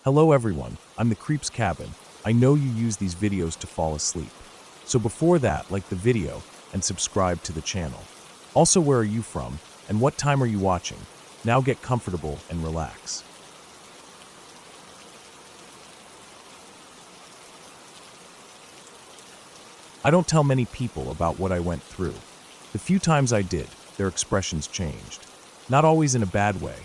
Hello everyone, I'm the Creeps Cabin. I know you use these videos to fall asleep. So before that, like the video and subscribe to the channel. Also, where are you from and what time are you watching? Now get comfortable and relax. I don't tell many people about what I went through. The few times I did, their expressions changed. Not always in a bad way,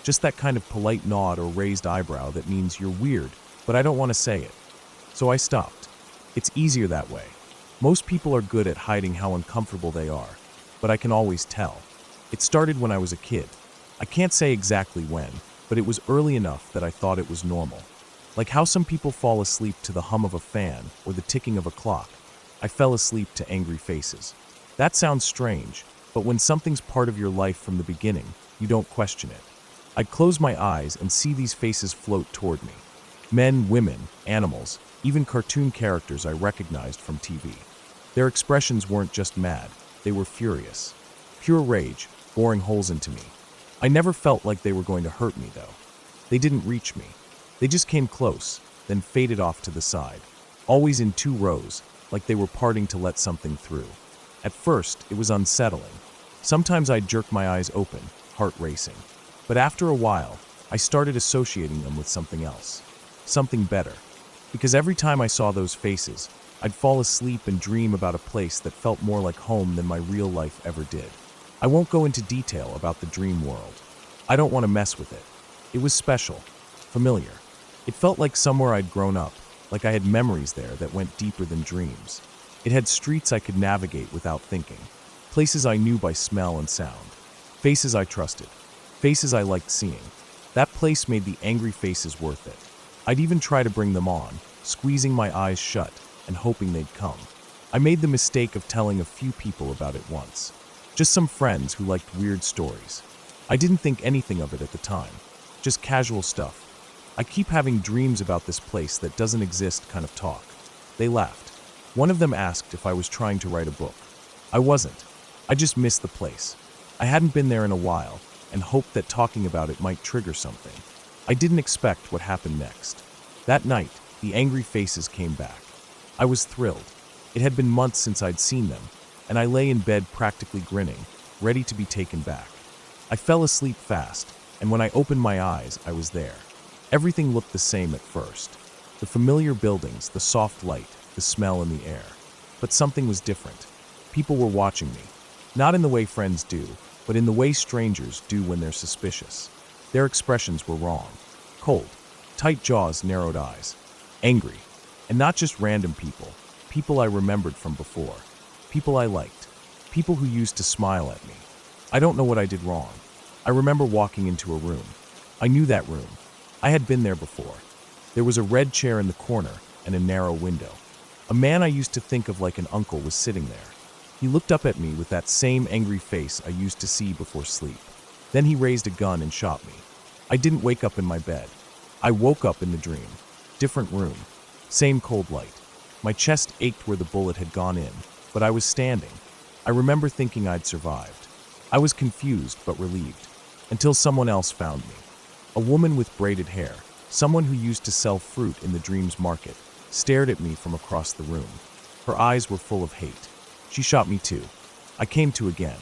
just that kind of polite nod or raised eyebrow that means you're weird, but I don't want to say it. So I stopped. It's easier that way. Most people are good at hiding how uncomfortable they are, but I can always tell. It started when I was a kid. I can't say exactly when, but it was early enough that I thought it was normal. Like how some people fall asleep to the hum of a fan or the ticking of a clock. I fell asleep to angry faces. That sounds strange, but when something's part of your life from the beginning, you don't question it. I'd close my eyes and see these faces float toward me. Men, women, animals, even cartoon characters I recognized from TV. Their expressions weren't just mad, they were furious. Pure rage, boring holes into me. I never felt like they were going to hurt me, though. They didn't reach me. They just came close, then faded off to the side. Always in two rows, like they were parting to let something through. At first, it was unsettling. Sometimes I'd jerk my eyes open, heart racing. But after a while, I started associating them with something else. Something better. Because every time I saw those faces, I'd fall asleep and dream about a place that felt more like home than my real life ever did. I won't go into detail about the dream world. I don't want to mess with it. It was special, familiar. It felt like somewhere I'd grown up, like I had memories there that went deeper than dreams. It had streets I could navigate without thinking, places I knew by smell and sound, faces I trusted, faces I liked seeing. That place made the angry faces worth it. I'd even try to bring them on, squeezing my eyes shut and hoping they'd come. I made the mistake of telling a few people about it once. Just some friends who liked weird stories. I didn't think anything of it at the time, just casual stuff. I keep having dreams about this place that doesn't exist kind of talk. They laughed. One of them asked if I was trying to write a book. I wasn't. I just missed the place. I hadn't been there in a while and hoped that talking about it might trigger something. I didn't expect what happened next. That night, the angry faces came back. I was thrilled. It had been months since I'd seen them, and I lay in bed practically grinning, ready to be taken back. I fell asleep fast, and when I opened my eyes, I was there. Everything looked the same at first. The familiar buildings, the soft light, the smell in the air. But something was different. People were watching me. Not in the way friends do, but in the way strangers do when they're suspicious. Their expressions were wrong. Cold, tight jaws, narrowed eyes. Angry. And not just random people. People I remembered from before. People I liked. People who used to smile at me. I don't know what I did wrong. I remember walking into a room. I knew that room. I had been there before. There was a red chair in the corner and a narrow window. A man I used to think of like an uncle was sitting there. He looked up at me with that same angry face I used to see before sleep. Then he raised a gun and shot me. I didn't wake up in my bed. I woke up in the dream. Different room. Same cold light. My chest ached where the bullet had gone in, but I was standing. I remember thinking I'd survived. I was confused but relieved, until someone else found me. A woman with braided hair, someone who used to sell fruit in the dream's market, stared at me from across the room. Her eyes were full of hate. She shot me too. I came to again.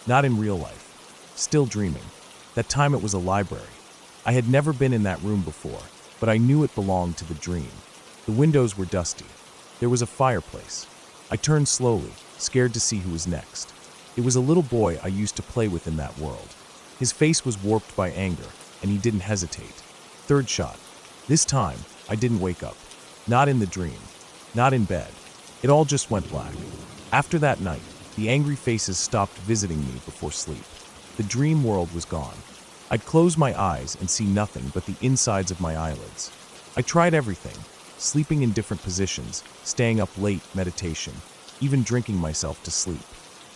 Not in real life. Still dreaming. That time it was a library. I had never been in that room before, but I knew it belonged to the dream. The windows were dusty. There was a fireplace. I turned slowly, scared to see who was next. It was a little boy I used to play with in that world. His face was warped by anger, and he didn't hesitate. Third shot. This time, I didn't wake up. Not in the dream. Not in bed. It all just went black. After that night, the angry faces stopped visiting me before sleep. The dream world was gone. I'd close my eyes and see nothing but the insides of my eyelids. I tried everything, sleeping in different positions, staying up late, meditation, even drinking myself to sleep.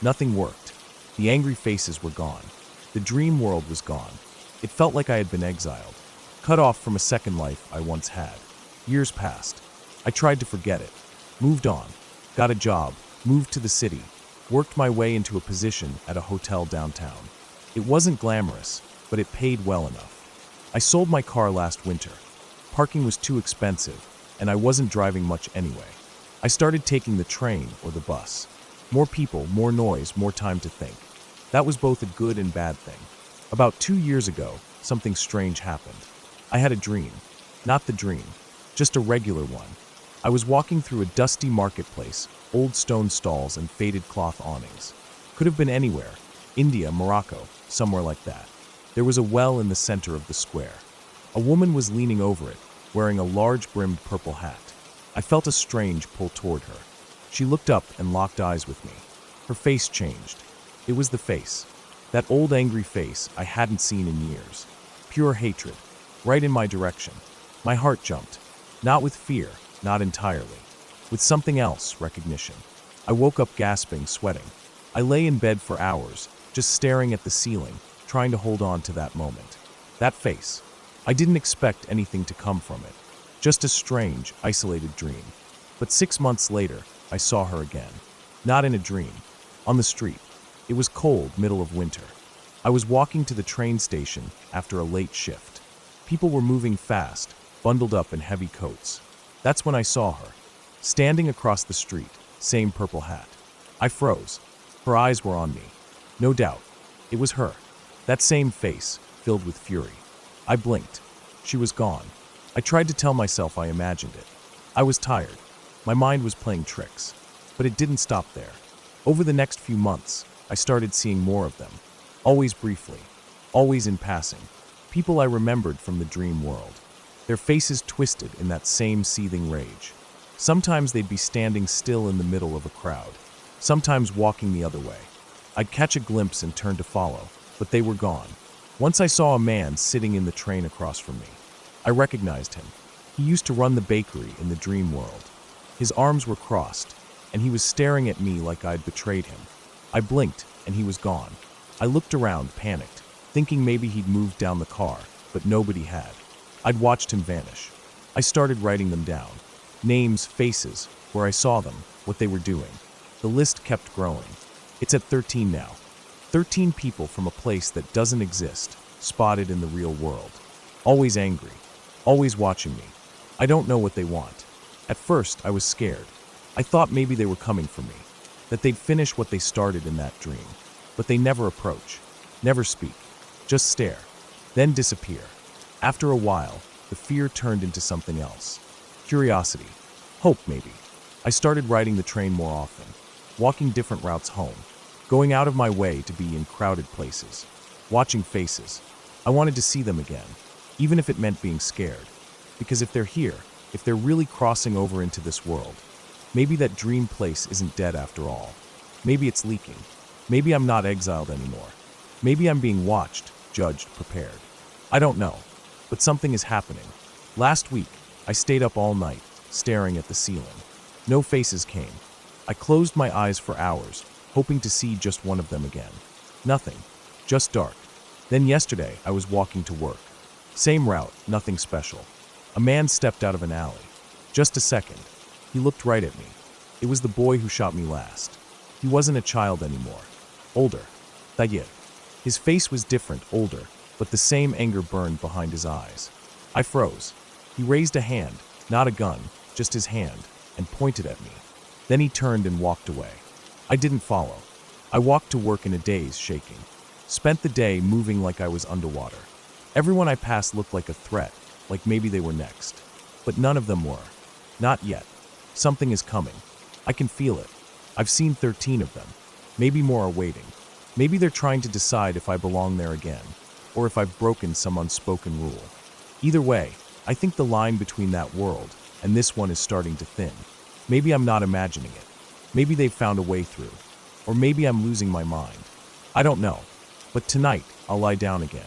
Nothing worked. The angry faces were gone. The dream world was gone. It felt like I had been exiled, cut off from a second life I once had. Years passed. I tried to forget it. Moved on. Got a job. Moved to the city. Worked my way into a position at a hotel downtown. It wasn't glamorous, but it paid well enough. I sold my car last winter. Parking was too expensive, and I wasn't driving much anyway. I started taking the train or the bus. More people, more noise, more time to think. That was both a good and bad thing. About 2 years ago, something strange happened. I had a dream. Not the dream, just a regular one. I was walking through a dusty marketplace, old stone stalls and faded cloth awnings. Could have been anywhere. India, Morocco, somewhere like that. There was a well in the center of the square. A woman was leaning over it, wearing a large-brimmed purple hat. I felt a strange pull toward her. She looked up and locked eyes with me. Her face changed. It was the face. That old angry face I hadn't seen in years. Pure hatred. Right in my direction. My heart jumped. Not with fear, not entirely. With something else, recognition. I woke up gasping, sweating. I lay in bed for hours, just staring at the ceiling, trying to hold on to that moment. That face. I didn't expect anything to come from it. Just a strange, isolated dream. But 6 months later, I saw her again. Not in a dream. On the street. It was cold, middle of winter. I was walking to the train station after a late shift. People were moving fast, bundled up in heavy coats. That's when I saw her. Standing across the street, same purple hat. I froze. Her eyes were on me. No doubt. It was her. That same face, filled with fury. I blinked. She was gone. I tried to tell myself I imagined it. I was tired. My mind was playing tricks. But it didn't stop there. Over the next few months, I started seeing more of them. Always briefly. Always in passing. People I remembered from the dream world. Their faces twisted in that same seething rage. Sometimes they'd be standing still in the middle of a crowd. Sometimes walking the other way. I'd catch a glimpse and turn to follow, but they were gone. Once I saw a man sitting in the train across from me. I recognized him. He used to run the bakery in the dream world. His arms were crossed, and he was staring at me like I'd betrayed him. I blinked, and he was gone. I looked around, panicked, thinking maybe he'd moved down the car, but nobody had. I'd watched him vanish. I started writing them down. Names, faces, where I saw them, what they were doing. The list kept growing. It's at 13 now. 13 people from a place that doesn't exist, spotted in the real world. Always angry. Always watching me. I don't know what they want. At first, I was scared. I thought maybe they were coming for me. That they'd finish what they started in that dream. But they never approach. Never speak. Just stare. Then disappear. After a while, the fear turned into something else. Curiosity. Hope, maybe. I started riding the train more often. Walking different routes home. Going out of my way to be in crowded places. Watching faces. I wanted to see them again. Even if it meant being scared. Because if they're here, if they're really crossing over into this world, maybe that dream place isn't dead after all. Maybe it's leaking. Maybe I'm not exiled anymore. Maybe I'm being watched, judged, prepared. I don't know. But something is happening. Last week, I stayed up all night, staring at the ceiling. No faces came. I closed my eyes for hours, hoping to see just one of them again. Nothing. Just dark. Then yesterday, I was walking to work. Same route, nothing special. A man stepped out of an alley. Just a second. He looked right at me. It was the boy who shot me last. He wasn't a child anymore. Older. Tayyip. His face was different, older, but the same anger burned behind his eyes. I froze. He raised a hand, not a gun, just his hand, and pointed at me. Then he turned and walked away. I didn't follow. I walked to work in a daze, shaking. Spent the day moving like I was underwater. Everyone I passed looked like a threat, like maybe they were next. But none of them were. Not yet. Something is coming. I can feel it. I've seen 13 of them. Maybe more are waiting. Maybe they're trying to decide if I belong there again, or if I've broken some unspoken rule. Either way, I think the line between that world and this one is starting to thin. Maybe I'm not imagining it. Maybe they've found a way through. Or maybe I'm losing my mind. I don't know. But tonight, I'll lie down again.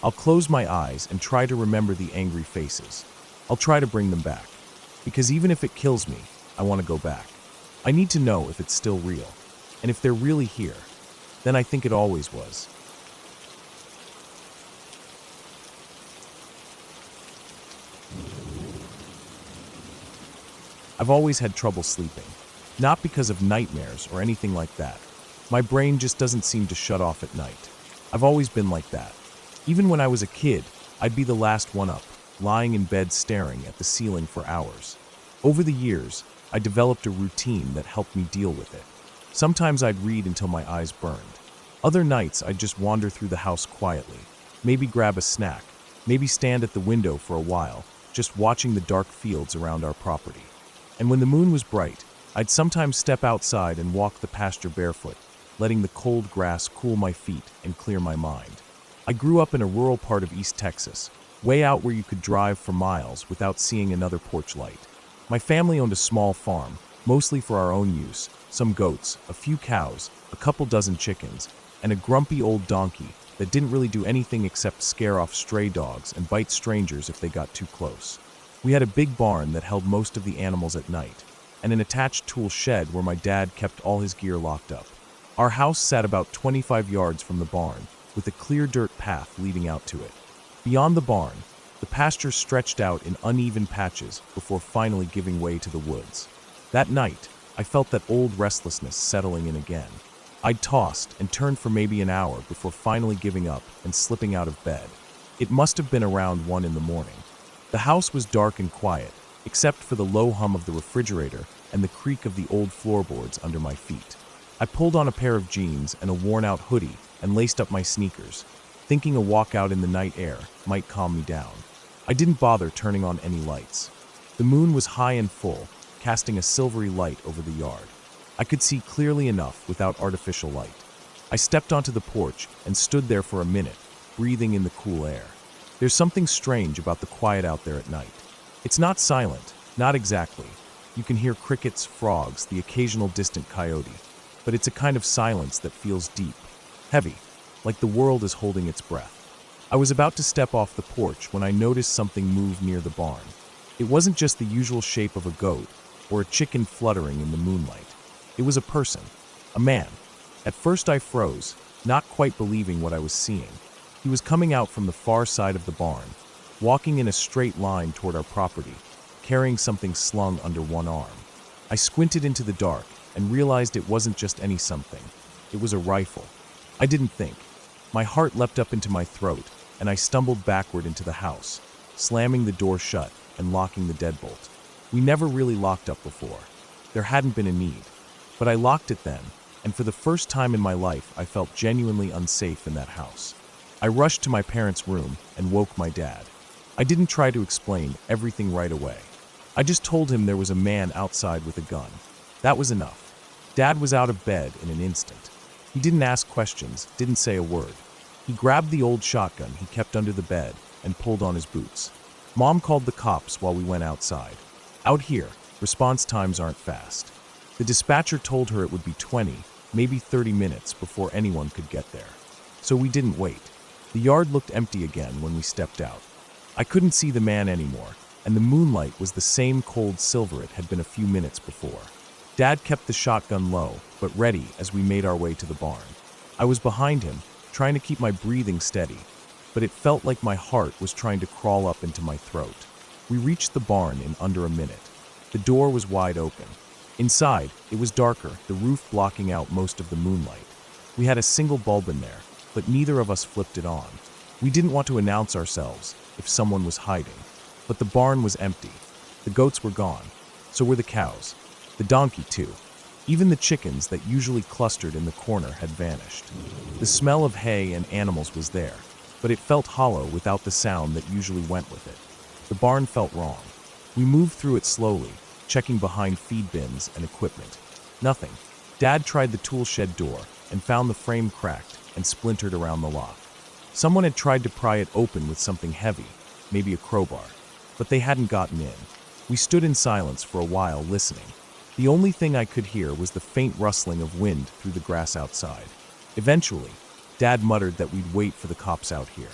I'll close my eyes and try to remember the angry faces. I'll try to bring them back. Because even if it kills me, I want to go back. I need to know if it's still real. And if they're really here, then I think it always was. I've always had trouble sleeping. Not because of nightmares or anything like that. My brain just doesn't seem to shut off at night. I've always been like that. Even when I was a kid, I'd be the last one up. lying in bed staring at the ceiling for hours. Over the years, I developed a routine that helped me deal with it. Sometimes I'd read until my eyes burned. Other nights I'd just wander through the house quietly, maybe grab a snack, maybe stand at the window for a while, just watching the dark fields around our property. And when the moon was bright, I'd sometimes step outside and walk the pasture barefoot, letting the cold grass cool my feet and clear my mind. I grew up in a rural part of East Texas, way out where you could drive for miles without seeing another porch light. My family owned a small farm, mostly for our own use, some goats, a few cows, a couple dozen chickens, and a grumpy old donkey that didn't really do anything except scare off stray dogs and bite strangers if they got too close. We had a big barn that held most of the animals at night, and an attached tool shed where my dad kept all his gear locked up. Our house sat about 25 yards from the barn, with a clear dirt path leading out to it. Beyond the barn, the pasture stretched out in uneven patches before finally giving way to the woods. That night, I felt that old restlessness settling in again. I'd tossed and turned for maybe an hour before finally giving up and slipping out of bed. It must have been around 1 in the morning. The house was dark and quiet, except for the low hum of the refrigerator and the creak of the old floorboards under my feet. I pulled on a pair of jeans and a worn-out hoodie and laced up my sneakers, thinking a walk out in the night air might calm me down. I didn't bother turning on any lights. The moon was high and full, casting a silvery light over the yard. I could see clearly enough without artificial light. I stepped onto the porch and stood there for a minute, breathing in the cool air. There's something strange about the quiet out there at night. It's not silent, not exactly. You can hear crickets, frogs, the occasional distant coyote, but it's a kind of silence that feels deep, heavy, like the world is holding its breath. I was about to step off the porch when I noticed something move near the barn. It wasn't just the usual shape of a goat or a chicken fluttering in the moonlight. It was a person, a man. At first I froze, not quite believing what I was seeing. He was coming out from the far side of the barn, walking in a straight line toward our property, carrying something slung under one arm. I squinted into the dark and realized it wasn't just any something. It was a rifle. I didn't think. My heart leapt up into my throat, and I stumbled backward into the house, slamming the door shut and locking the deadbolt. We never really locked up before. There hadn't been a need. But I locked it then, and for the first time in my life I felt genuinely unsafe in that house. I rushed to my parents' room and woke my dad. I didn't try to explain everything right away. I just told him there was a man outside with a gun. That was enough. Dad was out of bed in an instant. He didn't ask questions, didn't say a word. He grabbed the old shotgun he kept under the bed and pulled on his boots. Mom called the cops while we went outside. Out here, response times aren't fast. The dispatcher told her it would be 20, maybe 30 minutes before anyone could get there. So we didn't wait. The yard looked empty again when we stepped out. I couldn't see the man anymore, and the moonlight was the same cold silver it had been a few minutes before. Dad kept the shotgun low, but ready as we made our way to the barn. I was behind him, trying to keep my breathing steady, but it felt like my heart was trying to crawl up into my throat. We reached the barn in under a minute. The door was wide open. Inside, it was darker, the roof blocking out most of the moonlight. We had a single bulb in there, but neither of us flipped it on. We didn't want to announce ourselves if someone was hiding. But the barn was empty. The goats were gone. So were the cows. The donkey, too. Even the chickens that usually clustered in the corner had vanished. The smell of hay and animals was there, but it felt hollow without the sound that usually went with it. The barn felt wrong. We moved through it slowly, checking behind feed bins and equipment. Nothing. Dad tried the tool shed door and found the frame cracked and splintered around the lock. Someone had tried to pry it open with something heavy, maybe a crowbar, but they hadn't gotten in. We stood in silence for a while listening. The only thing I could hear was the faint rustling of wind through the grass outside. Eventually, Dad muttered that we'd wait for the cops out here.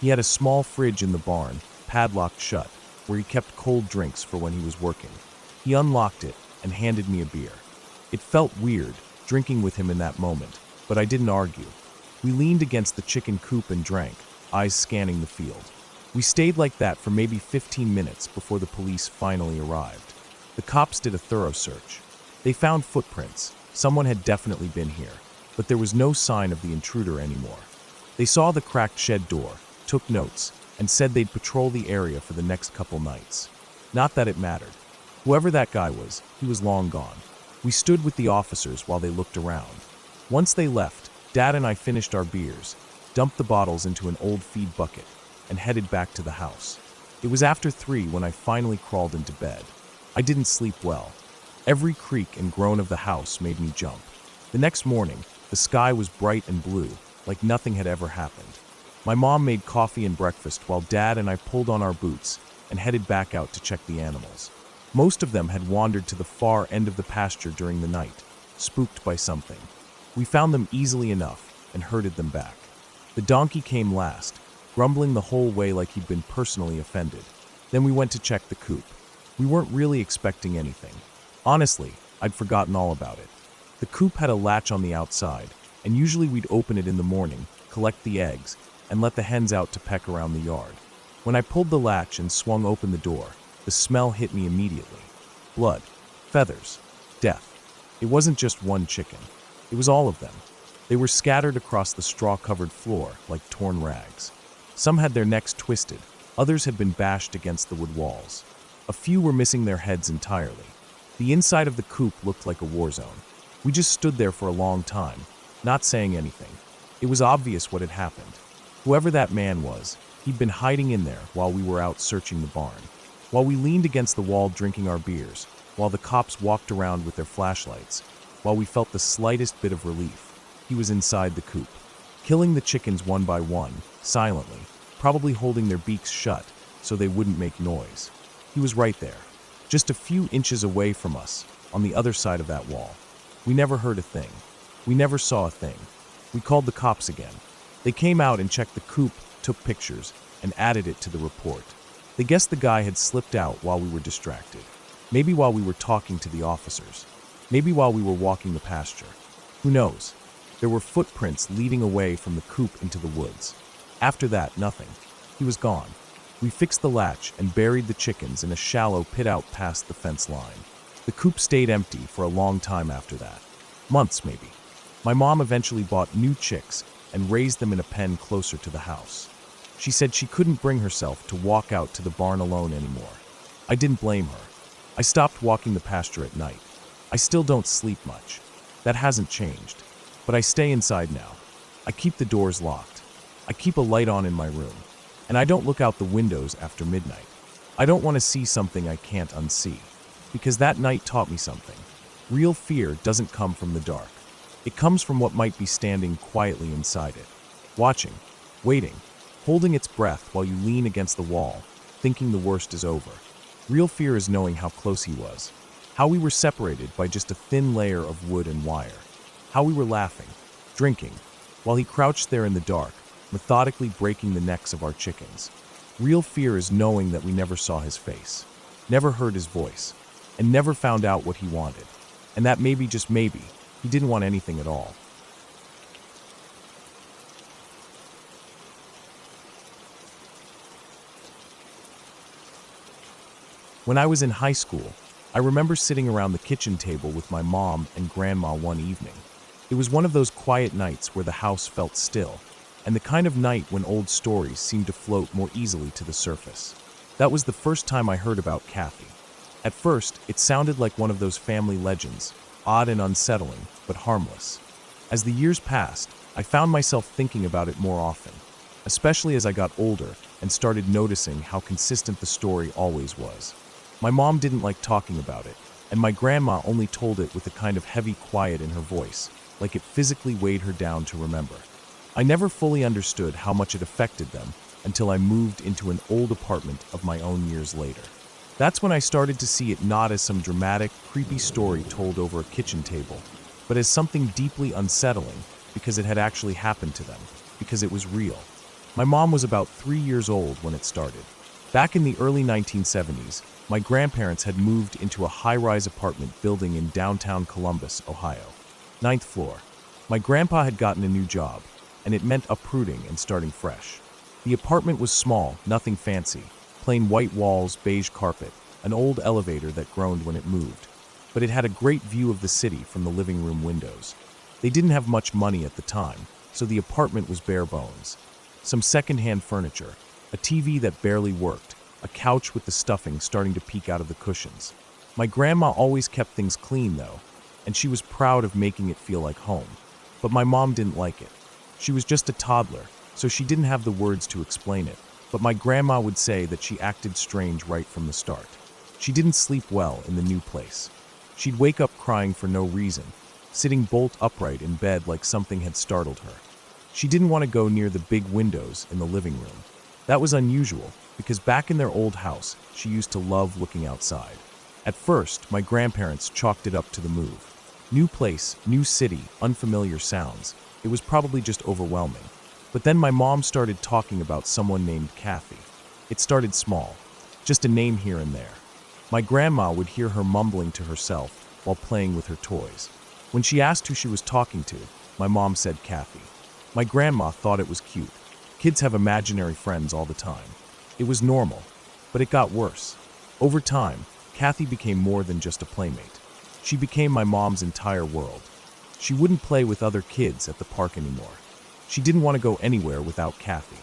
He had a small fridge in the barn, padlocked shut, where he kept cold drinks for when he was working. He unlocked it and handed me a beer. It felt weird, drinking with him in that moment, but I didn't argue. We leaned against the chicken coop and drank, eyes scanning the field. We stayed like that for maybe 15 minutes before the police finally arrived. The cops did a thorough search. They found footprints. Someone had definitely been here, but there was no sign of the intruder anymore. They saw the cracked shed door, took notes, and said they'd patrol the area for the next couple nights. Not that it mattered. Whoever that guy was, he was long gone. We stood with the officers while they looked around. Once they left, Dad and I finished our beers, dumped the bottles into an old feed bucket, and headed back to the house. It was after 3 when I finally crawled into bed. I didn't sleep well. Every creak and groan of the house made me jump. The next morning, the sky was bright and blue, like nothing had ever happened. My mom made coffee and breakfast while Dad and I pulled on our boots and headed back out to check the animals. Most of them had wandered to the far end of the pasture during the night, spooked by something. We found them easily enough and herded them back. The donkey came last, grumbling the whole way like he'd been personally offended. Then we went to check the coop. We weren't really expecting anything. Honestly, I'd forgotten all about it. The coop had a latch on the outside, and usually we'd open it in the morning, collect the eggs, and let the hens out to peck around the yard. When I pulled the latch and swung open the door, the smell hit me immediately. Blood, feathers, death. It wasn't just one chicken. It was all of them. They were scattered across the straw-covered floor like torn rags. Some had their necks twisted, others had been bashed against the wood walls. A few were missing their heads entirely. The inside of the coop looked like a war zone. We just stood there for a long time, not saying anything. It was obvious what had happened. Whoever that man was, he'd been hiding in there while we were out searching the barn. While we leaned against the wall drinking our beers, while the cops walked around with their flashlights, while we felt the slightest bit of relief, he was inside the coop, killing the chickens one by one, silently, probably holding their beaks shut so they wouldn't make noise. He was right there, just a few inches away from us, on the other side of that wall. We never heard a thing. We never saw a thing. We called the cops again. They came out and checked the coop, took pictures, and added it to the report. They guessed the guy had slipped out while we were distracted. Maybe while we were talking to the officers. Maybe while we were walking the pasture. Who knows? There were footprints leading away from the coop into the woods. After that, nothing. He was gone. We fixed the latch and buried the chickens in a shallow pit out past the fence line. The coop stayed empty for a long time after that. Months, maybe. My mom eventually bought new chicks and raised them in a pen closer to the house. She said she couldn't bring herself to walk out to the barn alone anymore. I didn't blame her. I stopped walking the pasture at night. I still don't sleep much. That hasn't changed. But I stay inside now. I keep the doors locked. I keep a light on in my room. And I don't look out the windows after midnight. I don't want to see something I can't unsee. Because that night taught me something. Real fear doesn't come from the dark. It comes from what might be standing quietly inside it. Watching, waiting, holding its breath while you lean against the wall, thinking the worst is over. Real fear is knowing how close he was. How we were separated by just a thin layer of wood and wire. How we were laughing, drinking, while he crouched there in the dark, methodically breaking the necks of our chickens. Real fear is knowing that we never saw his face, never heard his voice, and never found out what he wanted. And that maybe, just maybe, he didn't want anything at all. When I was in high school, I remember sitting around the kitchen table with my mom and grandma one evening. It was one of those quiet nights where the house felt still, and the kind of night when old stories seemed to float more easily to the surface. That was the first time I heard about Kathy. At first, it sounded like one of those family legends, odd and unsettling, but harmless. As the years passed, I found myself thinking about it more often, especially as I got older and started noticing how consistent the story always was. My mom didn't like talking about it, and my grandma only told it with a kind of heavy quiet in her voice, like it physically weighed her down to remember. I never fully understood how much it affected them until I moved into an old apartment of my own years later. That's when I started to see it not as some dramatic, creepy story told over a kitchen table, but as something deeply unsettling because it had actually happened to them, because it was real. My mom was about 3 years old when it started. Back in the early 1970s, my grandparents had moved into a high-rise apartment building in downtown Columbus, Ohio. 9th floor. My grandpa had gotten a new job, and it meant uprooting and starting fresh. The apartment was small, nothing fancy, plain white walls, beige carpet, an old elevator that groaned when it moved. But it had a great view of the city from the living room windows. They didn't have much money at the time, so the apartment was bare bones. Some second-hand furniture, a TV that barely worked, a couch with the stuffing starting to peek out of the cushions. My grandma always kept things clean, though, and she was proud of making it feel like home. But my mom didn't like it. She was just a toddler, so she didn't have the words to explain it, but my grandma would say that she acted strange right from the start. She didn't sleep well in the new place. She'd wake up crying for no reason, sitting bolt upright in bed like something had startled her. She didn't want to go near the big windows in the living room. That was unusual, because back in their old house, she used to love looking outside. At first, my grandparents chalked it up to the move. New place, new city, unfamiliar sounds. It was probably just overwhelming. But then my mom started talking about someone named Kathy. It started small, just a name here and there. My grandma would hear her mumbling to herself while playing with her toys. When she asked who she was talking to, my mom said Kathy. My grandma thought it was cute. Kids have imaginary friends all the time. It was normal, but it got worse. Over time, Kathy became more than just a playmate. She became my mom's entire world. She wouldn't play with other kids at the park anymore. She didn't want to go anywhere without Kathy.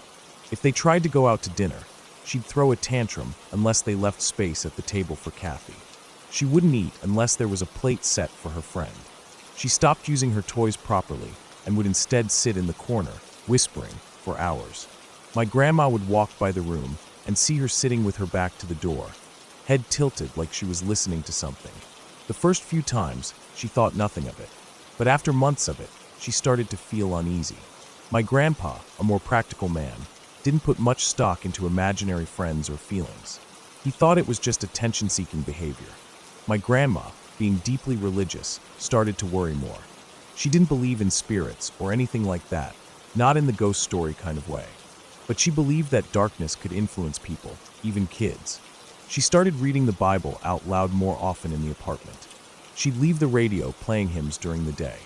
If they tried to go out to dinner, she'd throw a tantrum unless they left space at the table for Kathy. She wouldn't eat unless there was a plate set for her friend. She stopped using her toys properly and would instead sit in the corner, whispering, for hours. My grandma would walk by the room and see her sitting with her back to the door, head tilted like she was listening to something. The first few times, she thought nothing of it. But after months of it, she started to feel uneasy. My grandpa, a more practical man, didn't put much stock into imaginary friends or feelings. He thought it was just attention-seeking behavior. My grandma, being deeply religious, started to worry more. She didn't believe in spirits or anything like that, not in the ghost story kind of way. But she believed that darkness could influence people, even kids. She started reading the Bible out loud more often in the apartment. She'd leave the radio playing hymns during the day.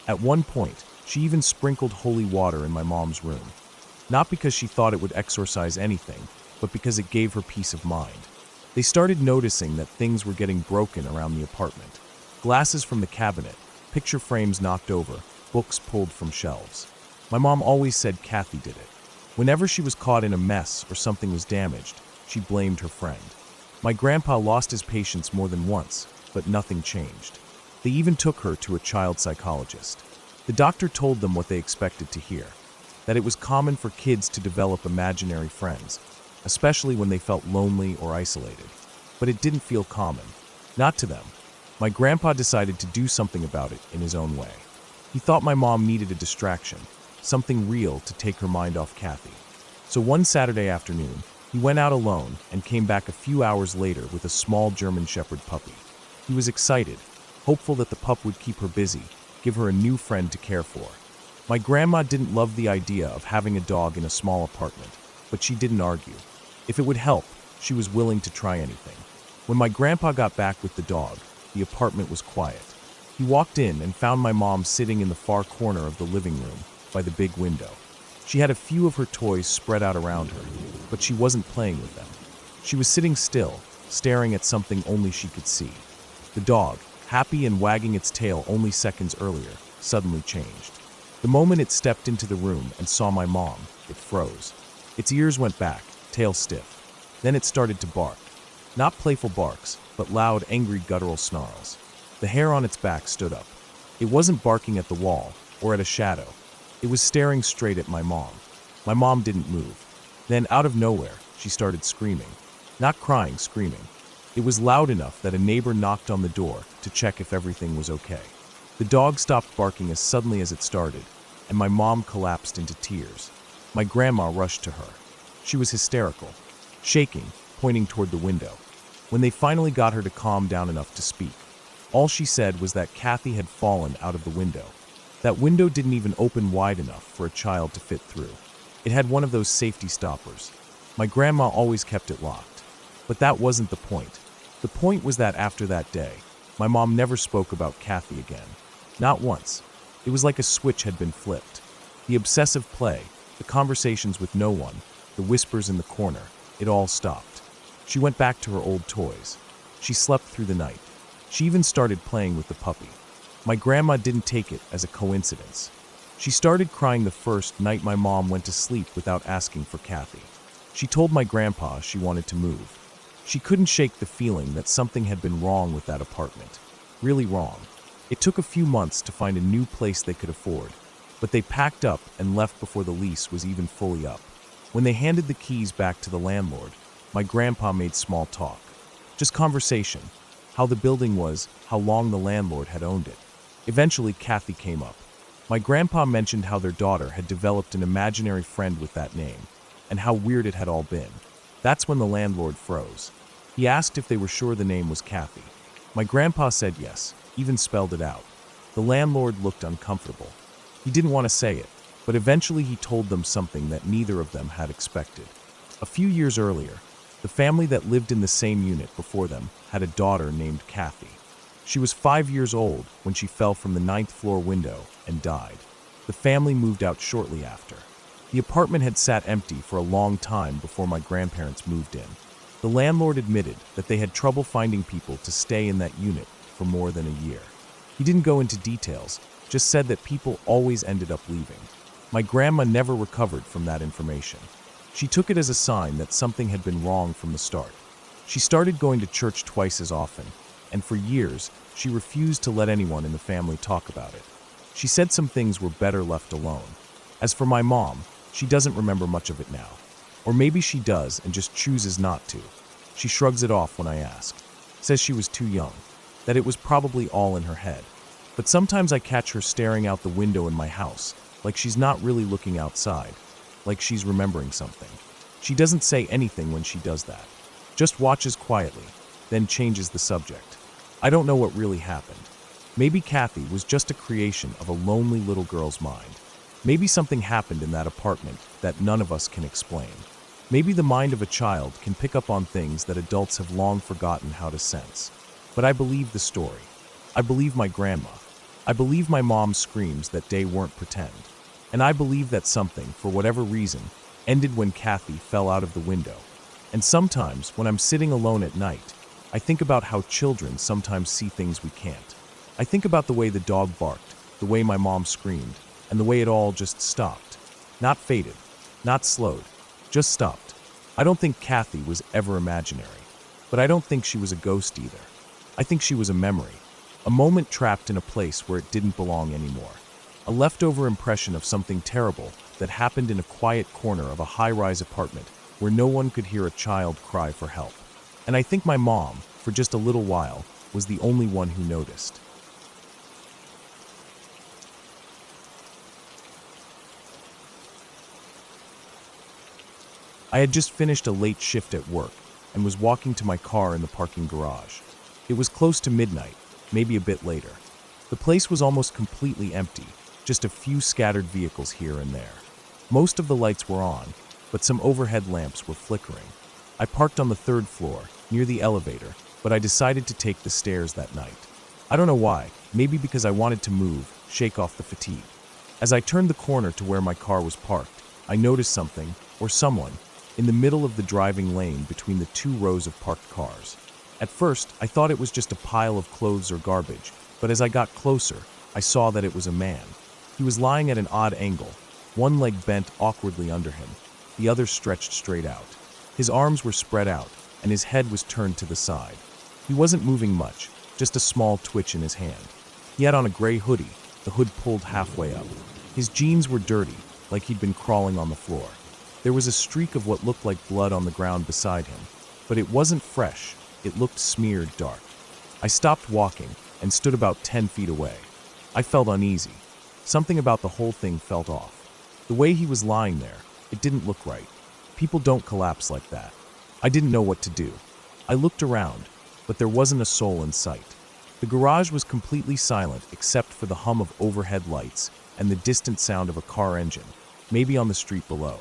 At one point, she even sprinkled holy water in my mom's room. Not because she thought it would exorcise anything, but because it gave her peace of mind. They started noticing that things were getting broken around the apartment. Glasses from the cabinet, picture frames knocked over, books pulled from shelves. My mom always said Kathy did it. Whenever she was caught in a mess or something was damaged, she blamed her friend. My grandpa lost his patience more than once, but nothing changed. They even took her to a child psychologist. The doctor told them what they expected to hear, that it was common for kids to develop imaginary friends, especially when they felt lonely or isolated. But it didn't feel common. Not to them. My grandpa decided to do something about it in his own way. He thought my mom needed a distraction, something real to take her mind off Kathy. So one Saturday afternoon, he went out alone and came back a few hours later with a small German Shepherd puppy. He was excited, hopeful that the pup would keep her busy, give her a new friend to care for. My grandma didn't love the idea of having a dog in a small apartment, but she didn't argue. If it would help, she was willing to try anything. When my grandpa got back with the dog, the apartment was quiet. He walked in and found my mom sitting in the far corner of the living room, by the big window. She had a few of her toys spread out around her, but she wasn't playing with them. She was sitting still, staring at something only she could see. The dog, happy and wagging its tail only seconds earlier, suddenly changed. The moment it stepped into the room and saw my mom, it froze. Its ears went back, tail stiff. Then it started to bark. Not playful barks, but loud, angry, guttural snarls. The hair on its back stood up. It wasn't barking at the wall or at a shadow. It was staring straight at my mom. My mom didn't move. Then, out of nowhere, she started screaming. Not crying, screaming. It was loud enough that a neighbor knocked on the door to check if everything was okay. The dog stopped barking as suddenly as it started, and my mom collapsed into tears. My grandma rushed to her. She was hysterical, shaking, pointing toward the window. When they finally got her to calm down enough to speak, all she said was that Kathy had fallen out of the window. That window didn't even open wide enough for a child to fit through. It had one of those safety stoppers. My grandma always kept it locked. But that wasn't the point. The point was that after that day, my mom never spoke about Kathy again. Not once. It was like a switch had been flipped. The obsessive play, the conversations with no one, the whispers in the corner, it all stopped. She went back to her old toys. She slept through the night. She even started playing with the puppy. My grandma didn't take it as a coincidence. She started crying the first night my mom went to sleep without asking for Kathy. She told my grandpa she wanted to move. She couldn't shake the feeling that something had been wrong with that apartment. Really wrong. It took a few months to find a new place they could afford, but they packed up and left before the lease was even fully up. When they handed the keys back to the landlord, my grandpa made small talk. Just conversation. How the building was, how long the landlord had owned it. Eventually, Kathy came up. My grandpa mentioned how their daughter had developed an imaginary friend with that name, and how weird it had all been. That's when the landlord froze. He asked if they were sure the name was Kathy. My grandpa said yes, even spelled it out. The landlord looked uncomfortable. He didn't want to say it, but eventually he told them something that neither of them had expected. A few years earlier, the family that lived in the same unit before them had a daughter named Kathy. She was 5 years old when she fell from the 9th floor window and died. The family moved out shortly after. The apartment had sat empty for a long time before my grandparents moved in. The landlord admitted that they had trouble finding people to stay in that unit for more than a year. He didn't go into details, just said that people always ended up leaving. My grandma never recovered from that information. She took it as a sign that something had been wrong from the start. She started going to church twice as often, and for years, she refused to let anyone in the family talk about it. She said some things were better left alone. As for my mom, she doesn't remember much of it now. Or maybe she does and just chooses not to. She shrugs it off when I ask. Says she was too young, that it was probably all in her head. But sometimes I catch her staring out the window in my house, like she's not really looking outside, like she's remembering something. She doesn't say anything when she does that. Just watches quietly, then changes the subject. I don't know what really happened. Maybe Kathy was just a creation of a lonely little girl's mind. Maybe something happened in that apartment that none of us can explain. Maybe the mind of a child can pick up on things that adults have long forgotten how to sense. But I believe the story. I believe my grandma. I believe my mom's screams that day weren't pretend. And I believe that something, for whatever reason, ended when Kathy fell out of the window. And sometimes, when I'm sitting alone at night, I think about how children sometimes see things we can't. I think about the way the dog barked, the way my mom screamed, and the way it all just stopped. Not faded, not slowed, just stopped. I don't think Kathy was ever imaginary, but I don't think she was a ghost either. I think she was a memory, a moment trapped in a place where it didn't belong anymore. A leftover impression of something terrible that happened in a quiet corner of a high-rise apartment where no one could hear a child cry for help. And I think my mom, for just a little while, was the only one who noticed. I had just finished a late shift at work and was walking to my car in the parking garage. It was close to midnight, maybe a bit later. The place was almost completely empty, just a few scattered vehicles here and there. Most of the lights were on, but some overhead lamps were flickering. I parked on the 3rd floor, near the elevator, but I decided to take the stairs that night. I don't know why, maybe because I wanted to move, shake off the fatigue. As I turned the corner to where my car was parked, I noticed something, or someone, in the middle of the driving lane between the 2 rows of parked cars. At first, I thought it was just a pile of clothes or garbage, but as I got closer, I saw that it was a man. He was lying at an odd angle, one leg bent awkwardly under him, the other stretched straight out. His arms were spread out, and his head was turned to the side. He wasn't moving much, just a small twitch in his hand. He had on a gray hoodie, the hood pulled halfway up. His jeans were dirty, like he'd been crawling on the floor. There was a streak of what looked like blood on the ground beside him, but it wasn't fresh, it looked smeared dark. I stopped walking and stood about 10 feet away. I felt uneasy. Something about the whole thing felt off. The way he was lying there, it didn't look right. People don't collapse like that. I didn't know what to do. I looked around, but there wasn't a soul in sight. The garage was completely silent except for the hum of overhead lights and the distant sound of a car engine, maybe on the street below.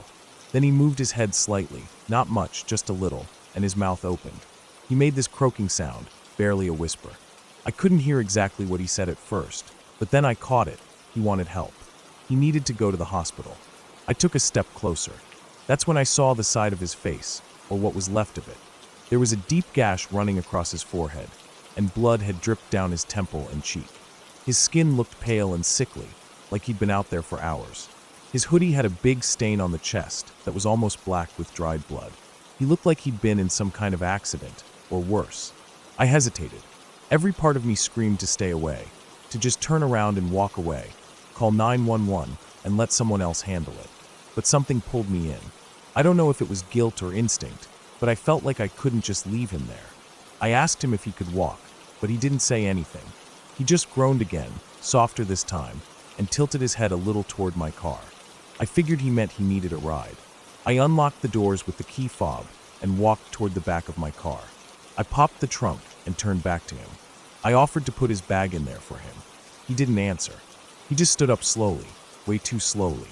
Then he moved his head slightly, not much, just a little, and his mouth opened. He made this croaking sound, barely a whisper. I couldn't hear exactly what he said at first, but then I caught it. He wanted help. He needed to go to the hospital. I took a step closer. That's when I saw the side of his face, or what was left of it. There was a deep gash running across his forehead, and blood had dripped down his temple and cheek. His skin looked pale and sickly, like he'd been out there for hours. His hoodie had a big stain on the chest that was almost black with dried blood. He looked like he'd been in some kind of accident, or worse. I hesitated. Every part of me screamed to stay away, to just turn around and walk away, call 911, and let someone else handle it. But something pulled me in. I don't know if it was guilt or instinct, but I felt like I couldn't just leave him there. I asked him if he could walk, but he didn't say anything. He just groaned again, softer this time, and tilted his head a little toward my car. I figured he meant he needed a ride. I unlocked the doors with the key fob and walked toward the back of my car. I popped the trunk and turned back to him. I offered to put his bag in there for him. He didn't answer. He just stood up slowly, way too slowly.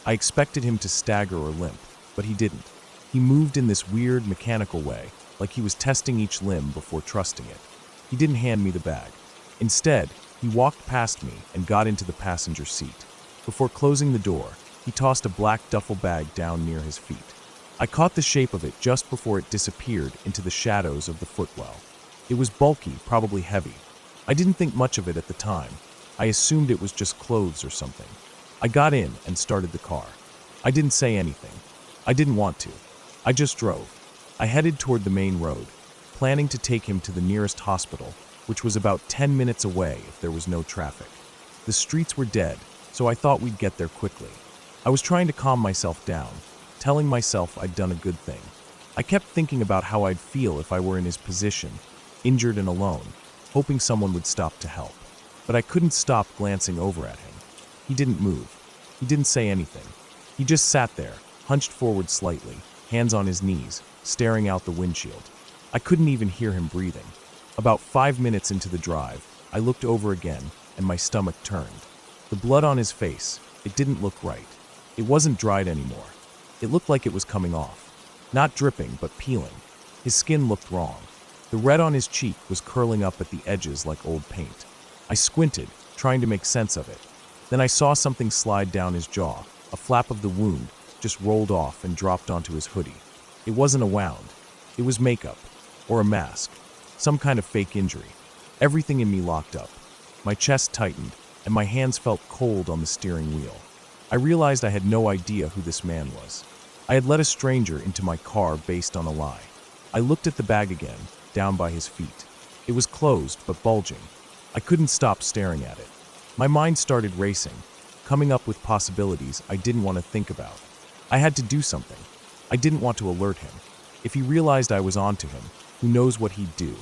I expected him to stagger or limp, but he didn't. He moved in this weird, mechanical way, like he was testing each limb before trusting it. He didn't hand me the bag. Instead, he walked past me and got into the passenger seat. Before closing the door, he tossed a black duffel bag down near his feet. I caught the shape of it just before it disappeared into the shadows of the footwell. It was bulky, probably heavy. I didn't think much of it at the time. I assumed it was just clothes or something. I got in and started the car. I didn't say anything. I didn't want to. I just drove. I headed toward the main road, planning to take him to the nearest hospital, which was about 10 minutes away if there was no traffic. The streets were dead, so I thought we'd get there quickly. I was trying to calm myself down, telling myself I'd done a good thing. I kept thinking about how I'd feel if I were in his position, injured and alone, hoping someone would stop to help. But I couldn't stop glancing over at him. He didn't move. He didn't say anything. He just sat there, hunched forward slightly, hands on his knees, staring out the windshield. I couldn't even hear him breathing. About 5 minutes into the drive, I looked over again, and my stomach turned. The blood on his face, it didn't look right. It wasn't dried anymore. It looked like it was coming off. Not dripping, but peeling. His skin looked wrong. The red on his cheek was curling up at the edges like old paint. I squinted, trying to make sense of it. Then I saw something slide down his jaw. A flap of the wound just rolled off and dropped onto his hoodie. It wasn't a wound. It was makeup. Or a mask. Some kind of fake injury. Everything in me locked up. My chest tightened, and my hands felt cold on the steering wheel. I realized I had no idea who this man was. I had let a stranger into my car based on a lie. I looked at the bag again, down by his feet. It was closed, but bulging. I couldn't stop staring at it. My mind started racing, coming up with possibilities I didn't want to think about. I had to do something. I didn't want to alert him. If he realized I was onto him, who knows what he'd do.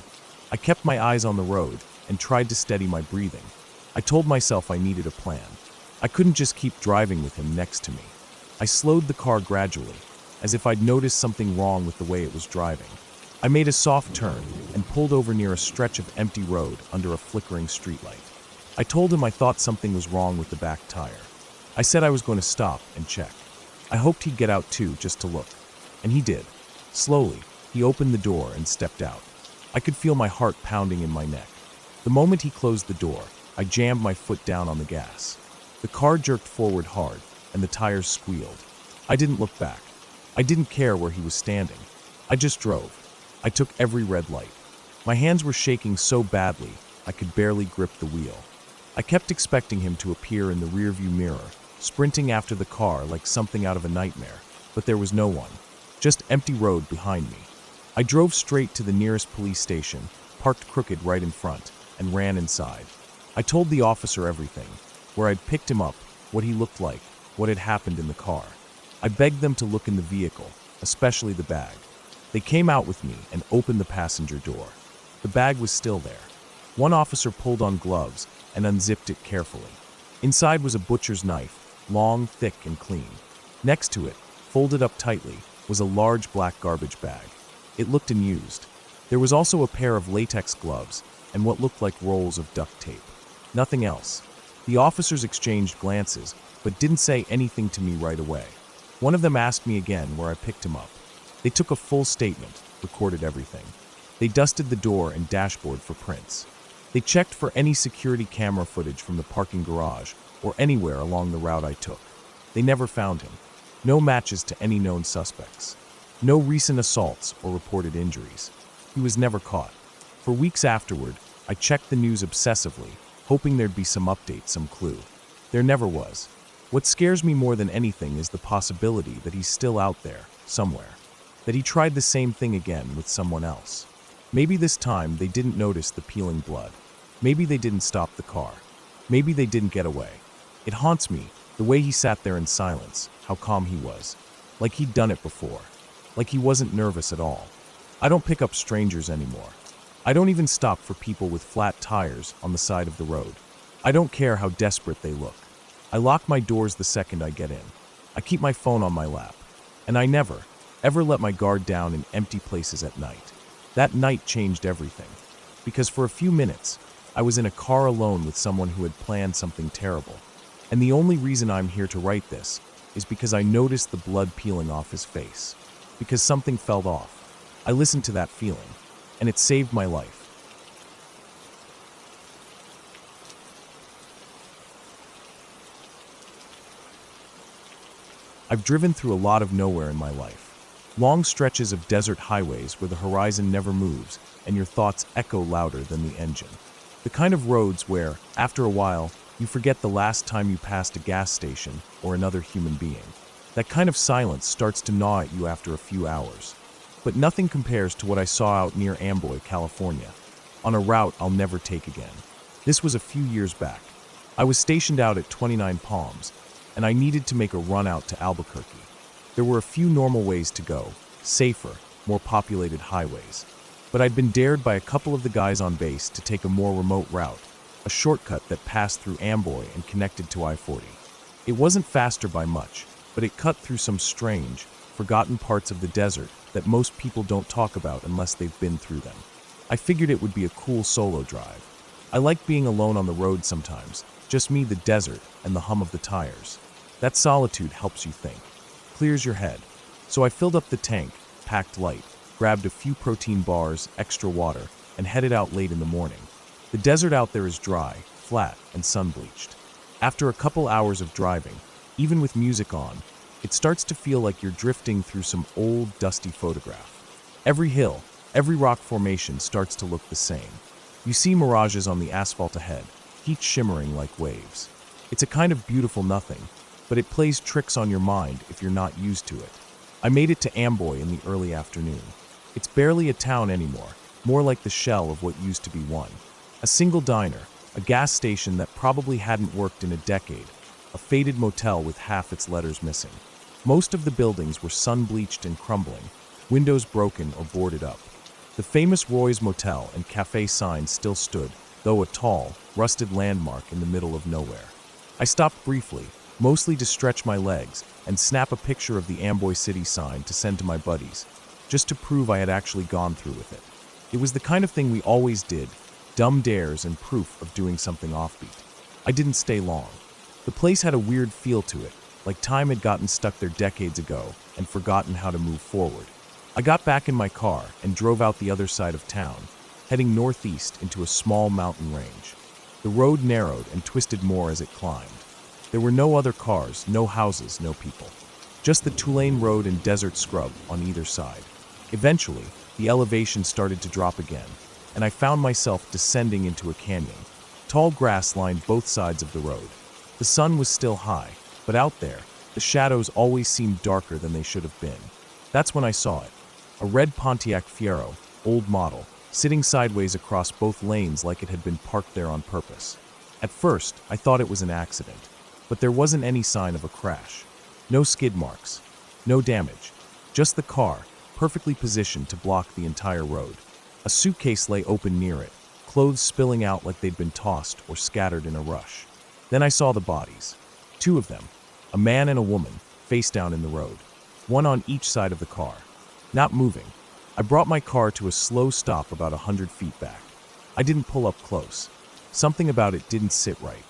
I kept my eyes on the road and tried to steady my breathing. I told myself I needed a plan. I couldn't just keep driving with him next to me. I slowed the car gradually, as if I'd noticed something wrong with the way it was driving. I made a soft turn and pulled over near a stretch of empty road under a flickering streetlight. I told him I thought something was wrong with the back tire. I said I was going to stop and check. I hoped he'd get out too, just to look. And he did. Slowly, he opened the door and stepped out. I could feel my heart pounding in my neck. The moment he closed the door, I jammed my foot down on the gas. The car jerked forward hard, and the tires squealed. I didn't look back. I didn't care where he was standing. I just drove. I took every red light. My hands were shaking so badly, I could barely grip the wheel. I kept expecting him to appear in the rearview mirror, sprinting after the car like something out of a nightmare, but there was no one. Just empty road behind me. I drove straight to the nearest police station, parked crooked right in front, and ran inside. I told the officer everything, where I'd picked him up, what he looked like, what had happened in the car. I begged them to look in the vehicle, especially the bag. They came out with me and opened the passenger door. The bag was still there. One officer pulled on gloves and unzipped it carefully. Inside was a butcher's knife, long, thick, and clean. Next to it, folded up tightly, was a large black garbage bag. It looked unused. There was also a pair of latex gloves and what looked like rolls of duct tape. Nothing else. The officers exchanged glances, but didn't say anything to me right away. One of them asked me again where I picked him up. They took a full statement, recorded everything. They dusted the door and dashboard for prints. They checked for any security camera footage from the parking garage or anywhere along the route I took. They never found him. No matches to any known suspects. No recent assaults or reported injuries. He was never caught. For weeks afterward, I checked the news obsessively, hoping there'd be some update, some clue. There never was. What scares me more than anything is the possibility that he's still out there, somewhere. That he tried the same thing again with someone else. Maybe this time they didn't notice the peeling blood. Maybe they didn't stop the car. Maybe they didn't get away. It haunts me, the way he sat there in silence, how calm he was. Like he'd done it before. Like he wasn't nervous at all. I don't pick up strangers anymore. I don't even stop for people with flat tires on the side of the road. I don't care how desperate they look. I lock my doors the second I get in. I keep my phone on my lap. And I never, ever let my guard down in empty places at night. That night changed everything. Because for a few minutes, I was in a car alone with someone who had planned something terrible. And the only reason I'm here to write this is because I noticed the blood peeling off his face. Because something fell off. I listened to that feeling, and it saved my life. I've driven through a lot of nowhere in my life. Long stretches of desert highways where the horizon never moves and your thoughts echo louder than the engine. The kind of roads where, after a while, you forget the last time you passed a gas station or another human being. That kind of silence starts to gnaw at you after a few hours. But nothing compares to what I saw out near Amboy, California, on a route I'll never take again. This was a few years back. I was stationed out at 29 Palms, and I needed to make a run out to Albuquerque. There were a few normal ways to go, safer, more populated highways. But I'd been dared by a couple of the guys on base to take a more remote route, a shortcut that passed through Amboy and connected to I-40. It wasn't faster by much, but it cut through some strange, forgotten parts of the desert that most people don't talk about unless they've been through them. I figured it would be a cool solo drive. I like being alone on the road sometimes, just me, the desert, and the hum of the tires. That solitude helps you think, clears your head. So I filled up the tank, packed light, grabbed a few protein bars, extra water, and headed out late in the morning. The desert out there is dry, flat, and sun-bleached. After a couple hours of driving, even with music on, it starts to feel like you're drifting through some old, dusty photograph. Every hill, every rock formation starts to look the same. You see mirages on the asphalt ahead, each shimmering like waves. It's a kind of beautiful nothing, but it plays tricks on your mind if you're not used to it. I made it to Amboy in the early afternoon. It's barely a town anymore, more like the shell of what used to be one. A single diner, a gas station that probably hadn't worked in a decade, a faded motel with half its letters missing. Most of the buildings were sun-bleached and crumbling, windows broken or boarded up. The famous Roy's Motel and Cafe sign still stood, though a tall, rusted landmark in the middle of nowhere. I stopped briefly, mostly to stretch my legs and snap a picture of the Amboy City sign to send to my buddies, just to prove I had actually gone through with it. It was the kind of thing we always did, dumb dares and proof of doing something offbeat. I didn't stay long. The place had a weird feel to it, like time had gotten stuck there decades ago and forgotten how to move forward. I got back in my car and drove out the other side of town, heading northeast into a small mountain range. The road narrowed and twisted more as it climbed. There were no other cars, no houses, no people. Just the Tulane Road and desert scrub on either side. Eventually, the elevation started to drop again, and I found myself descending into a canyon. Tall grass lined both sides of the road. The sun was still high, but out there, the shadows always seemed darker than they should have been. That's when I saw it. A red Pontiac Fiero, old model, sitting sideways across both lanes like it had been parked there on purpose. At first, I thought it was an accident, but there wasn't any sign of a crash. No skid marks, no damage, just the car, perfectly positioned to block the entire road. A suitcase lay open near it, clothes spilling out like they'd been tossed or scattered in a rush. Then I saw the bodies. Two of them, a man and a woman, face down in the road, one on each side of the car. Not moving. I brought my car to a slow stop about 100 feet back. I didn't pull up close. Something about it didn't sit right.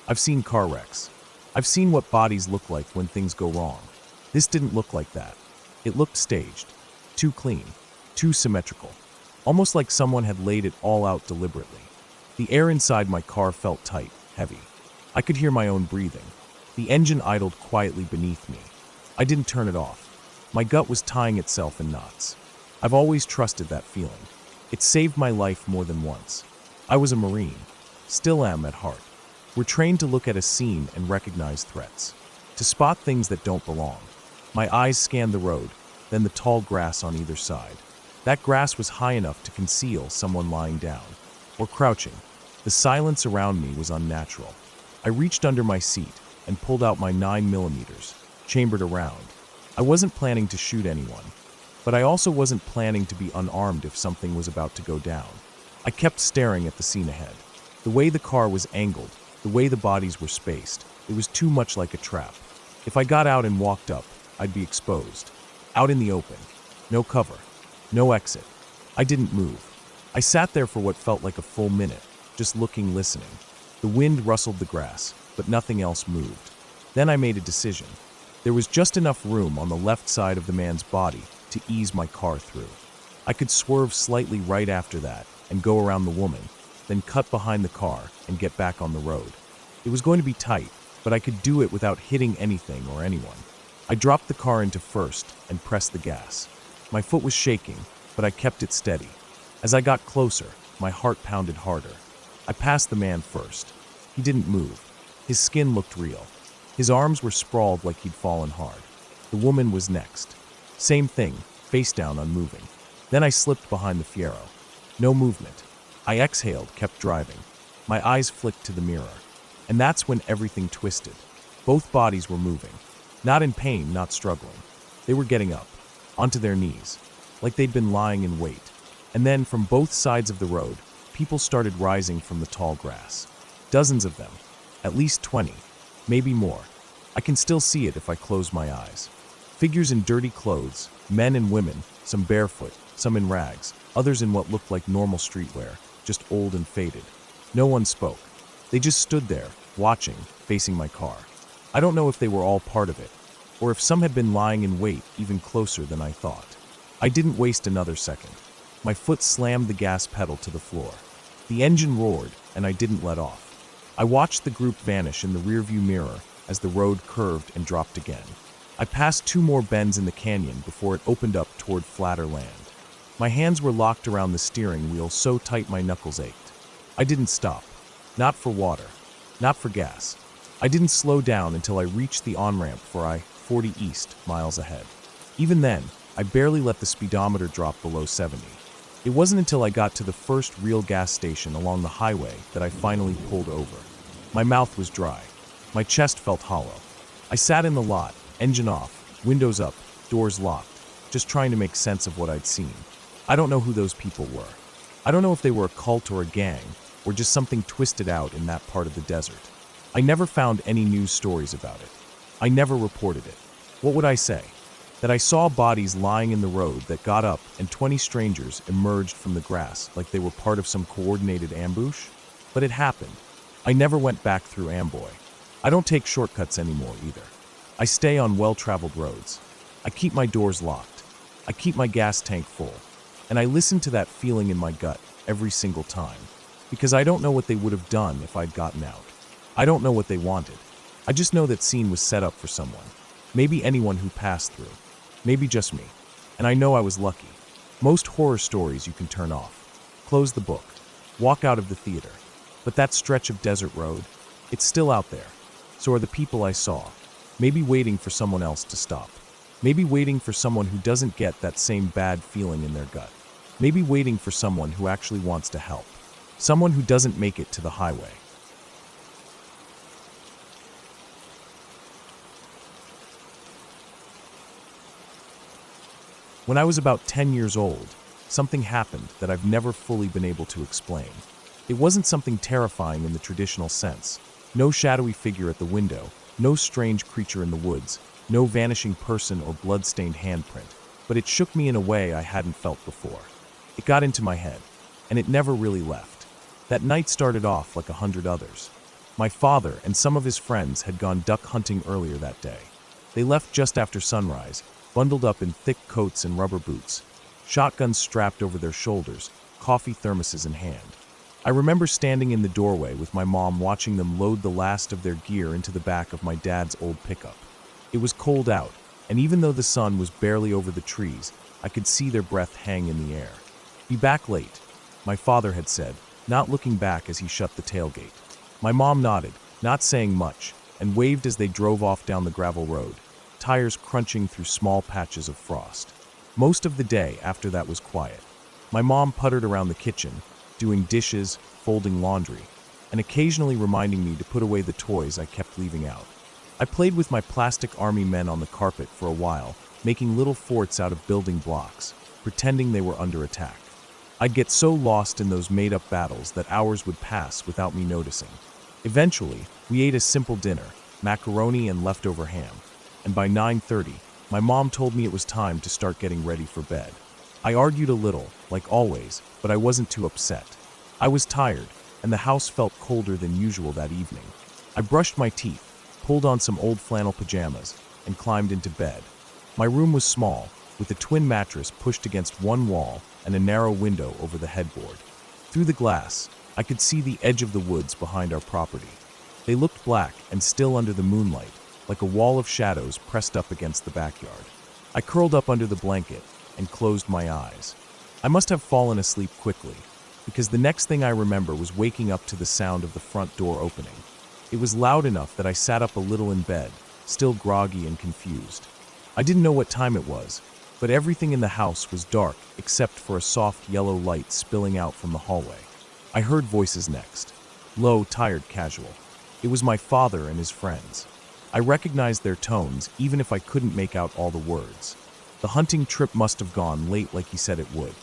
I've seen car wrecks. I've seen what bodies look like when things go wrong. This didn't look like that. It looked staged. Too clean. Too symmetrical. Almost like someone had laid it all out deliberately. The air inside my car felt tight, heavy. I could hear my own breathing. The engine idled quietly beneath me. I didn't turn it off. My gut was tying itself in knots. I've always trusted that feeling. It saved my life more than once. I was a Marine. Still am at heart. We're trained to look at a scene and recognize threats. to spot things that don't belong. My eyes scanned the road, then the tall grass on either side. That grass was high enough to conceal someone lying down, or crouching. The silence around me was unnatural. I reached under my seat and pulled out my 9mm, chambered around. I wasn't planning to shoot anyone, but I also wasn't planning to be unarmed if something was about to go down. I kept staring at the scene ahead. The way the car was angled, the way the bodies were spaced, it was too much like a trap. If I got out and walked up, I'd be exposed. Out in the open. No cover. No exit. I didn't move. I sat there for what felt like a full minute, just looking, listening. The wind rustled the grass, but nothing else moved. Then I made a decision. There was just enough room on the left side of the man's body to ease my car through. I could swerve slightly right after that and go around the woman, then cut behind the car and get back on the road. It was going to be tight, but I could do it without hitting anything or anyone. I dropped the car into first and pressed the gas. My foot was shaking, but I kept it steady. As I got closer, my heart pounded harder. I passed the man first. He didn't move. His skin looked real. His arms were sprawled like he'd fallen hard. The woman was next. Same thing, face down, unmoving. Then I slipped behind the Fiero. No movement. I exhaled, kept driving. My eyes flicked to the mirror. And that's when everything twisted. Both bodies were moving. Not in pain, not struggling. They were getting up, onto their knees, like they'd been lying in wait. And then, from both sides of the road, people started rising from the tall grass. Dozens of them. At least 20. Maybe more. I can still see it if I close my eyes. Figures in dirty clothes, men and women, some barefoot, some in rags, others in what looked like normal streetwear, just old and faded. No one spoke. They just stood there, watching, facing my car. I don't know if they were all part of it, or if some had been lying in wait even closer than I thought. I didn't waste another second. My foot slammed the gas pedal to the floor. The engine roared, and I didn't let off. I watched the group vanish in the rearview mirror as the road curved and dropped again. I passed 2 more bends in the canyon before it opened up toward flatter land. My hands were locked around the steering wheel so tight my knuckles ached. I didn't stop. Not for water. Not for gas. I didn't slow down until I reached the on-ramp for I-40 East, miles ahead. Even then, I barely let the speedometer drop below 70. It wasn't until I got to the first real gas station along the highway that I finally pulled over. My mouth was dry. My chest felt hollow. I sat in the lot, engine off, windows up, doors locked, just trying to make sense of what I'd seen. I don't know who those people were. I don't know if they were a cult or a gang, or just something twisted out in that part of the desert. I never found any news stories about it. I never reported it. What would I say? That I saw bodies lying in the road that got up and 20 strangers emerged from the grass like they were part of some coordinated ambush? But it happened. I never went back through Amboy. I don't take shortcuts anymore either. I stay on well-traveled roads. I keep my doors locked. I keep my gas tank full. And I listen to that feeling in my gut every single time. Because I don't know what they would have done if I'd gotten out. I don't know what they wanted. I just know that scene was set up for someone. Maybe anyone who passed through. Maybe just me. And I know I was lucky. Most horror stories you can turn off. Close the book. Walk out of the theater. But that stretch of desert road, it's still out there. So are the people I saw. Maybe waiting for someone else to stop. Maybe waiting for someone who doesn't get that same bad feeling in their gut. Maybe waiting for someone who actually wants to help. Someone who doesn't make it to the highway. When I was about 10 years old, something happened that I've never fully been able to explain. It wasn't something terrifying in the traditional sense. No shadowy figure at the window, no strange creature in the woods, no vanishing person or blood-stained handprint, but it shook me in a way I hadn't felt before. It got into my head, and it never really left. That night started off like 100 others. My father and some of his friends had gone duck hunting earlier that day. They left just after sunrise, bundled up in thick coats and rubber boots, shotguns strapped over their shoulders, coffee thermoses in hand. I remember standing in the doorway with my mom watching them load the last of their gear into the back of my dad's old pickup. It was cold out, and even though the sun was barely over the trees, I could see their breath hang in the air. "Be back late," my father had said, not looking back as he shut the tailgate. My mom nodded, not saying much, and waved as they drove off down the gravel road, tires crunching through small patches of frost. Most of the day after that was quiet. My mom puttered around the kitchen, doing dishes, folding laundry, and occasionally reminding me to put away the toys I kept leaving out. I played with my plastic army men on the carpet for a while, making little forts out of building blocks, pretending they were under attack. I'd get so lost in those made-up battles that hours would pass without me noticing. Eventually, we ate a simple dinner, macaroni and leftover ham, and by 9:30, my mom told me it was time to start getting ready for bed. I argued a little, like always, but I wasn't too upset. I was tired, and the house felt colder than usual that evening. I brushed my teeth, pulled on some old flannel pajamas, and climbed into bed. My room was small, with a twin mattress pushed against one wall and a narrow window over the headboard. Through the glass, I could see the edge of the woods behind our property. They looked black and still under the moonlight, like a wall of shadows pressed up against the backyard. I curled up under the blanket and closed my eyes. I must have fallen asleep quickly, because the next thing I remember was waking up to the sound of the front door opening. It was loud enough that I sat up a little in bed, still groggy and confused. I didn't know what time it was, but everything in the house was dark except for a soft yellow light spilling out from the hallway. I heard voices next, low, tired, casual. It was my father and his friends. I recognized their tones even if I couldn't make out all the words. The hunting trip must have gone late like he said it would.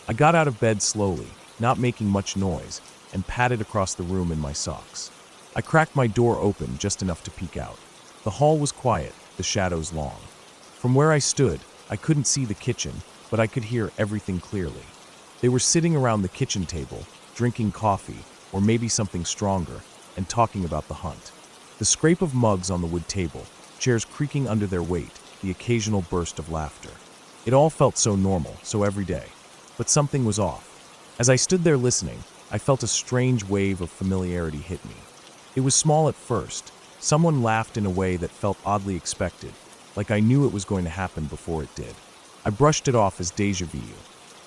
I got out of bed slowly, not making much noise, and padded across the room in my socks. I cracked my door open just enough to peek out. The hall was quiet, the shadows long. From where I stood, I couldn't see the kitchen, but I could hear everything clearly. They were sitting around the kitchen table, drinking coffee, or maybe something stronger, and talking about the hunt. The scrape of mugs on the wood table, chairs creaking under their weight, the occasional burst of laughter. It all felt so normal, so everyday. But something was off. As I stood there listening, I felt a strange wave of familiarity hit me. It was small at first. Someone laughed in a way that felt oddly expected, like I knew it was going to happen before it did. I brushed it off as déjà vu.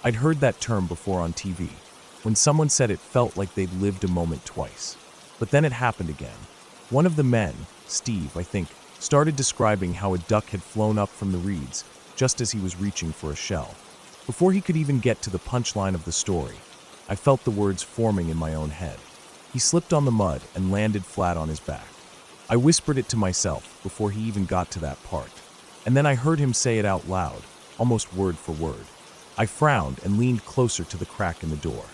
I'd heard that term before on TV, when someone said it felt like they'd lived a moment twice. But then it happened again. One of the men, Steve, I think, started describing how a duck had flown up from the reeds just as he was reaching for a shell. Before he could even get to the punchline of the story, I felt the words forming in my own head. He slipped on the mud and landed flat on his back. I whispered it to myself before he even got to that part. And then I heard him say it out loud, almost word for word. I frowned and leaned closer to the crack in the door.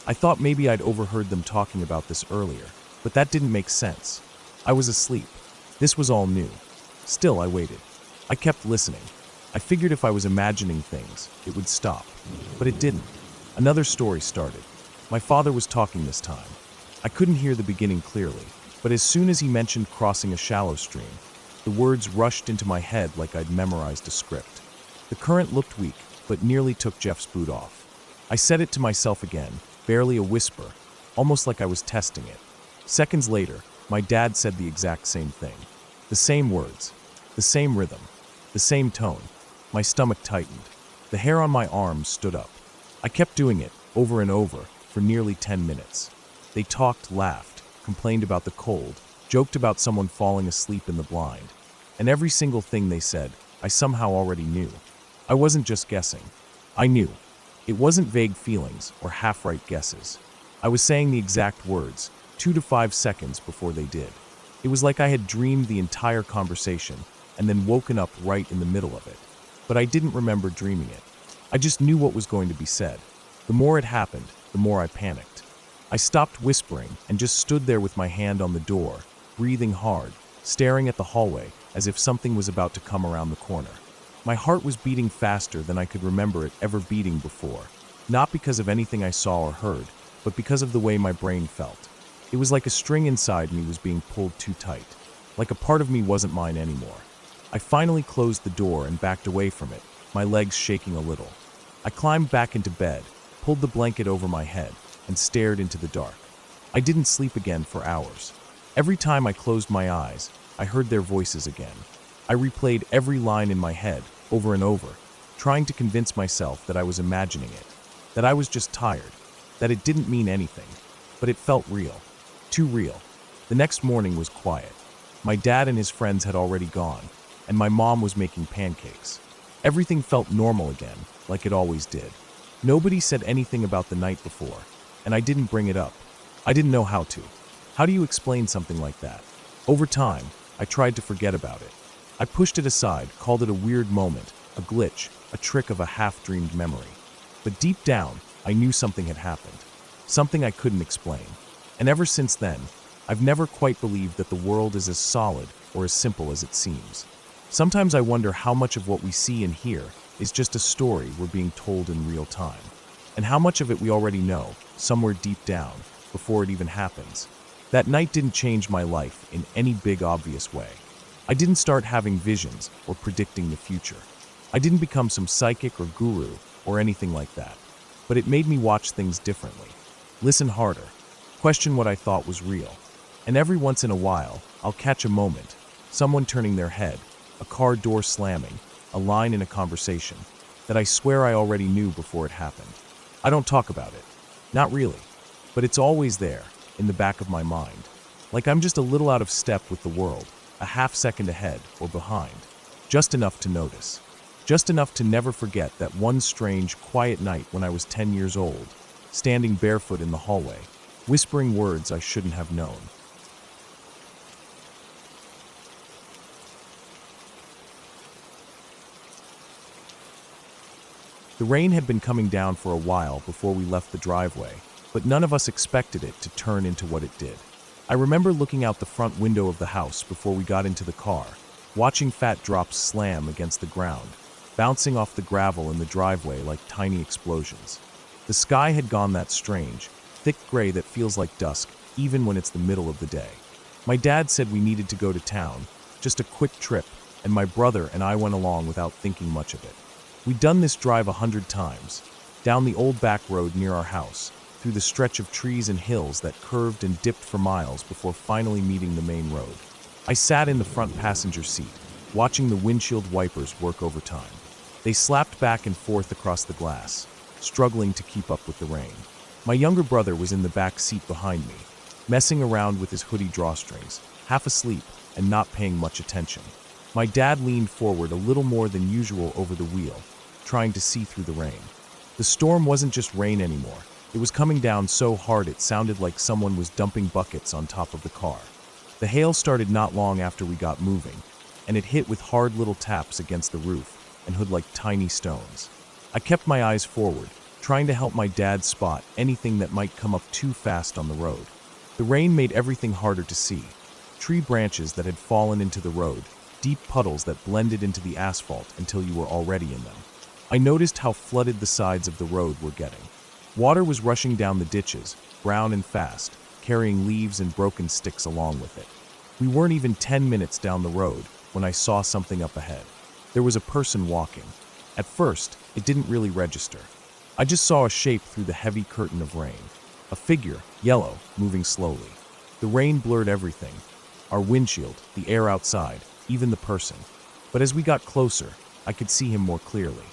I thought maybe I'd overheard them talking about this earlier, but that didn't make sense. I was asleep. This was all new. Still, I waited. I kept listening. I figured if I was imagining things, it would stop. But it didn't. Another story started. My father was talking this time. I couldn't hear the beginning clearly, but as soon as he mentioned crossing a shallow stream, the words rushed into my head like I'd memorized a script. The current looked weak, but nearly took Jeff's boot off. I said it to myself again, barely a whisper, almost like I was testing it. Seconds later, my dad said the exact same thing. The same words, the same rhythm, the same tone. My stomach tightened. The hair on my arms stood up. I kept doing it, over and over, for nearly 10 minutes. They talked, laughed, complained about the cold, joked about someone falling asleep in the blind. And every single thing they said, I somehow already knew. I wasn't just guessing. I knew. It wasn't vague feelings or half-right guesses. I was saying the exact words, 2 to 5 seconds before they did. It was like I had dreamed the entire conversation and then woken up right in the middle of it. But I didn't remember dreaming it. I just knew what was going to be said. The more it happened, the more I panicked. I stopped whispering and just stood there with my hand on the door, breathing hard, staring at the hallway as if something was about to come around the corner. My heart was beating faster than I could remember it ever beating before, not because of anything I saw or heard, but because of the way my brain felt. It was like a string inside me was being pulled too tight, like a part of me wasn't mine anymore. I finally closed the door and backed away from it, my legs shaking a little. I climbed back into bed, pulled the blanket over my head, and stared into the dark. I didn't sleep again for hours. Every time I closed my eyes, I heard their voices again. I replayed every line in my head, over and over, trying to convince myself that I was imagining it, that I was just tired, that it didn't mean anything. But it felt real. Too real. The next morning was quiet. My dad and his friends had already gone, and my mom was making pancakes. Everything felt normal again, like it always did. Nobody said anything about the night before, and I didn't bring it up. I didn't know how to. How do you explain something like that? Over time, I tried to forget about it. I pushed it aside, called it a weird moment, a glitch, a trick of a half-dreamed memory. But deep down, I knew something had happened. Something I couldn't explain. And ever since then, I've never quite believed that the world is as solid or as simple as it seems. Sometimes I wonder how much of what we see and hear is just a story we're being told in real time, and how much of it we already know, somewhere deep down, before it even happens. That night didn't change my life in any big obvious way. I didn't start having visions or predicting the future. I didn't become some psychic or guru or anything like that. But it made me watch things differently, listen harder, question what I thought was real. And every once in a while, I'll catch a moment, someone turning their head, a car door slamming, a line in a conversation, that I swear I already knew before it happened. I don't talk about it. Not really. But it's always there, in the back of my mind. Like I'm just a little out of step with the world, a half second ahead or behind. Just enough to notice. Just enough to never forget that one strange, quiet night when I was 10 years old, standing barefoot in the hallway, whispering words I shouldn't have known. The rain had been coming down for a while before we left the driveway, but none of us expected it to turn into what it did. I remember looking out the front window of the house before we got into the car, watching fat drops slam against the ground, bouncing off the gravel in the driveway like tiny explosions. The sky had gone that strange, thick gray that feels like dusk, even when it's the middle of the day. My dad said we needed to go to town, just a quick trip, and my brother and I went along without thinking much of it. We'd done this drive 100 times, down the old back road near our house, through the stretch of trees and hills that curved and dipped for miles before finally meeting the main road. I sat in the front passenger seat, watching the windshield wipers work overtime. They slapped back and forth across the glass, struggling to keep up with the rain. My younger brother was in the back seat behind me, messing around with his hoodie drawstrings, half asleep and not paying much attention. My dad leaned forward a little more than usual over the wheel, trying to see through the rain. The storm wasn't just rain anymore. It was coming down so hard it sounded like someone was dumping buckets on top of the car. The hail started not long after we got moving, and it hit with hard little taps against the roof and hood like tiny stones. I kept my eyes forward, trying to help my dad spot anything that might come up too fast on the road. The rain made everything harder to see. Tree branches that had fallen into the road, deep puddles that blended into the asphalt until you were already in them. I noticed how flooded the sides of the road were getting. Water was rushing down the ditches, brown and fast, carrying leaves and broken sticks along with it. We weren't even 10 minutes down the road when I saw something up ahead. There was a person walking. At first, it didn't really register. I just saw a shape through the heavy curtain of rain. A figure, yellow, moving slowly. The rain blurred everything. Our windshield, the air outside, even the person. But as we got closer, I could see him more clearly.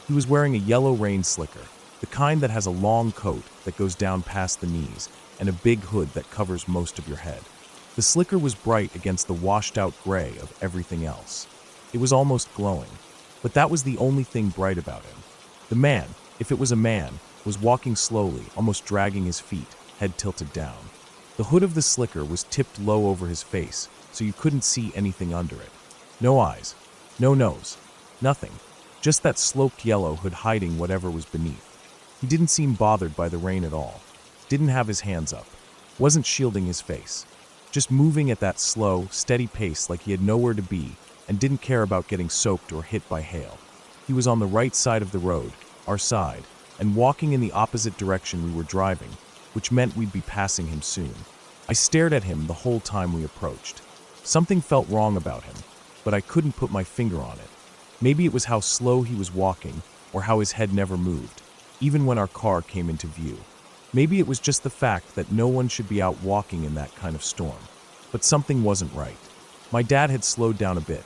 He was wearing a yellow rain slicker, the kind that has a long coat that goes down past the knees and a big hood that covers most of your head. The slicker was bright against the washed-out gray of everything else. It was almost glowing, but that was the only thing bright about him. The man, if it was a man, was walking slowly, almost dragging his feet, head tilted down. The hood of the slicker was tipped low over his face, so you couldn't see anything under it. No eyes, no nose, nothing. Just that sloped yellow hood hiding whatever was beneath. He didn't seem bothered by the rain at all. Didn't have his hands up. Wasn't shielding his face. Just moving at that slow, steady pace like he had nowhere to be and didn't care about getting soaked or hit by hail. He was on the right side of the road, our side, and walking in the opposite direction we were driving, which meant we'd be passing him soon. I stared at him the whole time we approached. Something felt wrong about him, but I couldn't put my finger on it. Maybe it was how slow he was walking, or how his head never moved, even when our car came into view. Maybe it was just the fact that no one should be out walking in that kind of storm. But something wasn't right. My dad had slowed down a bit,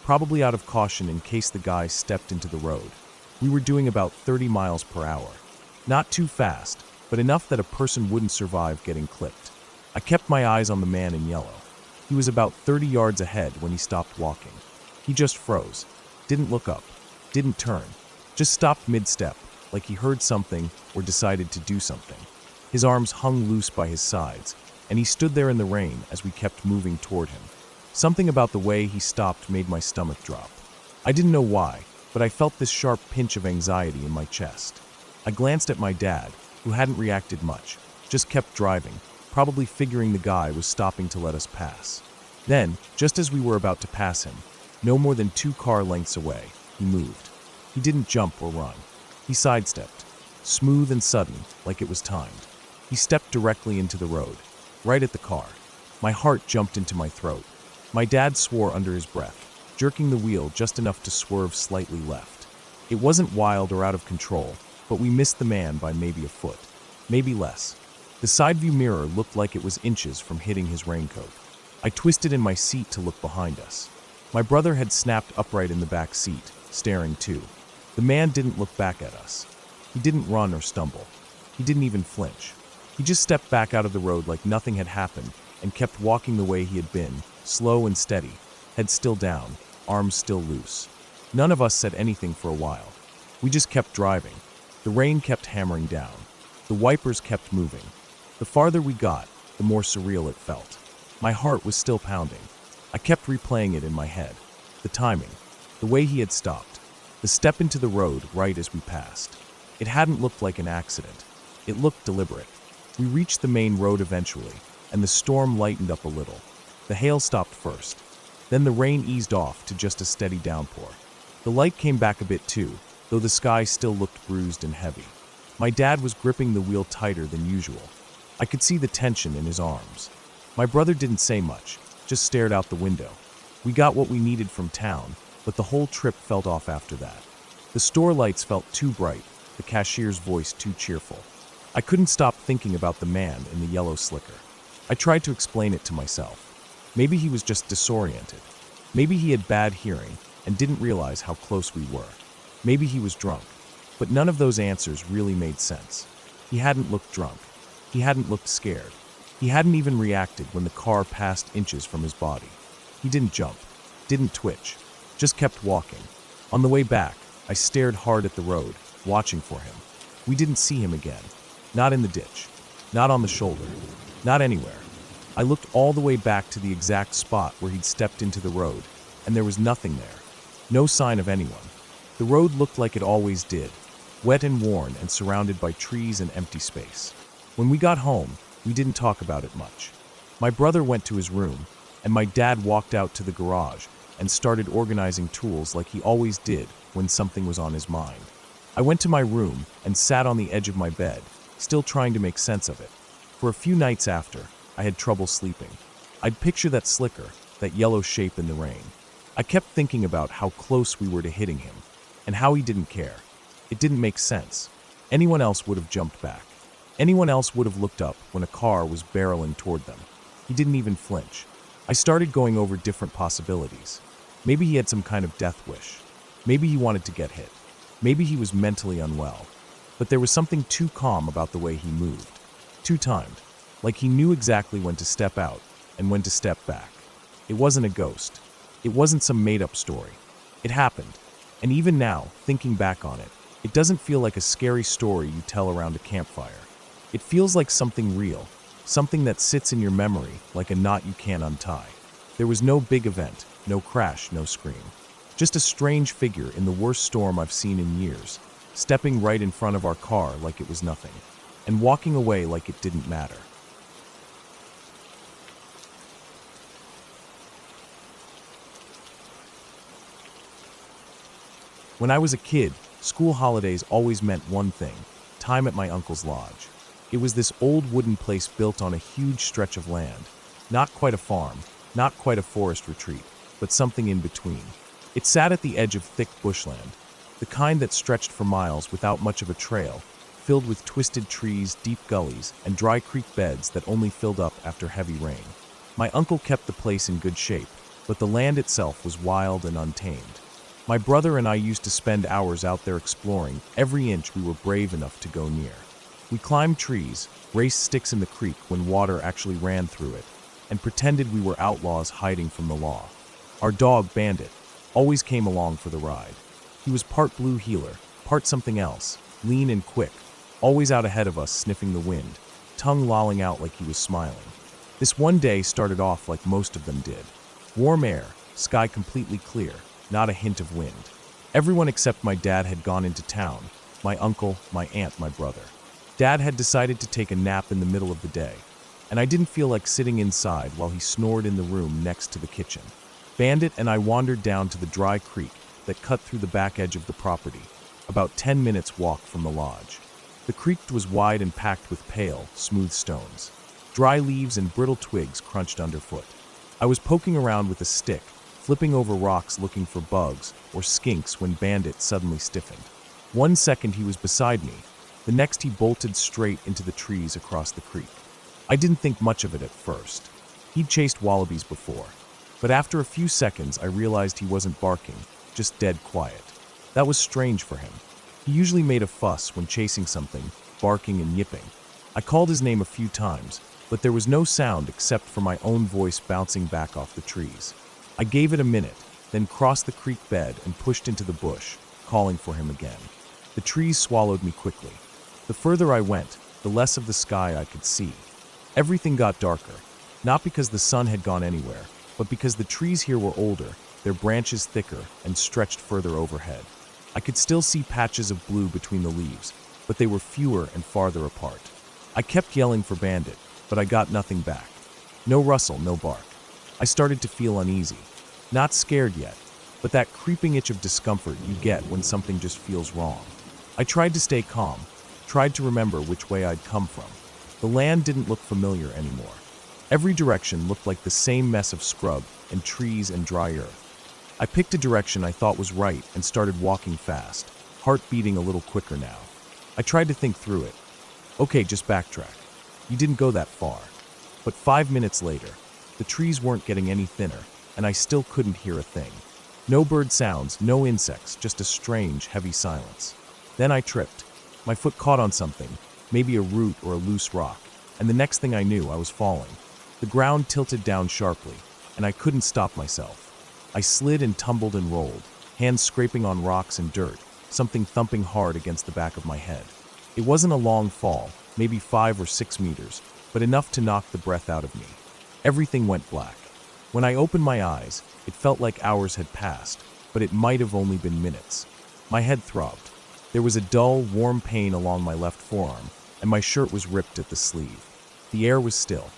probably out of caution in case the guy stepped into the road. We were doing about 30 miles per hour. Not too fast, but enough that a person wouldn't survive getting clipped. I kept my eyes on the man in yellow. He was about 30 yards ahead when he stopped walking. He just froze, didn't look up, didn't turn, just stopped mid-step, like he heard something or decided to do something. His arms hung loose by his sides, and he stood there in the rain as we kept moving toward him. Something about the way he stopped made my stomach drop. I didn't know why, but I felt this sharp pinch of anxiety in my chest. I glanced at my dad, who hadn't reacted much, just kept driving, probably figuring the guy was stopping to let us pass. Then, just as we were about to pass him, no more than 2 car lengths away, he moved. He didn't jump or run. He sidestepped, smooth and sudden, like it was timed. He stepped directly into the road, right at the car. My heart jumped into my throat. My dad swore under his breath, jerking the wheel just enough to swerve slightly left. It wasn't wild or out of control, but we missed the man by maybe a foot, maybe less. The side view mirror looked like it was inches from hitting his raincoat. I twisted in my seat to look behind us. My brother had snapped upright in the back seat, staring too. The man didn't look back at us. He didn't run or stumble. He didn't even flinch. He just stepped back out of the road like nothing had happened and kept walking the way he had been, slow and steady, head still down, arms still loose. None of us said anything for a while. We just kept driving. The rain kept hammering down. The wipers kept moving. The farther we got, the more surreal it felt. My heart was still pounding. I kept replaying it in my head. The timing, the way he had stopped, the step into the road right as we passed. It hadn't looked like an accident. It looked deliberate. We reached the main road eventually, and the storm lightened up a little. The hail stopped first. Then the rain eased off to just a steady downpour. The light came back a bit too, though the sky still looked bruised and heavy. My dad was gripping the wheel tighter than usual. I could see the tension in his arms. My brother didn't say much, just stared out the window. We got what we needed from town, but the whole trip felt off after that. The store lights felt too bright, the cashier's voice too cheerful. I couldn't stop thinking about the man in the yellow slicker. I tried to explain it to myself. Maybe he was just disoriented. Maybe he had bad hearing and didn't realize how close we were. Maybe he was drunk. But none of those answers really made sense. He hadn't looked drunk. He hadn't looked scared. He hadn't even reacted when the car passed inches from his body. He didn't jump, didn't twitch, just kept walking. On the way back, I stared hard at the road, watching for him. We didn't see him again. Not in the ditch. Not on the shoulder. Not anywhere. I looked all the way back to the exact spot where he'd stepped into the road, and there was nothing there. No sign of anyone. The road looked like it always did, wet and worn and surrounded by trees and empty space. When we got home, we didn't talk about it much. My brother went to his room, and my dad walked out to the garage and started organizing tools like he always did when something was on his mind. I went to my room and sat on the edge of my bed, still trying to make sense of it. For a few nights after, I had trouble sleeping. I'd picture that slicker, that yellow shape in the rain. I kept thinking about how close we were to hitting him, and how he didn't care. It didn't make sense. Anyone else would have jumped back. Anyone else would have looked up when a car was barreling toward them. He didn't even flinch. I started going over different possibilities. Maybe he had some kind of death wish. Maybe he wanted to get hit. Maybe he was mentally unwell. But there was something too calm about the way he moved. Too timed. Like he knew exactly when to step out and when to step back. It wasn't a ghost. It wasn't some made-up story. It happened. And even now, thinking back on it, it doesn't feel like a scary story you tell around a campfire. It feels like something real, something that sits in your memory like a knot you can't untie. There was no big event, no crash, no scream. Just a strange figure in the worst storm I've seen in years, stepping right in front of our car like it was nothing, and walking away like it didn't matter. When I was a kid, school holidays always meant one thing: time at my uncle's lodge. It was this old wooden place built on a huge stretch of land. Not quite a farm, not quite a forest retreat, but something in between. It sat at the edge of thick bushland, the kind that stretched for miles without much of a trail, filled with twisted trees, deep gullies, and dry creek beds that only filled up after heavy rain. My uncle kept the place in good shape, but the land itself was wild and untamed. My brother and I used to spend hours out there exploring every inch we were brave enough to go near. We climbed trees, raced sticks in the creek when water actually ran through it, and pretended we were outlaws hiding from the law. Our dog, Bandit, always came along for the ride. He was part blue heeler, part something else, lean and quick, always out ahead of us sniffing the wind, tongue lolling out like he was smiling. This one day started off like most of them did. Warm air, sky completely clear, not a hint of wind. Everyone except my dad had gone into town, my uncle, my aunt, my brother. Dad had decided to take a nap in the middle of the day, and I didn't feel like sitting inside while he snored in the room next to the kitchen. Bandit and I wandered down to the dry creek that cut through the back edge of the property, about 10 minutes walk from the lodge. The creek was wide and packed with pale, smooth stones. Dry leaves and brittle twigs crunched underfoot. I was poking around with a stick, flipping over rocks looking for bugs or skinks when Bandit suddenly stiffened. 1 second he was beside me, the next he bolted straight into the trees across the creek. I didn't think much of it at first. He'd chased wallabies before. But after a few seconds I realized he wasn't barking, just dead quiet. That was strange for him. He usually made a fuss when chasing something, barking and yipping. I called his name a few times, but there was no sound except for my own voice bouncing back off the trees. I gave it a minute, then crossed the creek bed and pushed into the bush, calling for him again. The trees swallowed me quickly. The further I went, the less of the sky I could see. Everything got darker, not because the sun had gone anywhere, but because the trees here were older, their branches thicker, and stretched further overhead. I could still see patches of blue between the leaves, but they were fewer and farther apart. I kept yelling for Bandit, but I got nothing back. No rustle, no bark. I started to feel uneasy. Not scared yet, but that creeping itch of discomfort you get when something just feels wrong. I tried to stay calm, tried to remember which way I'd come from. The land didn't look familiar anymore. Every direction looked like the same mess of scrub and trees and dry earth. I picked a direction I thought was right and started walking fast, heart beating a little quicker now. I tried to think through it. Okay, just backtrack. You didn't go that far. But 5 minutes later, the trees weren't getting any thinner, and I still couldn't hear a thing. No bird sounds, no insects, just a strange, heavy silence. Then I tripped. My foot caught on something, maybe a root or a loose rock, and the next thing I knew, I was falling. The ground tilted down sharply, and I couldn't stop myself. I slid and tumbled and rolled, hands scraping on rocks and dirt, something thumping hard against the back of my head. It wasn't a long fall, maybe 5 or 6 meters, but enough to knock the breath out of me. Everything went black. When I opened my eyes, it felt like hours had passed, but it might have only been minutes. My head throbbed. There was a dull, warm pain along my left forearm, and my shirt was ripped at the sleeve. The air was still.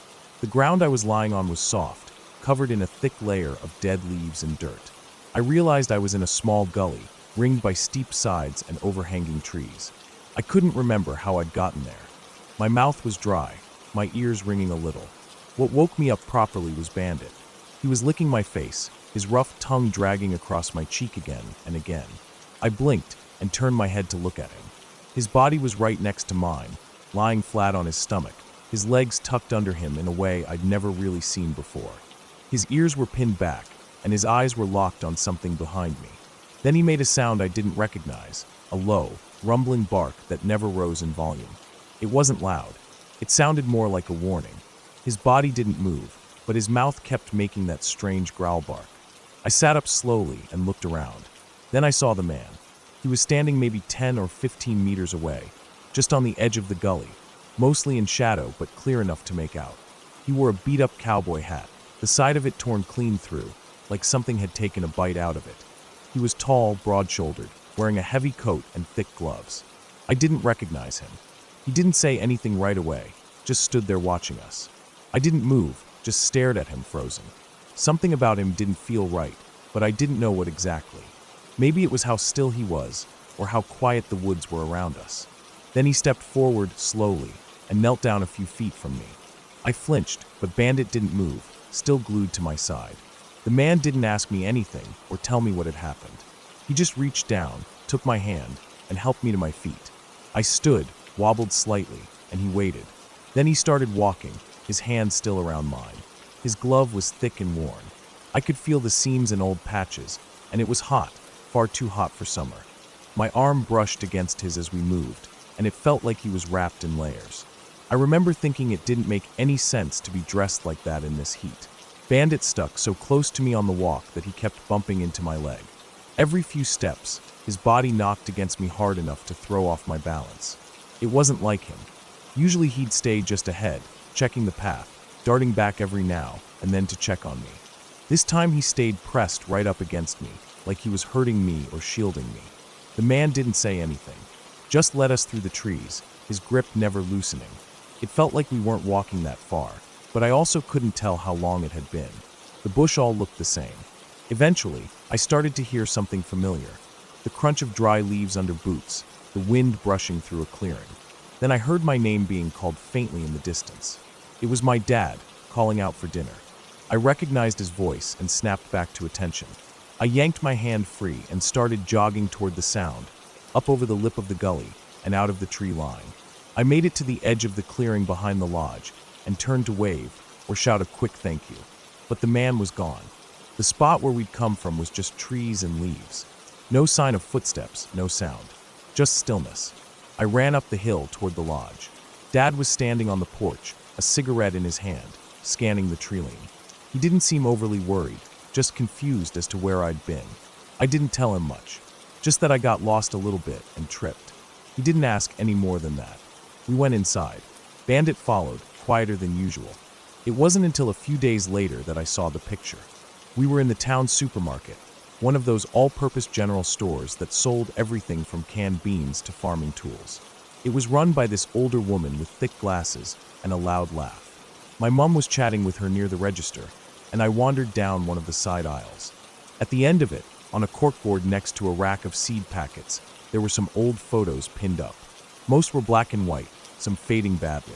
The ground I was lying on was soft, covered in a thick layer of dead leaves and dirt. I realized I was in a small gully, ringed by steep sides and overhanging trees. I couldn't remember how I'd gotten there. My mouth was dry, my ears ringing a little. What woke me up properly was Bandit. He was licking my face, his rough tongue dragging across my cheek again and again. I blinked and turned my head to look at him. His body was right next to mine, lying flat on his stomach, his legs tucked under him in a way I'd never really seen before. His ears were pinned back, and his eyes were locked on something behind me. Then he made a sound I didn't recognize, a low, rumbling bark that never rose in volume. It wasn't loud. It sounded more like a warning. His body didn't move, but his mouth kept making that strange growl bark. I sat up slowly and looked around. Then I saw the man. He was standing maybe 10 or 15 meters away, just on the edge of the gully, mostly in shadow but clear enough to make out. He wore a beat-up cowboy hat, the side of it torn clean through, like something had taken a bite out of it. He was tall, broad-shouldered, wearing a heavy coat and thick gloves. I didn't recognize him. He didn't say anything right away, just stood there watching us. I didn't move, just stared at him frozen. Something about him didn't feel right, but I didn't know what exactly. Maybe it was how still he was, or how quiet the woods were around us. Then he stepped forward slowly and knelt down a few feet from me. I flinched, but Bandit didn't move, still glued to my side. The man didn't ask me anything or tell me what had happened. He just reached down, took my hand, and helped me to my feet. I stood, wobbled slightly, and he waited. Then he started walking, his hand still around mine. His glove was thick and worn. I could feel the seams and old patches, and it was hot, far too hot for summer. My arm brushed against his as we moved, and it felt like he was wrapped in layers. I remember thinking it didn't make any sense to be dressed like that in this heat. Bandit stuck so close to me on the walk that he kept bumping into my leg. Every few steps, his body knocked against me hard enough to throw off my balance. It wasn't like him. Usually he'd stay just ahead, checking the path, darting back every now and then to check on me. This time he stayed pressed right up against me, like he was hurting me or shielding me. The man didn't say anything, just led us through the trees, his grip never loosening. It felt like we weren't walking that far, but I also couldn't tell how long it had been. The bush all looked the same. Eventually, I started to hear something familiar. The crunch of dry leaves under boots, the wind brushing through a clearing. Then I heard my name being called faintly in the distance. It was my dad, calling out for dinner. I recognized his voice and snapped back to attention. I yanked my hand free and started jogging toward the sound, up over the lip of the gully and out of the tree line. I made it to the edge of the clearing behind the lodge and turned to wave or shout a quick thank you. But the man was gone. The spot where we'd come from was just trees and leaves. No sign of footsteps, no sound. Just stillness. I ran up the hill toward the lodge. Dad was standing on the porch, a cigarette in his hand, scanning the tree-line. He didn't seem overly worried, just confused as to where I'd been. I didn't tell him much, just that I got lost a little bit and tripped. He didn't ask any more than that. We went inside. Bandit followed, quieter than usual. It wasn't until a few days later that I saw the picture. We were in the town supermarket, one of those all-purpose general stores that sold everything from canned beans to farming tools. It was run by this older woman with thick glasses and a loud laugh. My mom was chatting with her near the register, and I wandered down one of the side aisles. At the end of it, on a corkboard next to a rack of seed packets, there were some old photos pinned up. Most were black and white, some fading badly.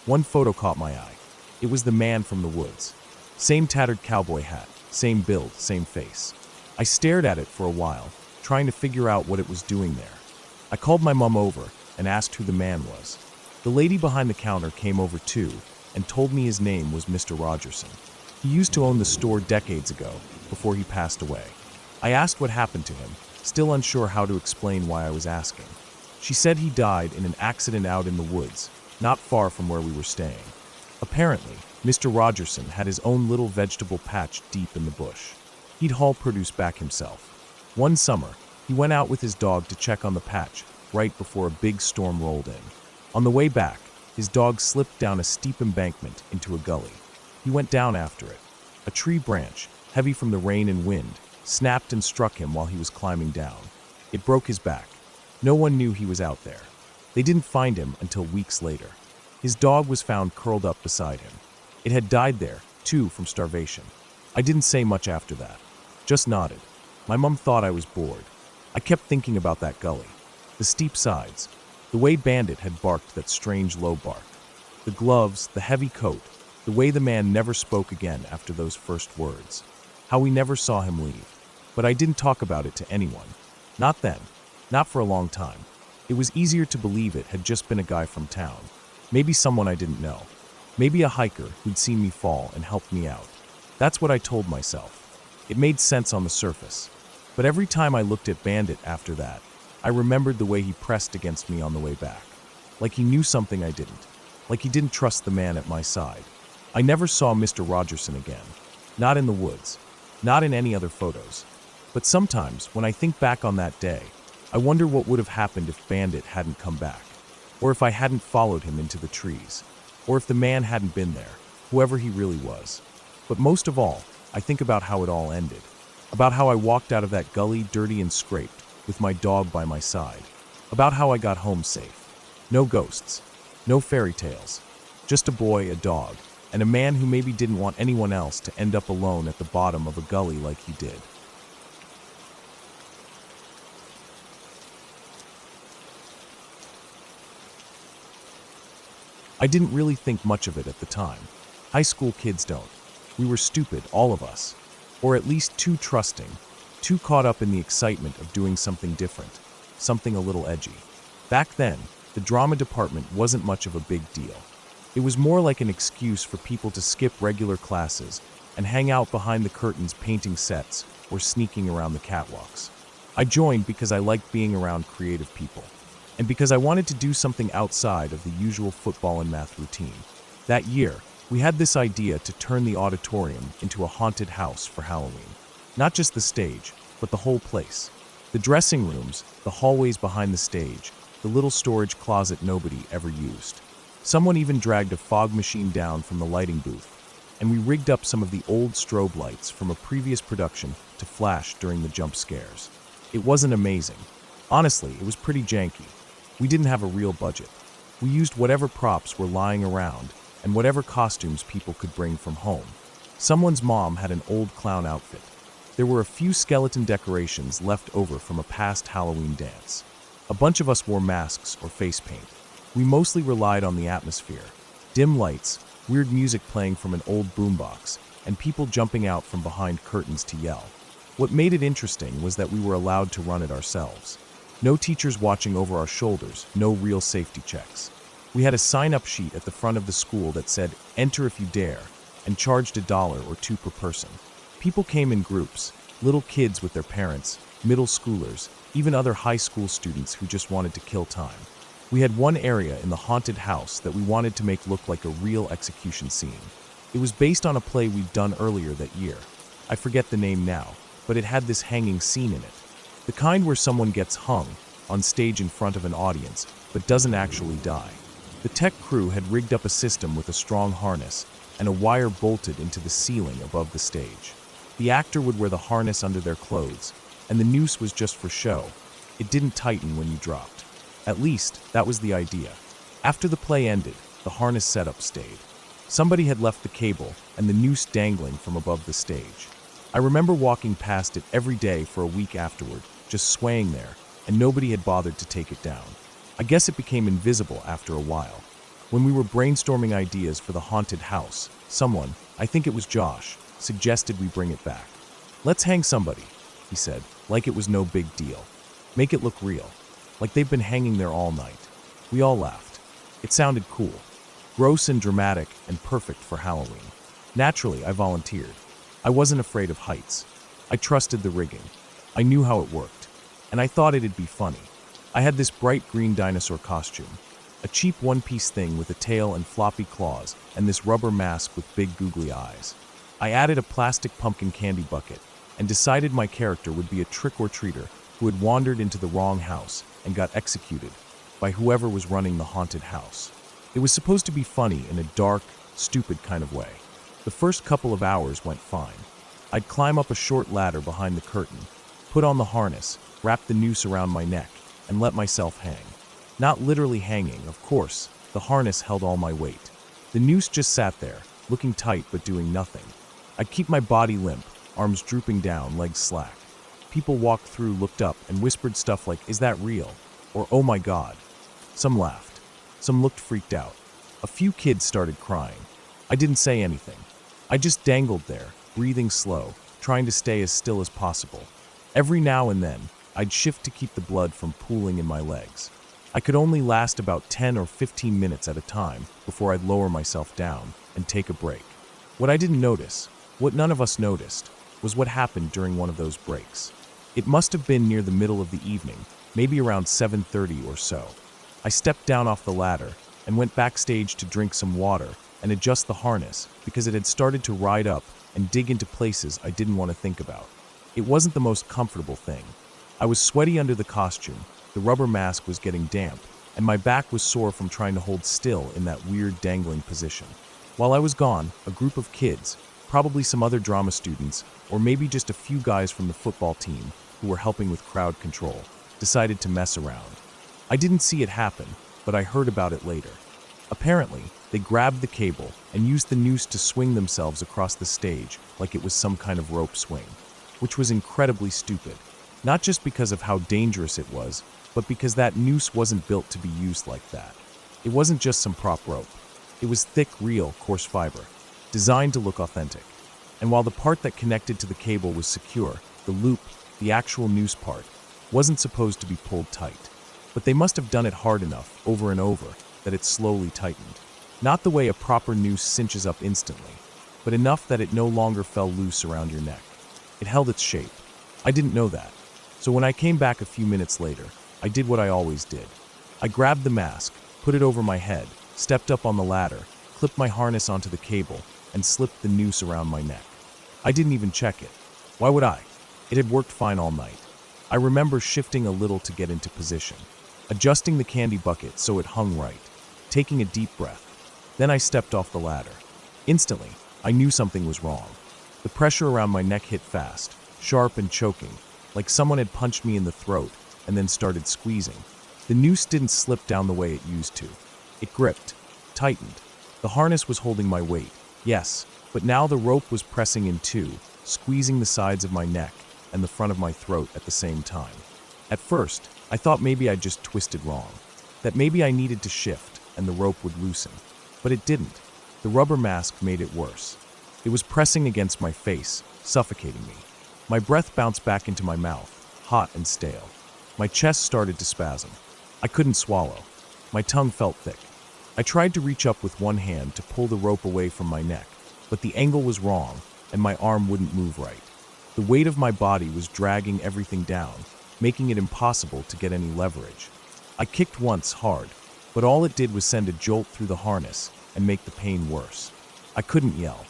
One photo caught my eye. It was the man from the woods. Same tattered cowboy hat, same build, same face. I stared at it for a while, trying to figure out what it was doing there. I called my mom over and asked who the man was. The lady behind the counter came over too and told me his name was Mr. Rogerson. He used to own the store decades ago, before he passed away. I asked what happened to him, still unsure how to explain why I was asking. She said he died in an accident out in the woods, not far from where we were staying. Apparently, Mr. Rogerson had his own little vegetable patch deep in the bush. He'd haul produce back himself. One summer, he went out with his dog to check on the patch right before a big storm rolled in. On the way back, his dog slipped down a steep embankment into a gully. He went down after it. A tree branch, heavy from the rain and wind, snapped and struck him while he was climbing down. It broke his back. No one knew he was out there. They didn't find him until weeks later. His dog was found curled up beside him. It had died there, too, from starvation. I didn't say much after that, just nodded. My mom thought I was bored. I kept thinking about that gully, the steep sides, the way Bandit had barked that strange low bark, the gloves, the heavy coat, the way the man never spoke again after those first words, how we never saw him leave. But I didn't talk about it to anyone. Not then, not for a long time. It was easier to believe it had just been a guy from town, maybe someone I didn't know, maybe a hiker who'd seen me fall and helped me out. That's what I told myself. It made sense on the surface. But every time I looked at Bandit after that, I remembered the way he pressed against me on the way back. Like he knew something I didn't. Like he didn't trust the man at my side. I never saw Mr. Rogerson again. Not in the woods. Not in any other photos. But sometimes, when I think back on that day, I wonder what would have happened if Bandit hadn't come back. Or if I hadn't followed him into the trees. Or if the man hadn't been there, whoever he really was. But most of all, I think about how it all ended. About how I walked out of that gully dirty and scraped, with my dog by my side. About how I got home safe. No ghosts. No fairy tales. Just a boy, a dog, and a man who maybe didn't want anyone else to end up alone at the bottom of a gully like he did. I didn't really think much of it at the time. High school kids don't. We were stupid, all of us. Or at least too trusting, too caught up in the excitement of doing something different, something a little edgy. Back then, the drama department wasn't much of a big deal. It was more like an excuse for people to skip regular classes and hang out behind the curtains painting sets or sneaking around the catwalks. I joined because I liked being around creative people. and because I wanted to do something outside of the usual football and math routine. That year, we had this idea to turn the auditorium into a haunted house for Halloween. Not just the stage, but the whole place. The dressing rooms, the hallways behind the stage, the little storage closet nobody ever used. Someone even dragged a fog machine down from the lighting booth, and we rigged up some of the old strobe lights from a previous production to flash during the jump scares. It wasn't amazing. Honestly, it was pretty janky. We didn't have a real budget. We used whatever props were lying around and whatever costumes people could bring from home. Someone's mom had an old clown outfit. There were a few skeleton decorations left over from a past Halloween dance. A bunch of us wore masks or face paint. We mostly relied on the atmosphere. Dim lights, weird music playing from an old boombox, and people jumping out from behind curtains to yell. What made it interesting was that we were allowed to run it ourselves. No teachers watching over our shoulders, no real safety checks. We had a sign-up sheet at the front of the school that said, "Enter if you dare," and charged $1 or $2 per person. People came in groups, little kids with their parents, middle schoolers, even other high school students who just wanted to kill time. We had one area in the haunted house that we wanted to make look like a real execution scene. It was based on a play we'd done earlier that year. I forget the name now, but it had this hanging scene in it. The kind where someone gets hung on stage in front of an audience, but doesn't actually die. The tech crew had rigged up a system with a strong harness and a wire bolted into the ceiling above the stage. The actor would wear the harness under their clothes, and the noose was just for show. It didn't tighten when you dropped. At least, that was the idea. After the play ended, the harness setup stayed. Somebody had left the cable and the noose dangling from above the stage. I remember walking past it every day for a week afterward, just swaying there, and nobody had bothered to take it down. I guess it became invisible after a while. When we were brainstorming ideas for the haunted house, someone, I think it was Josh, suggested we bring it back. "Let's hang somebody," he said, like it was no big deal. "Make it look real, like they've been hanging there all night." We all laughed. It sounded cool, gross and dramatic and perfect for Halloween. Naturally, I volunteered. I wasn't afraid of heights. I trusted the rigging. I knew how it worked, and I thought it'd be funny. I had this bright green dinosaur costume, a cheap one-piece thing with a tail and floppy claws, and this rubber mask with big googly eyes. I added a plastic pumpkin candy bucket and decided my character would be a trick-or-treater who had wandered into the wrong house and got executed by whoever was running the haunted house. It was supposed to be funny in a dark, stupid kind of way. The first couple of hours went fine. I'd climb up a short ladder behind the curtain, put on the harness, wrap the noose around my neck, and let myself hang. Not literally hanging, of course. The harness held all my weight. The noose just sat there, looking tight but doing nothing. I'd keep my body limp, arms drooping down, legs slack. People walked through, looked up, and whispered stuff like, "Is that real?" or "Oh my God." Some laughed. Some looked freaked out. A few kids started crying. I didn't say anything. I just dangled there, breathing slow, trying to stay as still as possible. Every now and then, I'd shift to keep the blood from pooling in my legs. I could only last about 10 or 15 minutes at a time before I'd lower myself down and take a break. What I didn't notice, what none of us noticed, was what happened during one of those breaks. It must have been near the middle of the evening, maybe around 7:30 or so. I stepped down off the ladder and went backstage to drink some water and adjust the harness because it had started to ride up and dig into places I didn't want to think about. It wasn't the most comfortable thing. I was sweaty under the costume, the rubber mask was getting damp, and my back was sore from trying to hold still in that weird dangling position. While I was gone, a group of kids, probably some other drama students, or maybe just a few guys from the football team who were helping with crowd control, decided to mess around. I didn't see it happen, but I heard about it later. Apparently, they grabbed the cable and used the noose to swing themselves across the stage like it was some kind of rope swing, which was incredibly stupid. Not just because of how dangerous it was, but because that noose wasn't built to be used like that. It wasn't just some prop rope. It was thick, real, coarse fiber, designed to look authentic. And while the part that connected to the cable was secure, the loop, the actual noose part, wasn't supposed to be pulled tight. But they must have done it hard enough, over and over, that it slowly tightened. Not the way a proper noose cinches up instantly, but enough that it no longer fell loose around your neck. It held its shape. I didn't know that. So when I came back a few minutes later, I did what I always did. I grabbed the mask, put it over my head, stepped up on the ladder, clipped my harness onto the cable, and slipped the noose around my neck. I didn't even check it. Why would I? It had worked fine all night. I remember shifting a little to get into position, adjusting the candy bucket so it hung right, taking a deep breath. Then I stepped off the ladder. Instantly, I knew something was wrong. The pressure around my neck hit fast, sharp and choking, like someone had punched me in the throat and then started squeezing. The noose didn't slip down the way it used to. It gripped, tightened. The harness was holding my weight, yes, but now the rope was pressing in too, squeezing the sides of my neck and the front of my throat at the same time. At first, I thought maybe I'd just twisted wrong, that maybe I needed to shift and the rope would loosen. But it didn't. The rubber mask made it worse. It was pressing against my face, suffocating me. My breath bounced back into my mouth, hot and stale. My chest started to spasm. I couldn't swallow. My tongue felt thick. I tried to reach up with one hand to pull the rope away from my neck, but the angle was wrong and my arm wouldn't move right. The weight of my body was dragging everything down, making it impossible to get any leverage. I kicked once hard, but all it did was send a jolt through the harness and make the pain worse. I couldn't yell.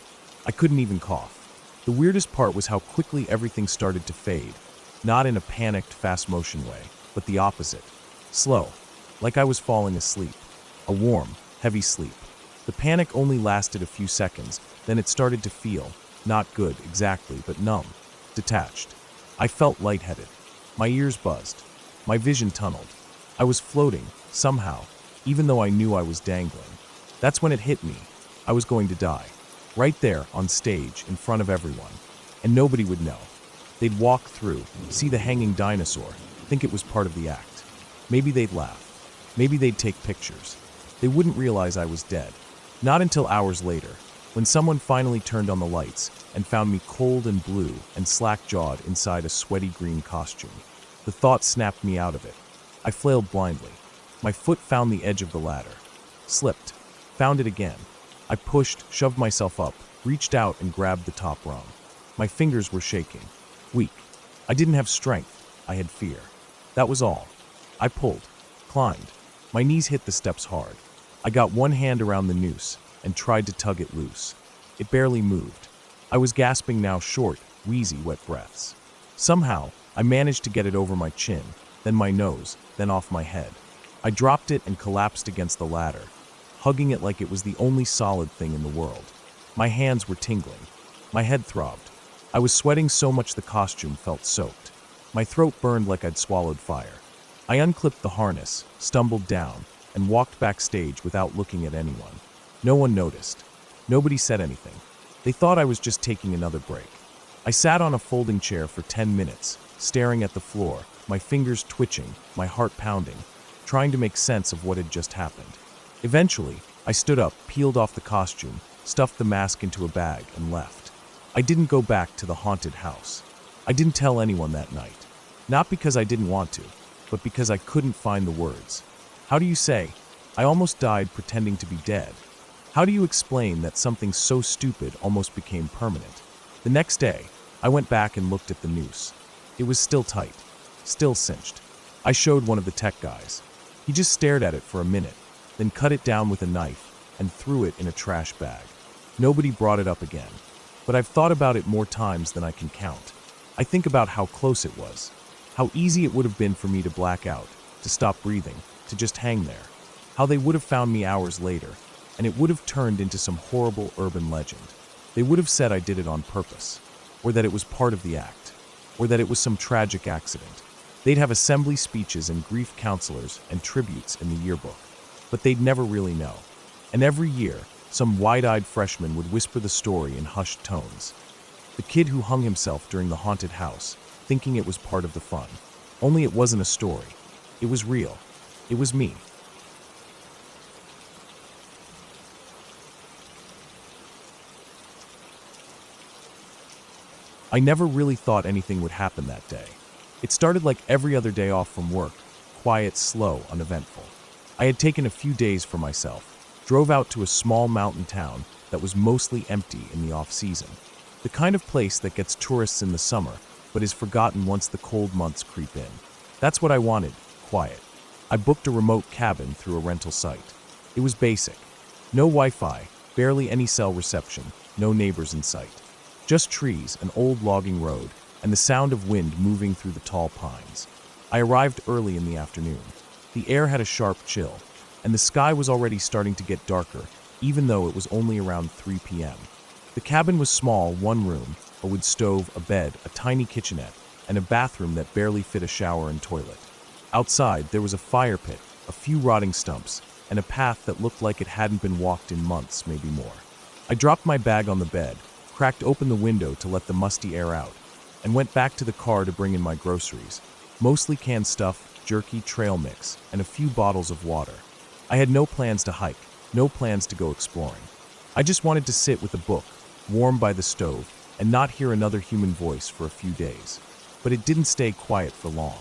I couldn't even cough. The weirdest part was how quickly everything started to fade, not in a panicked, fast-motion way, but the opposite. Slow, like I was falling asleep. A warm, heavy sleep. The panic only lasted a few seconds, then it started to feel, not good exactly, but numb, detached. I felt lightheaded. My ears buzzed. My vision tunneled. I was floating, somehow, even though I knew I was dangling. That's when it hit me. I was going to die. Right there, on stage, in front of everyone. And nobody would know. They'd walk through, see the hanging dinosaur, think it was part of the act. Maybe they'd laugh. Maybe they'd take pictures. They wouldn't realize I was dead. Not until hours later, when someone finally turned on the lights and found me cold and blue and slack-jawed inside a sweaty green costume. The thought snapped me out of it. I flailed blindly. My foot found the edge of the ladder. Slipped. Found it again. I pushed, shoved myself up, reached out and grabbed the top rung. My fingers were shaking. Weak. I didn't have strength. I had fear. That was all. I pulled. Climbed. My knees hit the steps hard. I got one hand around the noose and tried to tug it loose. It barely moved. I was gasping now, short, wheezy, wet breaths. Somehow, I managed to get it over my chin, then my nose, then off my head. I dropped it and collapsed against the ladder, hugging it like it was the only solid thing in the world. My hands were tingling. My head throbbed. I was sweating so much the costume felt soaked. My throat burned like I'd swallowed fire. I unclipped the harness, stumbled down, and walked backstage without looking at anyone. No one noticed. Nobody said anything. They thought I was just taking another break. I sat on a folding chair for 10 minutes, staring at the floor, my fingers twitching, my heart pounding, trying to make sense of what had just happened. Eventually, I stood up, peeled off the costume, stuffed the mask into a bag, and left. I didn't go back to the haunted house. I didn't tell anyone that night. Not because I didn't want to, but because I couldn't find the words. How do you say, "I almost died pretending to be dead"? How do you explain that something so stupid almost became permanent? The next day, I went back and looked at the noose. It was still tight, still cinched. I showed one of the tech guys. He just stared at it for a minute, then cut it down with a knife and threw it in a trash bag. Nobody brought it up again. But I've thought about it more times than I can count. I think about how close it was, how easy it would have been for me to black out, to stop breathing, to just hang there, how they would have found me hours later, and it would have turned into some horrible urban legend. They would have said I did it on purpose, or that it was part of the act, or that it was some tragic accident. They'd have assembly speeches and grief counselors and tributes in the yearbook, but they'd never really know. And every year, some wide-eyed freshman would whisper the story in hushed tones. The kid who hung himself during the haunted house, thinking it was part of the fun. Only it wasn't a story. It was real. It was me. I never really thought anything would happen that day. It started like every other day off from work, quiet, slow, uneventful. I had taken a few days for myself, drove out to a small mountain town that was mostly empty in the off-season. The kind of place that gets tourists in the summer, but is forgotten once the cold months creep in. That's what I wanted, quiet. I booked a remote cabin through a rental site. It was basic. No Wi-Fi, barely any cell reception, no neighbors in sight. Just trees, an old logging road, and the sound of wind moving through the tall pines. I arrived early in the afternoon. The air had a sharp chill, and the sky was already starting to get darker, even though it was only around 3 p.m. The cabin was small, one room, a wood stove, a bed, a tiny kitchenette, and a bathroom that barely fit a shower and toilet. Outside, there was a fire pit, a few rotting stumps, and a path that looked like it hadn't been walked in months, maybe more. I dropped my bag on the bed, cracked open the window to let the musty air out, and went back to the car to bring in my groceries, mostly canned stuff, jerky, trail mix, and a few bottles of water. I had no plans to hike, no plans to go exploring. I just wanted to sit with a book, warm by the stove, and not hear another human voice for a few days. But it didn't stay quiet for long.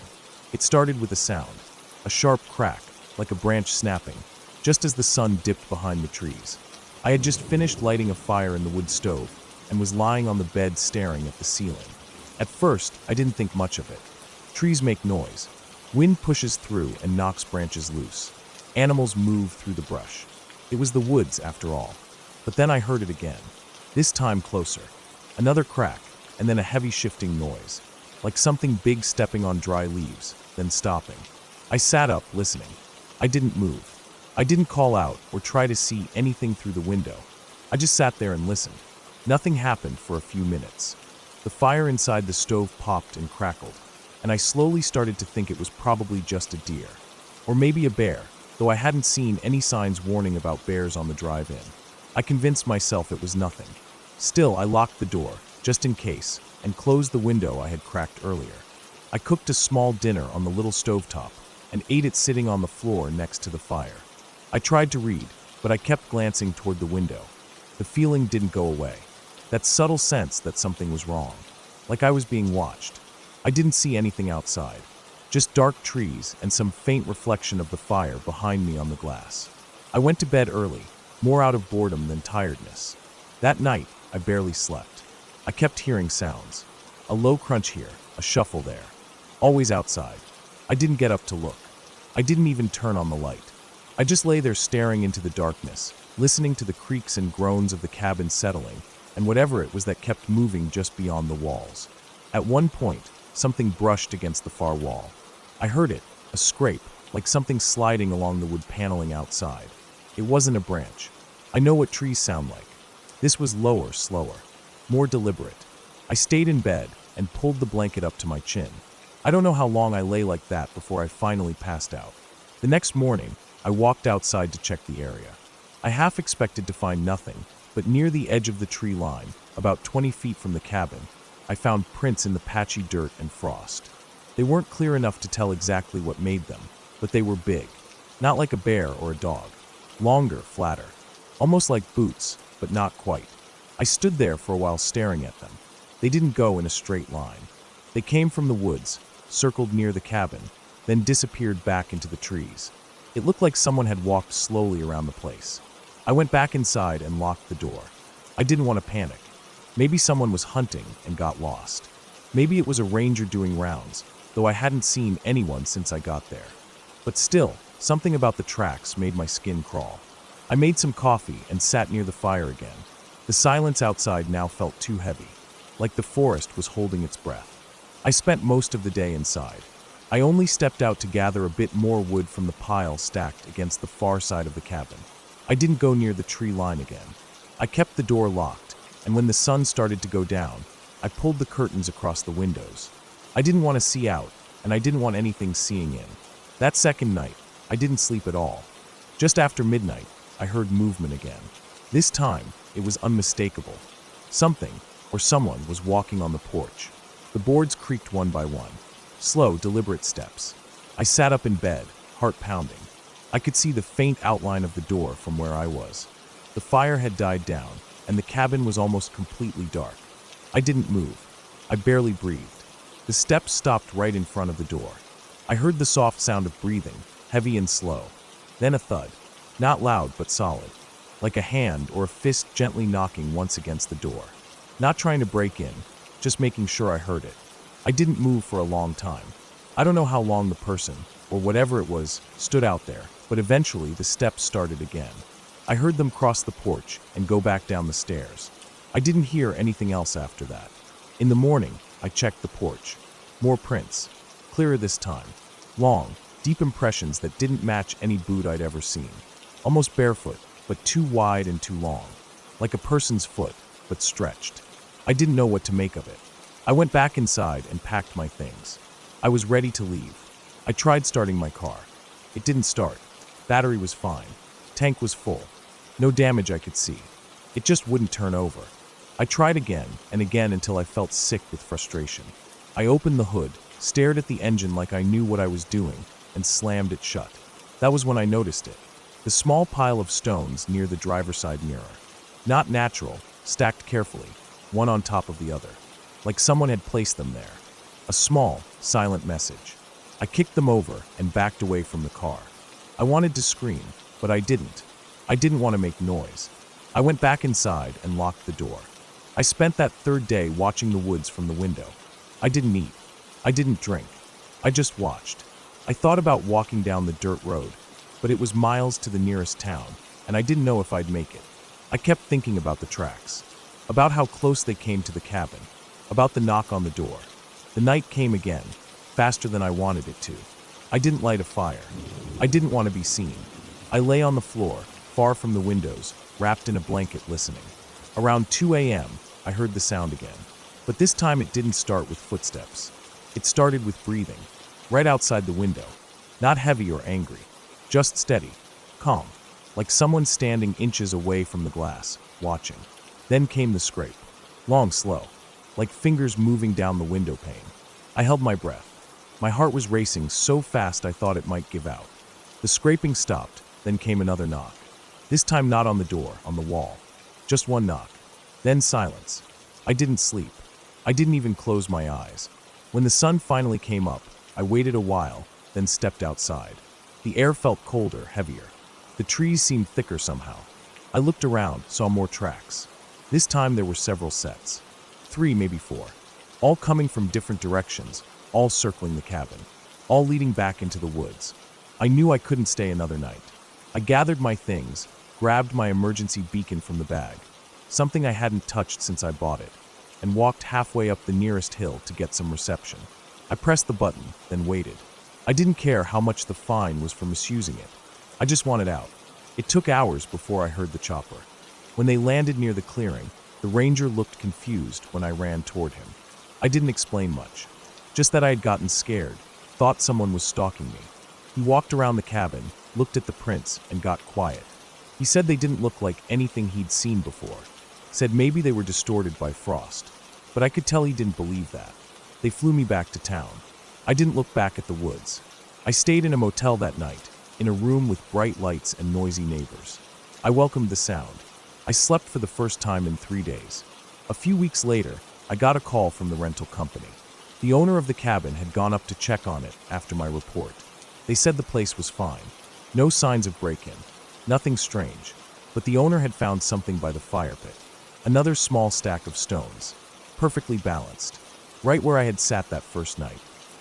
It started with a sound, a sharp crack, like a branch snapping, just as the sun dipped behind the trees. I had just finished lighting a fire in the wood stove and was lying on the bed staring at the ceiling. At first, I didn't think much of it. Trees make noise. Wind pushes through and knocks branches loose. Animals move through the brush. It was the woods, after all. But then I heard it again, this time closer. Another crack, and then a heavy shifting noise, like something big stepping on dry leaves, then stopping. I sat up, listening. I didn't move. I didn't call out or try to see anything through the window. I just sat there and listened. Nothing happened for a few minutes. The fire inside the stove popped and crackled, and I slowly started to think it was probably just a deer. Or maybe a bear, though I hadn't seen any signs warning about bears on the drive-in. I convinced myself it was nothing. Still, I locked the door, just in case, and closed the window I had cracked earlier. I cooked a small dinner on the little stovetop and ate it sitting on the floor next to the fire. I tried to read, but I kept glancing toward the window. The feeling didn't go away. That subtle sense that something was wrong, like I was being watched. I didn't see anything outside, just dark trees and some faint reflection of the fire behind me on the glass. I went to bed early, more out of boredom than tiredness. That night, I barely slept. I kept hearing sounds. A low crunch here, a shuffle there. Always outside. I didn't get up to look. I didn't even turn on the light. I just lay there staring into the darkness, listening to the creaks and groans of the cabin settling, and whatever it was that kept moving just beyond the walls. At one point, something brushed against the far wall. I heard it, a scrape, like something sliding along the wood paneling outside. It wasn't a branch. I know what trees sound like. This was lower, slower, more deliberate. I stayed in bed and pulled the blanket up to my chin. I don't know how long I lay like that before I finally passed out. The next morning, I walked outside to check the area. I half expected to find nothing, but near the edge of the tree line, about 20 feet from the cabin, I found prints in the patchy dirt and frost. They weren't clear enough to tell exactly what made them, but they were big, not like a bear or a dog. Longer, flatter, almost like boots, but not quite. I stood there for a while staring at them. They didn't go in a straight line. They came from the woods, circled near the cabin, then disappeared back into the trees. It looked like someone had walked slowly around the place. I went back inside and locked the door. I didn't want to panic. Maybe someone was hunting and got lost. Maybe it was a ranger doing rounds, though I hadn't seen anyone since I got there. But still, something about the tracks made my skin crawl. I made some coffee and sat near the fire again. The silence outside now felt too heavy, like the forest was holding its breath. I spent most of the day inside. I only stepped out to gather a bit more wood from the pile stacked against the far side of the cabin. I didn't go near the tree line again. I kept the door locked, and when the sun started to go down, I pulled the curtains across the windows. I didn't want to see out, and I didn't want anything seeing in. That second night, I didn't sleep at all. Just after midnight, I heard movement again. This time, it was unmistakable. Something, or someone, was walking on the porch. The boards creaked one by one. Slow, deliberate steps. I sat up in bed, heart pounding. I could see the faint outline of the door from where I was. The fire had died down, and the cabin was almost completely dark. I didn't move. I barely breathed. The steps stopped right in front of the door. I heard the soft sound of breathing, heavy and slow. Then a thud. Not loud, but solid. Like a hand or a fist gently knocking once against the door. Not trying to break in, just making sure I heard it. I didn't move for a long time. I don't know how long the person, or whatever it was, stood out there, but eventually the steps started again. I heard them cross the porch and go back down the stairs. I didn't hear anything else after that. In the morning, I checked the porch. More prints. Clearer this time. Long, deep impressions that didn't match any boot I'd ever seen. Almost barefoot, but too wide and too long. Like a person's foot, but stretched. I didn't know what to make of it. I went back inside and packed my things. I was ready to leave. I tried starting my car. It didn't start. Battery was fine. Tank was full. No damage I could see. It just wouldn't turn over. I tried again and again until I felt sick with frustration. I opened the hood, stared at the engine like I knew what I was doing, and slammed it shut. That was when I noticed it. The small pile of stones near the driver's side mirror. Not natural, stacked carefully, one on top of the other. Like someone had placed them there. A small, silent message. I kicked them over and backed away from the car. I wanted to scream, but I didn't. I didn't want to make noise. I went back inside and locked the door. I spent that third day watching the woods from the window. I didn't eat. I didn't drink. I just watched. I thought about walking down the dirt road, but it was miles to the nearest town, and I didn't know if I'd make it. I kept thinking about the tracks, about how close they came to the cabin, about the knock on the door. The night came again, faster than I wanted it to. I didn't light a fire. I didn't want to be seen. I lay on the floor, far from the windows, wrapped in a blanket listening. Around 2 a.m., I heard the sound again. But this time it didn't start with footsteps. It started with breathing, right outside the window. Not heavy or angry, just steady, calm, like someone standing inches away from the glass, watching. Then came the scrape, long, slow, like fingers moving down the window pane. I held my breath. My heart was racing so fast I thought it might give out. The scraping stopped, then came another knock. This time not on the door, on the wall. Just one knock. Then silence. I didn't sleep. I didn't even close my eyes. When the sun finally came up, I waited a while, then stepped outside. The air felt colder, heavier. The trees seemed thicker somehow. I looked around, saw more tracks. This time there were several sets. 3, maybe 4. All coming from different directions, all circling the cabin, all leading back into the woods. I knew I couldn't stay another night. I gathered my things, grabbed my emergency beacon from the bag, something I hadn't touched since I bought it, and walked halfway up the nearest hill to get some reception. I pressed the button, then waited. I didn't care how much the fine was for misusing it. I just wanted out. It took hours before I heard the chopper. When they landed near the clearing, the ranger looked confused when I ran toward him. I didn't explain much, just that I had gotten scared, thought someone was stalking me. He walked around the cabin, looked at the prints, and got quiet. He said they didn't look like anything he'd seen before. Said maybe they were distorted by frost. But I could tell he didn't believe that. They flew me back to town. I didn't look back at the woods. I stayed in a motel that night, in a room with bright lights and noisy neighbors. I welcomed the sound. I slept for the first time in 3 days. A few weeks later, I got a call from the rental company. The owner of the cabin had gone up to check on it after my report. They said the place was fine. No signs of break-in. Nothing strange. But the owner had found something by the fire pit. Another small stack of stones. Perfectly balanced. Right where I had sat that first night.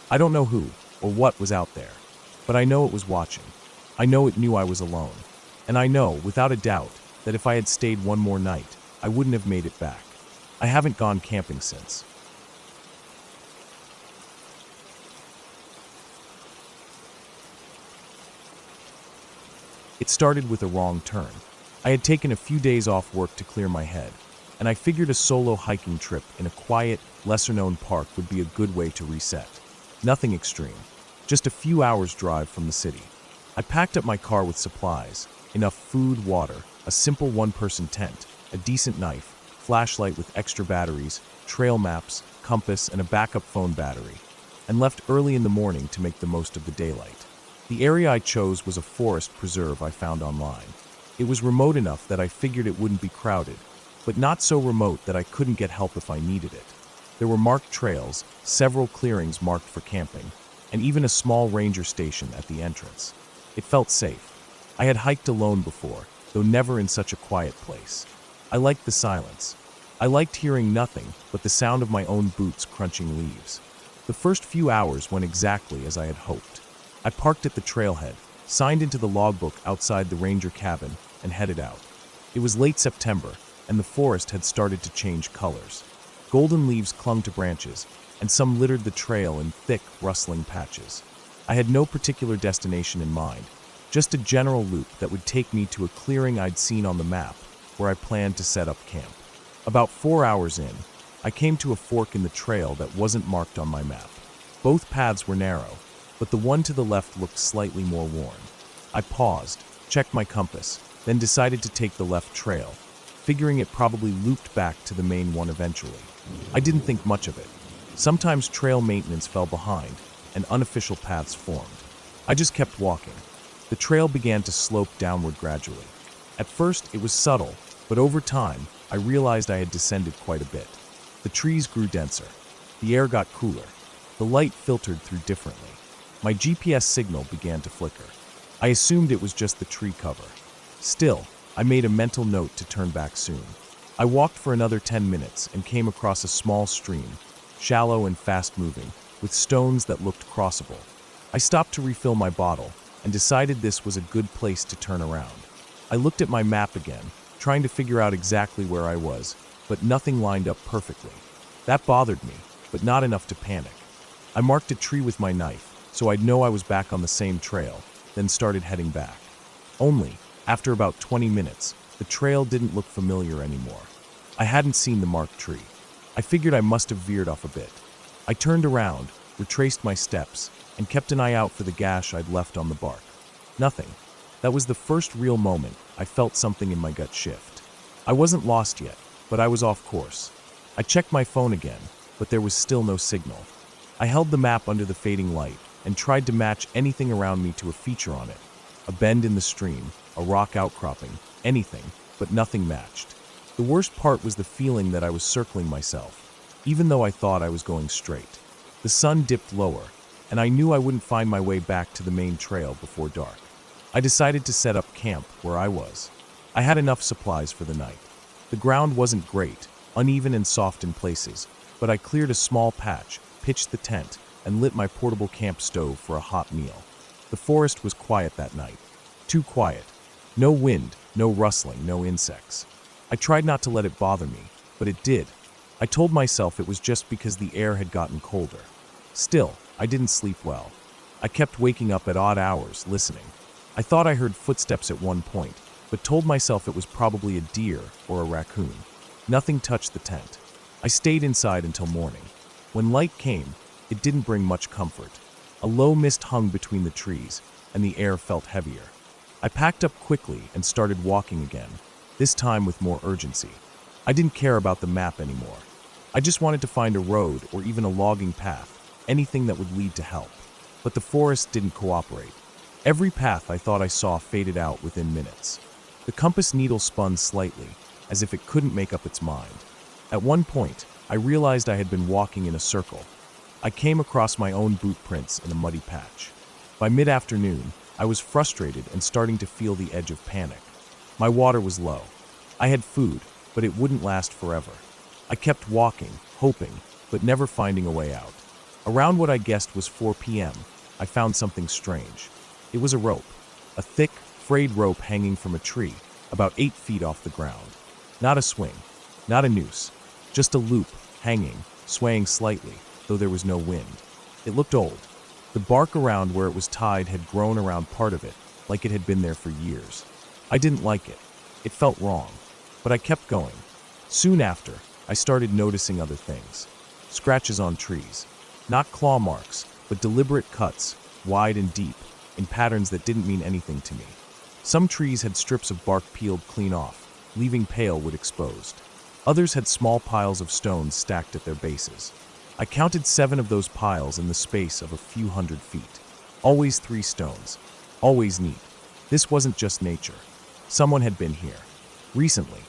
I don't know who or what was out there. But I know it was watching. I know it knew I was alone. And I know, without a doubt, that if I had stayed one more night, I wouldn't have made it back. I haven't gone camping since. It started with a wrong turn. I had taken a few days off work to clear my head, and I figured a solo hiking trip in a quiet, lesser-known park would be a good way to reset. Nothing extreme. Just a few hours' drive from the city. I packed up my car with supplies, enough food, water, a simple one-person tent, a decent knife, flashlight with extra batteries, trail maps, compass, and a backup phone battery, and left early in the morning to make the most of the daylight. The area I chose was a forest preserve I found online. It was remote enough that I figured it wouldn't be crowded, but not so remote that I couldn't get help if I needed it. There were marked trails, several clearings marked for camping, and even a small ranger station at the entrance. It felt safe. I had hiked alone before, though never in such a quiet place. I liked the silence. I liked hearing nothing but the sound of my own boots crunching leaves. The first few hours went exactly as I had hoped. I parked at the trailhead, signed into the logbook outside the ranger cabin, and headed out. It was late September, and the forest had started to change colors. Golden leaves clung to branches, and some littered the trail in thick, rustling patches. I had no particular destination in mind, just a general loop that would take me to a clearing I'd seen on the map, where I planned to set up camp. About 4 hours in, I came to a fork in the trail that wasn't marked on my map. Both paths were narrow, but the one to the left looked slightly more worn. I paused, checked my compass, then decided to take the left trail, figuring it probably looped back to the main one eventually. I didn't think much of it. Sometimes trail maintenance fell behind, and unofficial paths formed. I just kept walking. The trail began to slope downward gradually. At first, it was subtle, but over time, I realized I had descended quite a bit. The trees grew denser. The air got cooler. The light filtered through differently. My GPS signal began to flicker. I assumed it was just the tree cover. Still, I made a mental note to turn back soon. I walked for another 10 minutes and came across a small stream, shallow and fast-moving, with stones that looked crossable. I stopped to refill my bottle and decided this was a good place to turn around. I looked at my map again, trying to figure out exactly where I was, but nothing lined up perfectly. That bothered me, but not enough to panic. I marked a tree with my knife, so I'd know I was back on the same trail, then started heading back. Only, after about 20 minutes, the trail didn't look familiar anymore. I hadn't seen the marked tree. I figured I must have veered off a bit. I turned around, retraced my steps, and kept an eye out for the gash I'd left on the bark. Nothing. That was the first real moment I felt something in my gut shift. I wasn't lost yet, but I was off course. I checked my phone again, but there was still no signal. I held the map under the fading light and tried to match anything around me to a feature on it. A bend in the stream, a rock outcropping, anything, but nothing matched. The worst part was the feeling that I was circling myself, even though I thought I was going straight. The sun dipped lower, and I knew I wouldn't find my way back to the main trail before dark. I decided to set up camp where I was. I had enough supplies for the night. The ground wasn't great, uneven and soft in places, but I cleared a small patch, pitched the tent, and lit my portable camp stove for a hot meal. The forest was quiet that night. Too quiet. No wind, no rustling, no insects. I tried not to let it bother me, but it did. I told myself it was just because the air had gotten colder. Still, I didn't sleep well. I kept waking up at odd hours, listening. I thought I heard footsteps at one point, but told myself it was probably a deer or a raccoon. Nothing touched the tent. I stayed inside until morning. When light came, it didn't bring much comfort. A low mist hung between the trees, and the air felt heavier. I packed up quickly and started walking again, this time with more urgency. I didn't care about the map anymore. I just wanted to find a road or even a logging path, anything that would lead to help. But the forest didn't cooperate. Every path I thought I saw faded out within minutes. The compass needle spun slightly, as if it couldn't make up its mind. At one point, I realized I had been walking in a circle. I came across my own boot prints in a muddy patch. By mid-afternoon, I was frustrated and starting to feel the edge of panic. My water was low. I had food, but it wouldn't last forever. I kept walking, hoping, but never finding a way out. Around what I guessed was 4 p.m., I found something strange. It was a rope, a thick, frayed rope hanging from a tree, about 8 feet off the ground. Not a swing, not a noose, just a loop, hanging, swaying slightly, though there was no wind. It looked old. The bark around where it was tied had grown around part of it, like it had been there for years. I didn't like it. It felt wrong, but I kept going. Soon after, I started noticing other things. Scratches on trees. Not claw marks, but deliberate cuts, wide and deep, in patterns that didn't mean anything to me. Some trees had strips of bark peeled clean off, leaving pale wood exposed. Others had small piles of stones stacked at their bases. I counted 7 of those piles in the space of a few hundred feet. Always 3 stones. Always neat. This wasn't just nature. Someone had been here. Recently.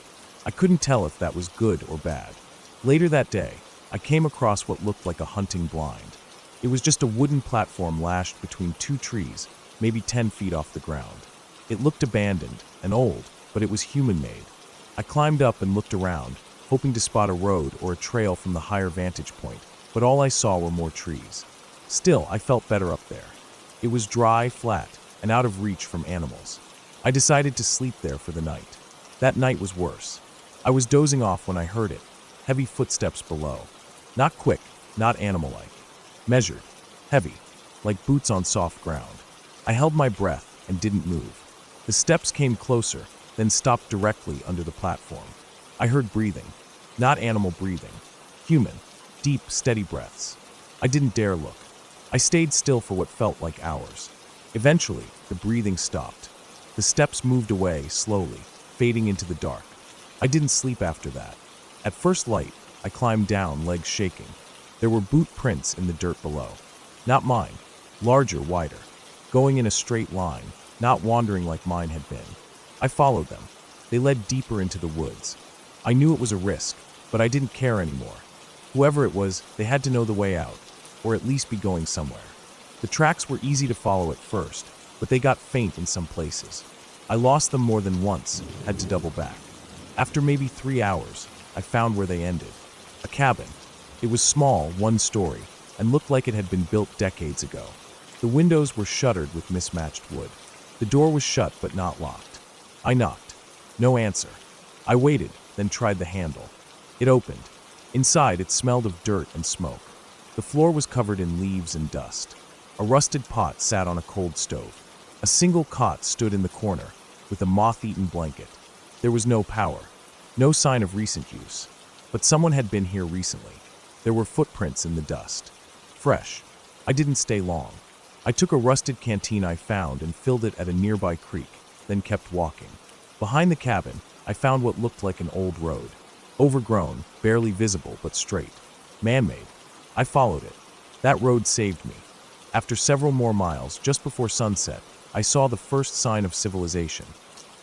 I couldn't tell if that was good or bad. Later that day, I came across what looked like a hunting blind. It was just a wooden platform lashed between 2 trees, maybe 10 feet off the ground. It looked abandoned and old, but it was human-made. I climbed up and looked around, hoping to spot a road or a trail from the higher vantage point, but all I saw were more trees. Still, I felt better up there. It was dry, flat, and out of reach from animals. I decided to sleep there for the night. That night was worse. I was dozing off when I heard it. Heavy footsteps below. Not quick, not animal-like. Measured, heavy, like boots on soft ground. I held my breath and didn't move. The steps came closer, then stopped directly under the platform. I heard breathing. Not animal breathing. Human. Deep, steady breaths. I didn't dare look. I stayed still for what felt like hours. Eventually, the breathing stopped. The steps moved away slowly, fading into the dark. I didn't sleep after that. At first light, I climbed down, legs shaking. There were boot prints in the dirt below. Not mine. Larger, wider. Going in a straight line, not wandering like mine had been. I followed them. They led deeper into the woods. I knew it was a risk, but I didn't care anymore. Whoever it was, they had to know the way out, or at least be going somewhere. The tracks were easy to follow at first, but they got faint in some places. I lost them more than once, had to double back. After maybe 3 hours, I found where they ended. A cabin. It was small, one story, and looked like it had been built decades ago. The windows were shuttered with mismatched wood. The door was shut but not locked. I knocked. No answer. I waited, then tried the handle. It opened. Inside, it smelled of dirt and smoke. The floor was covered in leaves and dust. A rusted pot sat on a cold stove. A single cot stood in the corner, with a moth-eaten blanket. There was no power. No sign of recent use. But someone had been here recently. There were footprints in the dust. Fresh. I didn't stay long. I took a rusted canteen I found and filled it at a nearby creek, then kept walking. Behind the cabin, I found what looked like an old road. Overgrown, barely visible but straight. Man-made. I followed it. That road saved me. After several more miles, just before sunset, I saw the first sign of civilization.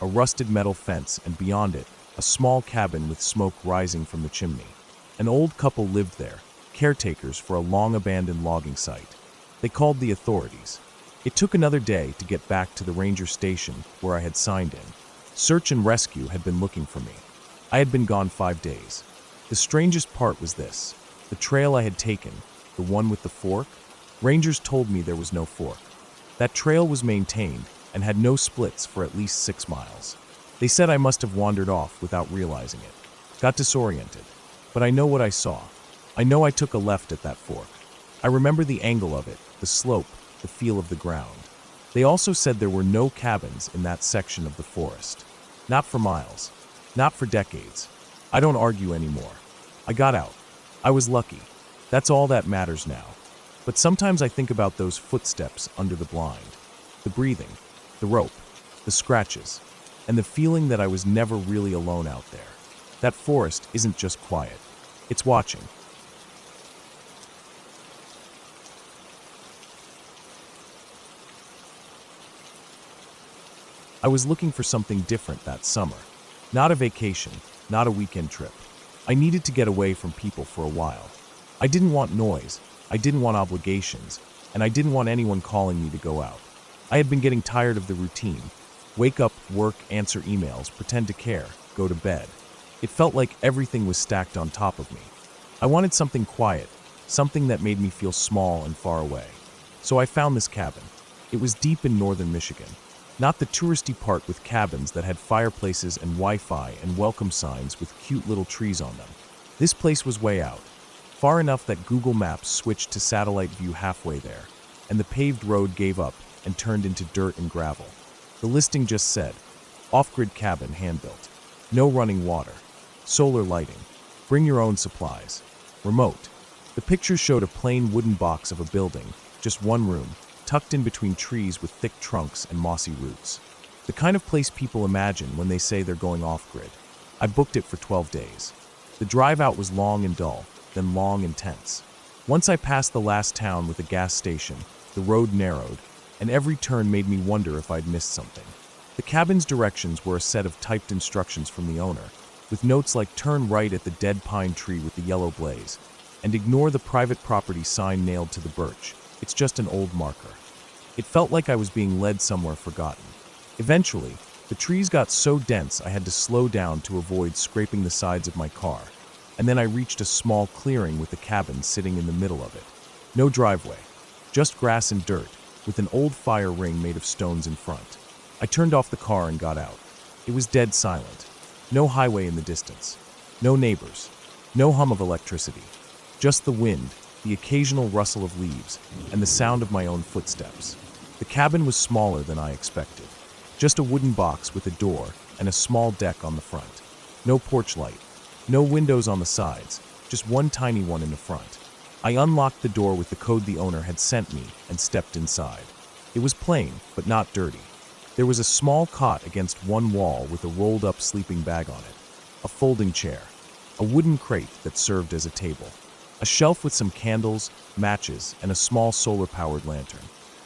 A rusted metal fence, and beyond it, a small cabin with smoke rising from the chimney. An old couple lived there, caretakers for a long-abandoned logging site. They called the authorities. It took another day to get back to the ranger station where I had signed in. Search and rescue had been looking for me. I had been gone 5 days. The strangest part was this. The trail I had taken, the one with the fork, rangers told me there was no fork. That trail was maintained and had no splits for at least 6 miles. They said I must have wandered off without realizing it. Got disoriented. But I know what I saw. I know I took a left at that fork. I remember the angle of it, the slope, the feel of the ground. They also said there were no cabins in that section of the forest. Not for miles. Not for decades. I don't argue anymore. I got out. I was lucky. That's all that matters now. But sometimes I think about those footsteps under the blind. The breathing, the rope, the scratches, and the feeling that I was never really alone out there. That forest isn't just quiet. It's watching. I was looking for something different that summer. Not a vacation, not a weekend trip. I needed to get away from people for a while. I didn't want noise, I didn't want obligations, and I didn't want anyone calling me to go out. I had been getting tired of the routine. Wake up, work, answer emails, pretend to care, go to bed. It felt like everything was stacked on top of me. I wanted something quiet, something that made me feel small and far away. So I found this cabin. It was deep in northern Michigan. Not the touristy part with cabins that had fireplaces and Wi-Fi and welcome signs with cute little trees on them. This place was way out, far enough that Google Maps switched to satellite view halfway there, and the paved road gave up and turned into dirt and gravel. The listing just said, off-grid cabin, hand-built. No running water. Solar lighting. Bring your own supplies. Remote. The picture showed a plain wooden box of a building, just one room, tucked in between trees with thick trunks and mossy roots. The kind of place people imagine when they say they're going off-grid. I booked it for 12 days. The drive out was long and dull, then long and tense. Once I passed the last town with a gas station, the road narrowed, and every turn made me wonder if I'd missed something. The cabin's directions were a set of typed instructions from the owner, with notes like turn right at the dead pine tree with the yellow blaze, and ignore the private property sign nailed to the birch. It's just an old marker. It felt like I was being led somewhere forgotten. Eventually, the trees got so dense I had to slow down to avoid scraping the sides of my car, and then I reached a small clearing with the cabin sitting in the middle of it. No driveway, just grass and dirt, with an old fire ring made of stones in front. I turned off the car and got out. It was dead silent. No highway in the distance. No neighbors. No hum of electricity. Just the wind, the occasional rustle of leaves, and the sound of my own footsteps. The cabin was smaller than I expected. Just a wooden box with a door and a small deck on the front. No porch light. No windows on the sides, just one tiny one in the front. I unlocked the door with the code the owner had sent me and stepped inside. It was plain, but not dirty. There was a small cot against one wall with a rolled-up sleeping bag on it, a folding chair, a wooden crate that served as a table, a shelf with some candles, matches, and a small solar-powered lantern,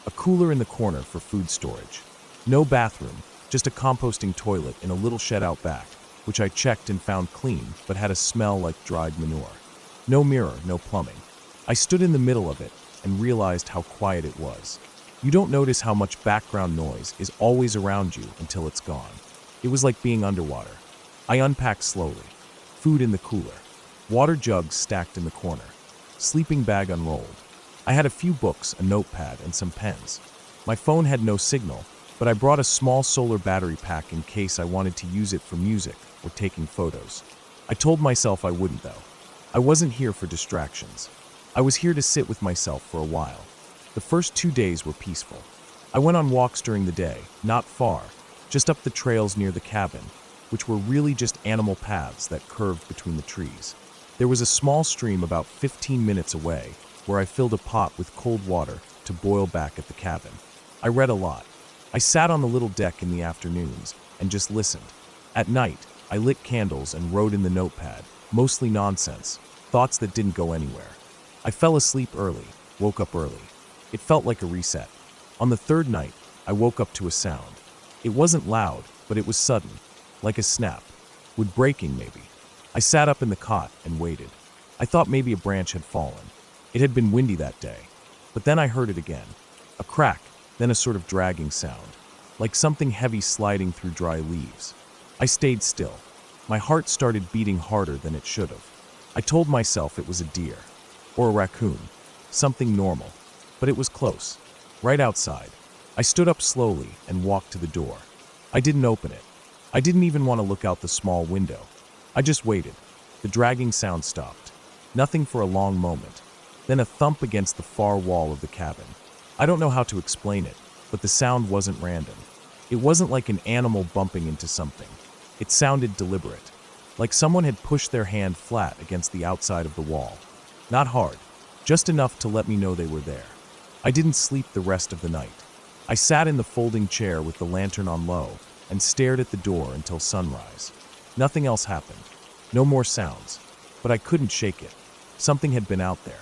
a cooler in the corner for food storage. No bathroom, just a composting toilet in a little shed out back, which I checked and found clean but had a smell like dried manure. No mirror, no plumbing. I stood in the middle of it and realized how quiet it was. You don't notice how much background noise is always around you until it's gone. It was like being underwater. I unpacked slowly. Food in the cooler. Water jugs stacked in the corner. Sleeping bag unrolled. I had a few books, a notepad, and some pens. My phone had no signal, but I brought a small solar battery pack in case I wanted to use it for music or taking photos. I told myself I wouldn't though. I wasn't here for distractions. I was here to sit with myself for a while. The first 2 days were peaceful. I went on walks during the day, not far, just up the trails near the cabin, which were really just animal paths that curved between the trees. There was a small stream about 15 minutes away where I filled a pot with cold water to boil back at the cabin. I read a lot. I sat on the little deck in the afternoons and just listened. At night, I lit candles and wrote in the notepad, mostly nonsense, thoughts that didn't go anywhere. I fell asleep early, woke up early. It felt like a reset. On the third night, I woke up to a sound. It wasn't loud, but it was sudden, like a snap. Wood breaking, maybe. I sat up in the cot and waited. I thought maybe a branch had fallen. It had been windy that day. But then I heard it again. A crack, then a sort of dragging sound, like something heavy sliding through dry leaves. I stayed still. My heart started beating harder than it should have. I told myself it was a deer, or a raccoon, something normal. But it was close, right outside. I stood up slowly and walked to the door. I didn't open it. I didn't even want to look out the small window. I just waited. The dragging sound stopped. Nothing for a long moment. Then a thump against the far wall of the cabin. I don't know how to explain it, but the sound wasn't random. It wasn't like an animal bumping into something. It sounded deliberate, like someone had pushed their hand flat against the outside of the wall. Not hard, just enough to let me know they were there. I didn't sleep the rest of the night. I sat in the folding chair with the lantern on low and stared at the door until sunrise. Nothing else happened. No more sounds. But I couldn't shake it. Something had been out there.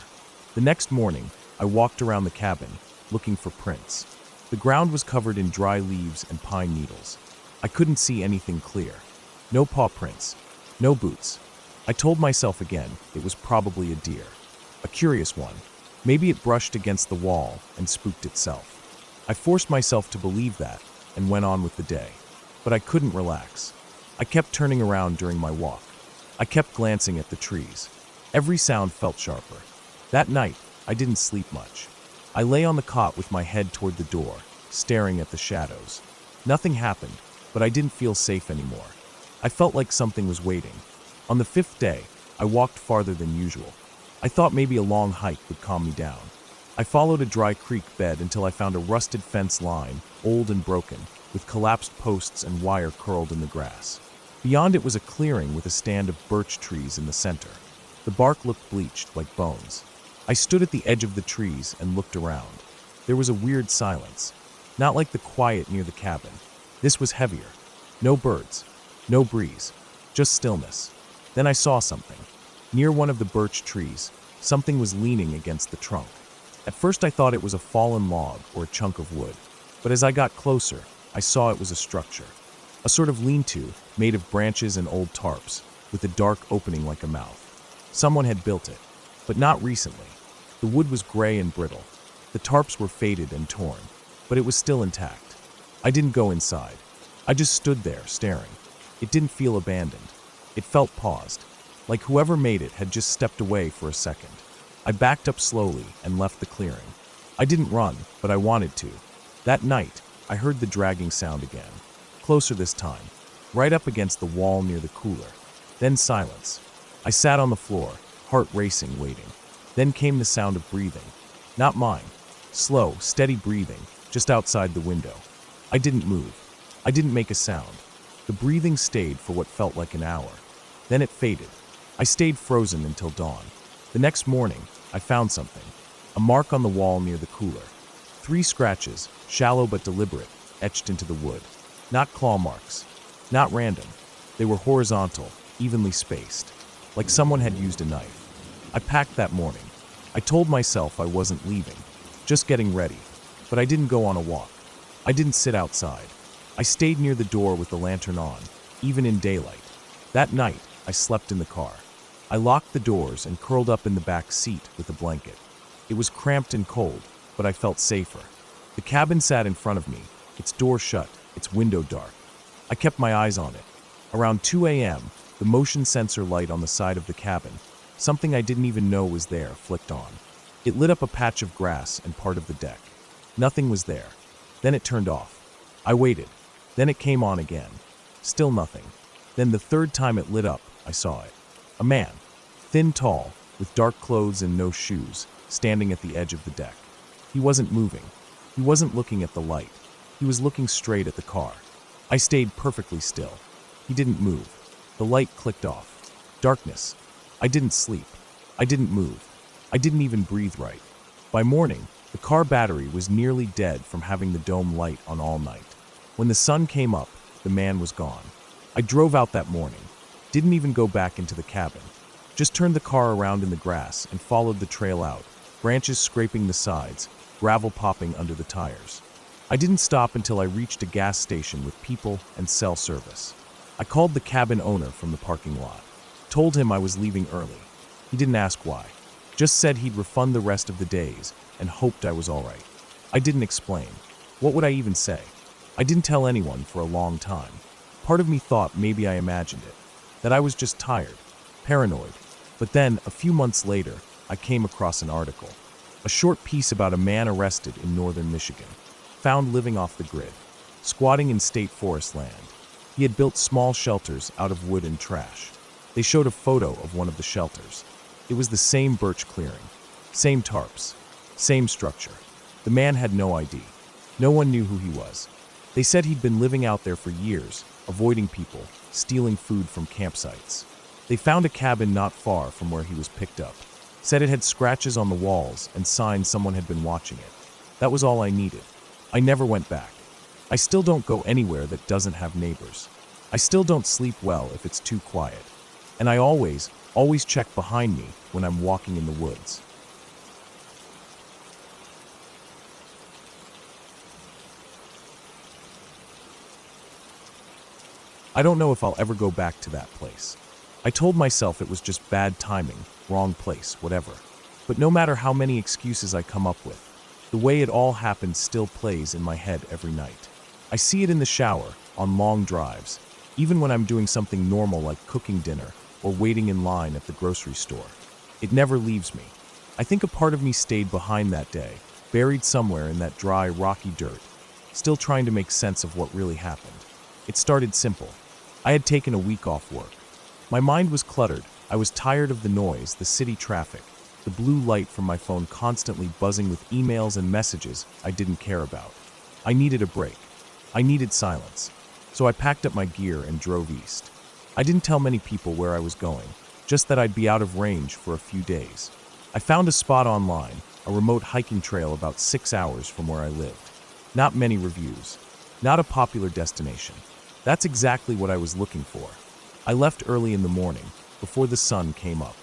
The next morning, I walked around the cabin, looking for prints. The ground was covered in dry leaves and pine needles. I couldn't see anything clear. No paw prints. No boots. I told myself again it was probably a deer. A curious one. Maybe it brushed against the wall and spooked itself. I forced myself to believe that and went on with the day. But I couldn't relax. I kept turning around during my walk. I kept glancing at the trees. Every sound felt sharper. That night, I didn't sleep much. I lay on the cot with my head toward the door, staring at the shadows. Nothing happened, but I didn't feel safe anymore. I felt like something was waiting. On the 5th day, I walked farther than usual. I thought maybe a long hike would calm me down. I followed a dry creek bed until I found a rusted fence line, old and broken, with collapsed posts and wire curled in the grass. Beyond it was a clearing with a stand of birch trees in the center. The bark looked bleached, like bones. I stood at the edge of the trees and looked around. There was a weird silence, not like the quiet near the cabin. This was heavier. No birds, no breeze, just stillness. Then I saw something. Near one of the birch trees, something was leaning against the trunk. At first I thought it was a fallen log or a chunk of wood, but as I got closer, I saw it was a structure. A sort of lean-to made of branches and old tarps, with a dark opening like a mouth. Someone had built it, but not recently. The wood was gray and brittle. The tarps were faded and torn, but it was still intact. I didn't go inside. I just stood there, staring. It didn't feel abandoned. It felt paused, like whoever made it had just stepped away for a second. I backed up slowly and left the clearing. I didn't run, but I wanted to. That night, I heard the dragging sound again. Closer this time, right up against the wall near the cooler. Then silence. I sat on the floor, heart racing, waiting. Then came the sound of breathing. Not mine. Slow, steady breathing, just outside the window. I didn't move. I didn't make a sound. The breathing stayed for what felt like an hour. Then it faded. I stayed frozen until dawn. The next morning, I found something. A mark on the wall near the cooler. 3 scratches, shallow but deliberate, etched into the wood. Not claw marks. Not random. They were horizontal, evenly spaced. Like someone had used a knife. I packed that morning. I told myself I wasn't leaving. Just getting ready. But I didn't go on a walk. I didn't sit outside. I stayed near the door with the lantern on, even in daylight. That night, I slept in the car. I locked the doors and curled up in the back seat with a blanket. It was cramped and cold, but I felt safer. The cabin sat in front of me, its door shut, its window dark. I kept my eyes on it. Around 2 a.m., the motion sensor light on the side of the cabin, something I didn't even know was there, flicked on. It lit up a patch of grass and part of the deck. Nothing was there. Then it turned off. I waited. Then it came on again. Still nothing. Then the third time it lit up, I saw it. A man, thin, tall, with dark clothes and no shoes, standing at the edge of the deck. He wasn't moving. He wasn't looking at the light. He was looking straight at the car. I stayed perfectly still. He didn't move. The light clicked off. Darkness. I didn't sleep. I didn't move. I didn't even breathe right. By morning, the car battery was nearly dead from having the dome light on all night. When the sun came up, the man was gone. I drove out that morning. Didn't even go back into the cabin. Just turned the car around in the grass and followed the trail out, branches scraping the sides, gravel popping under the tires. I didn't stop until I reached a gas station with people and cell service. I called the cabin owner from the parking lot. Told him I was leaving early. He didn't ask why. Just said he'd refund the rest of the days and hoped I was all right. I didn't explain. What would I even say? I didn't tell anyone for a long time. Part of me thought maybe I imagined it, that I was just tired, paranoid. But then, a few months later, I came across an article. A short piece about a man arrested in northern Michigan, found living off the grid, squatting in state forest land. He had built small shelters out of wood and trash. They showed a photo of one of the shelters. It was the same birch clearing, same tarps, same structure. The man had no ID. No one knew who he was. They said he'd been living out there for years, avoiding people, stealing food from campsites. They found a cabin not far from where he was picked up. Said it had scratches on the walls and signs someone had been watching it. That was all I needed. I never went back. I still don't go anywhere that doesn't have neighbors. I still don't sleep well if it's too quiet. And I always check behind me when I'm walking in the woods. I don't know if I'll ever go back to that place. I told myself it was just bad timing, wrong place, whatever. But no matter how many excuses I come up with, the way it all happened still plays in my head every night. I see it in the shower, on long drives, even when I'm doing something normal like cooking dinner or waiting in line at the grocery store. It never leaves me. I think a part of me stayed behind that day, buried somewhere in that dry, rocky dirt, still trying to make sense of what really happened. It started simple. I had taken a week off work. My mind was cluttered. I was tired of the noise, the city traffic, the blue light from my phone constantly buzzing with emails and messages I didn't care about. I needed a break. I needed silence. So I packed up my gear and drove east. I didn't tell many people where I was going, just that I'd be out of range for a few days. I found a spot online, a remote hiking trail about 6 hours from where I lived. Not many reviews. Not a popular destination. That's exactly what I was looking for. I left early in the morning, before the sun came up.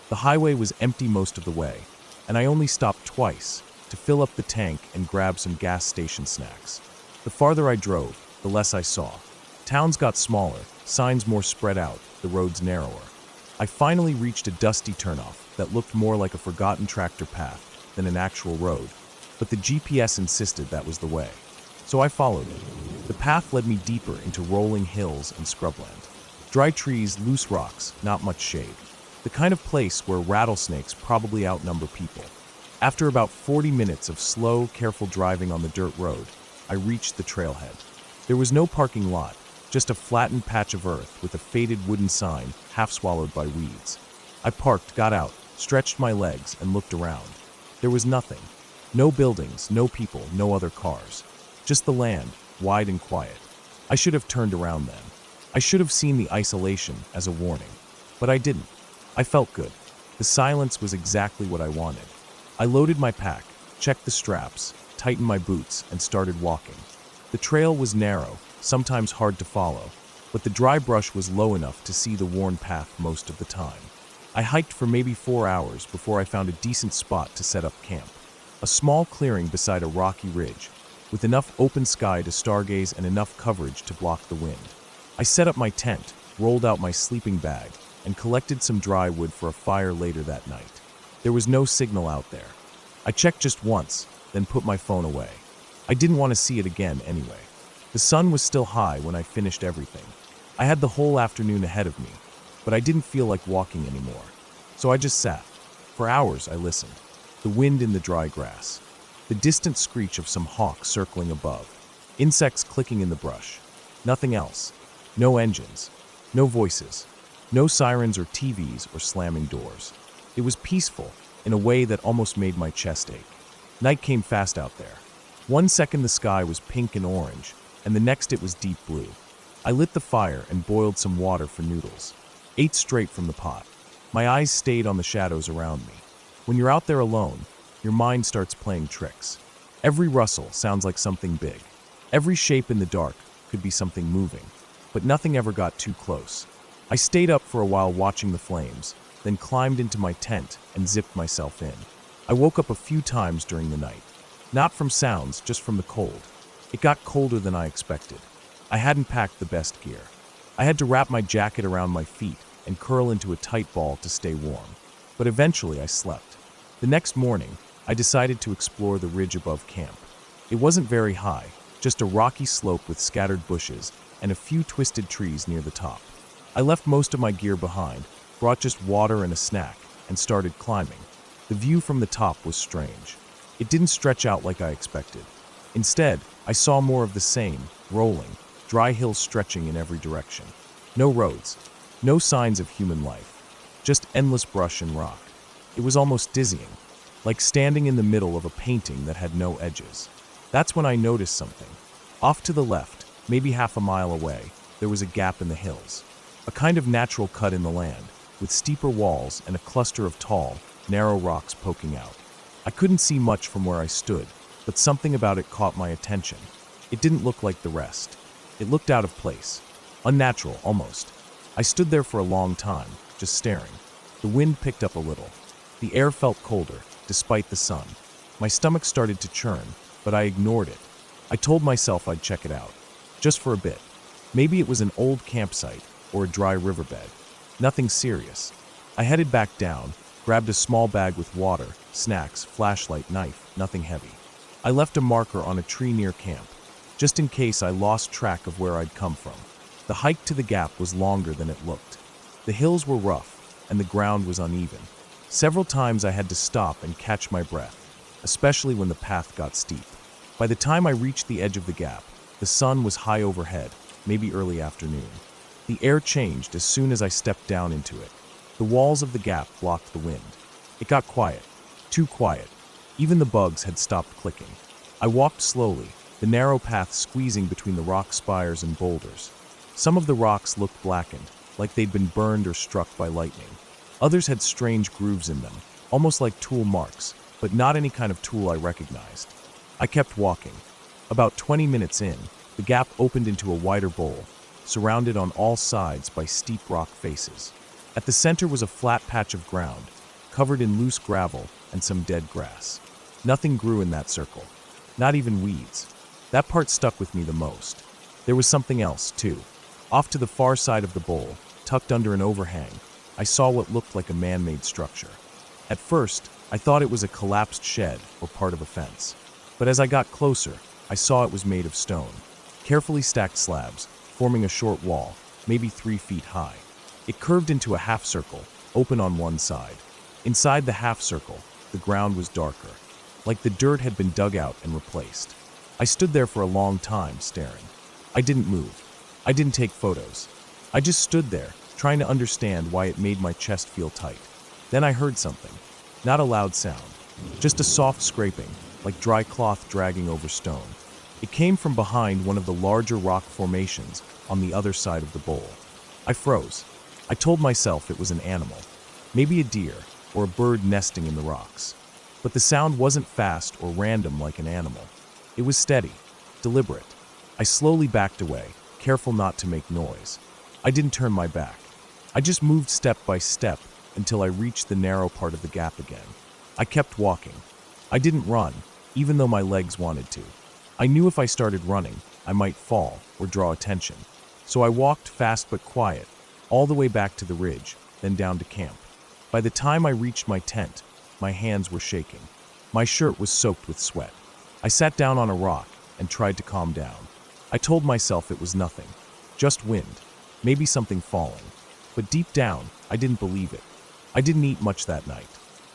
The highway was empty most of the way, and I only stopped twice, to fill up the tank and grab some gas station snacks. The farther I drove, the less I saw. Towns got smaller, signs more spread out, the roads narrower. I finally reached a dusty turnoff that looked more like a forgotten tractor path than an actual road, but the GPS insisted that was the way. So I followed it. The path led me deeper into rolling hills and scrubland. Dry trees, loose rocks, not much shade. The kind of place where rattlesnakes probably outnumber people. After about 40 minutes of slow, careful driving on the dirt road, I reached the trailhead. There was no parking lot, just a flattened patch of earth with a faded wooden sign half swallowed by weeds. I parked, got out, stretched my legs, and looked around. There was nothing. No buildings, no people, no other cars. Just the land, wide and quiet. I should have turned around then. I should have seen the isolation as a warning. But I didn't. I felt good. The silence was exactly what I wanted. I loaded my pack, checked the straps, tightened my boots, and started walking. The trail was narrow, sometimes hard to follow, but the dry brush was low enough to see the worn path most of the time. I hiked for maybe 4 hours before I found a decent spot to set up camp. A small clearing beside a rocky ridge, with enough open sky to stargaze and enough coverage to block the wind. I set up my tent, rolled out my sleeping bag, and collected some dry wood for a fire later that night. There was no signal out there. I checked just once, then put my phone away. I didn't want to see it again anyway. The sun was still high when I finished everything. I had the whole afternoon ahead of me, but I didn't feel like walking anymore. So I just sat. For hours I listened. The wind in the dry grass. The distant screech of some hawk circling above. Insects clicking in the brush. Nothing else. No engines. No voices. No sirens or TVs or slamming doors. It was peaceful, in a way that almost made my chest ache. Night came fast out there. 1 second the sky was pink and orange, and the next it was deep blue. I lit the fire and boiled some water for noodles. Ate straight from the pot. My eyes stayed on the shadows around me. When you're out there alone, your mind starts playing tricks. Every rustle sounds like something big. Every shape in the dark could be something moving, but nothing ever got too close. I stayed up for a while watching the flames, then climbed into my tent and zipped myself in. I woke up a few times during the night. Not from sounds, just from the cold. It got colder than I expected. I hadn't packed the best gear. I had to wrap my jacket around my feet and curl into a tight ball to stay warm. But eventually I slept. The next morning, I decided to explore the ridge above camp. It wasn't very high, just a rocky slope with scattered bushes and a few twisted trees near the top. I left most of my gear behind, brought just water and a snack, and started climbing. The view from the top was strange. It didn't stretch out like I expected. Instead, I saw more of the same, rolling, dry hills stretching in every direction. No roads, no signs of human life, just endless brush and rock. It was almost dizzying, like standing in the middle of a painting that had no edges. That's when I noticed something. Off to the left, maybe half a mile away, there was a gap in the hills. A kind of natural cut in the land, with steeper walls and a cluster of tall, narrow rocks poking out. I couldn't see much from where I stood, but something about it caught my attention. It didn't look like the rest. It looked out of place. Unnatural, almost. I stood there for a long time, just staring. The wind picked up a little. The air felt colder, despite the sun. My stomach started to churn, but I ignored it. I told myself I'd check it out. Just for a bit. Maybe it was an old campsite, or a dry riverbed. Nothing serious. I headed back down, grabbed a small bag with water, snacks, flashlight, knife, nothing heavy. I left a marker on a tree near camp, just in case I lost track of where I'd come from. The hike to the gap was longer than it looked. The hills were rough, and the ground was uneven. Several times I had to stop and catch my breath, especially when the path got steep. By the time I reached the edge of the gap, the sun was high overhead, maybe early afternoon. The air changed as soon as I stepped down into it. The walls of the gap blocked the wind. It got quiet. Too quiet. Even the bugs had stopped clicking. I walked slowly, the narrow path squeezing between the rock spires and boulders. Some of the rocks looked blackened, like they'd been burned or struck by lightning. Others had strange grooves in them, almost like tool marks, but not any kind of tool I recognized. I kept walking. About 20 minutes in, the gap opened into a wider bowl, surrounded on all sides by steep rock faces. At the center was a flat patch of ground, covered in loose gravel and some dead grass. Nothing grew in that circle, not even weeds. That part stuck with me the most. There was something else, too. Off to the far side of the bowl, tucked under an overhang, I saw what looked like a man-made structure. At first, I thought it was a collapsed shed or part of a fence. But as I got closer, I saw it was made of stone. Carefully stacked slabs, forming a short wall, maybe 3 feet high. It curved into a half circle, open on one side. Inside the half circle, the ground was darker, like the dirt had been dug out and replaced. I stood there for a long time, staring. I didn't move. I didn't take photos. I just stood there, trying to understand why it made my chest feel tight. Then I heard something. Not a loud sound, just a soft scraping, like dry cloth dragging over stone. It came from behind one of the larger rock formations on the other side of the bowl. I froze. I told myself it was an animal, maybe a deer or a bird nesting in the rocks. But the sound wasn't fast or random like an animal. It was steady, deliberate. I slowly backed away, careful not to make noise. I didn't turn my back. I just moved step by step until I reached the narrow part of the gap again. I kept walking. I didn't run, even though my legs wanted to. I knew if I started running, I might fall or draw attention. So I walked fast but quiet, all the way back to the ridge, then down to camp. By the time I reached my tent, my hands were shaking. My shirt was soaked with sweat. I sat down on a rock and tried to calm down. I told myself it was nothing, just wind, maybe something falling. But deep down, I didn't believe it. I didn't eat much that night,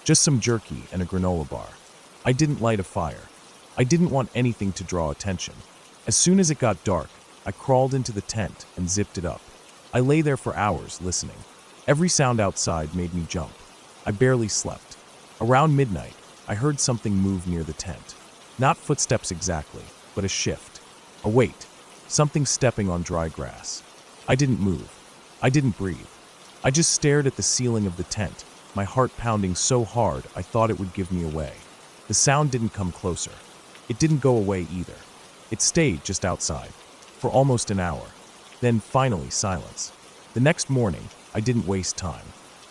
just some jerky and a granola bar. I didn't light a fire. I didn't want anything to draw attention. As soon as it got dark, I crawled into the tent and zipped it up. I lay there for hours listening. Every sound outside made me jump. I barely slept. Around midnight, I heard something move near the tent. Not footsteps exactly, but a shift, a weight, something stepping on dry grass. I didn't move. I didn't breathe. I just stared at the ceiling of the tent, my heart pounding so hard I thought it would give me away. The sound didn't come closer. It didn't go away either. It stayed just outside, for almost an hour. Then finally silence. The next morning, I didn't waste time.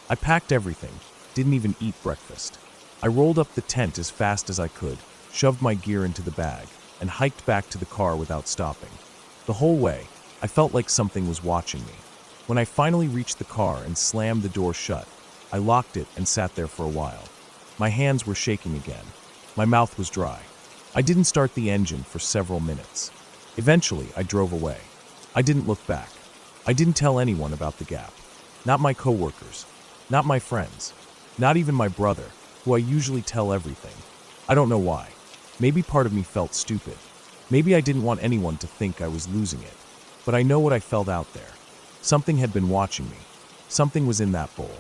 I packed everything, didn't even eat breakfast. I rolled up the tent as fast as I could, shoved my gear into the bag, and hiked back to the car without stopping. The whole way, I felt like something was watching me. When I finally reached the car and slammed the door shut, I locked it and sat there for a while. My hands were shaking again. My mouth was dry. I didn't start the engine for several minutes. Eventually, I drove away. I didn't look back. I didn't tell anyone about the gap. Not my coworkers. Not my friends. Not even my brother, who I usually tell everything. I don't know why. Maybe part of me felt stupid. Maybe I didn't want anyone to think I was losing it. But I know what I felt out there. Something had been watching me. Something was in that bowl.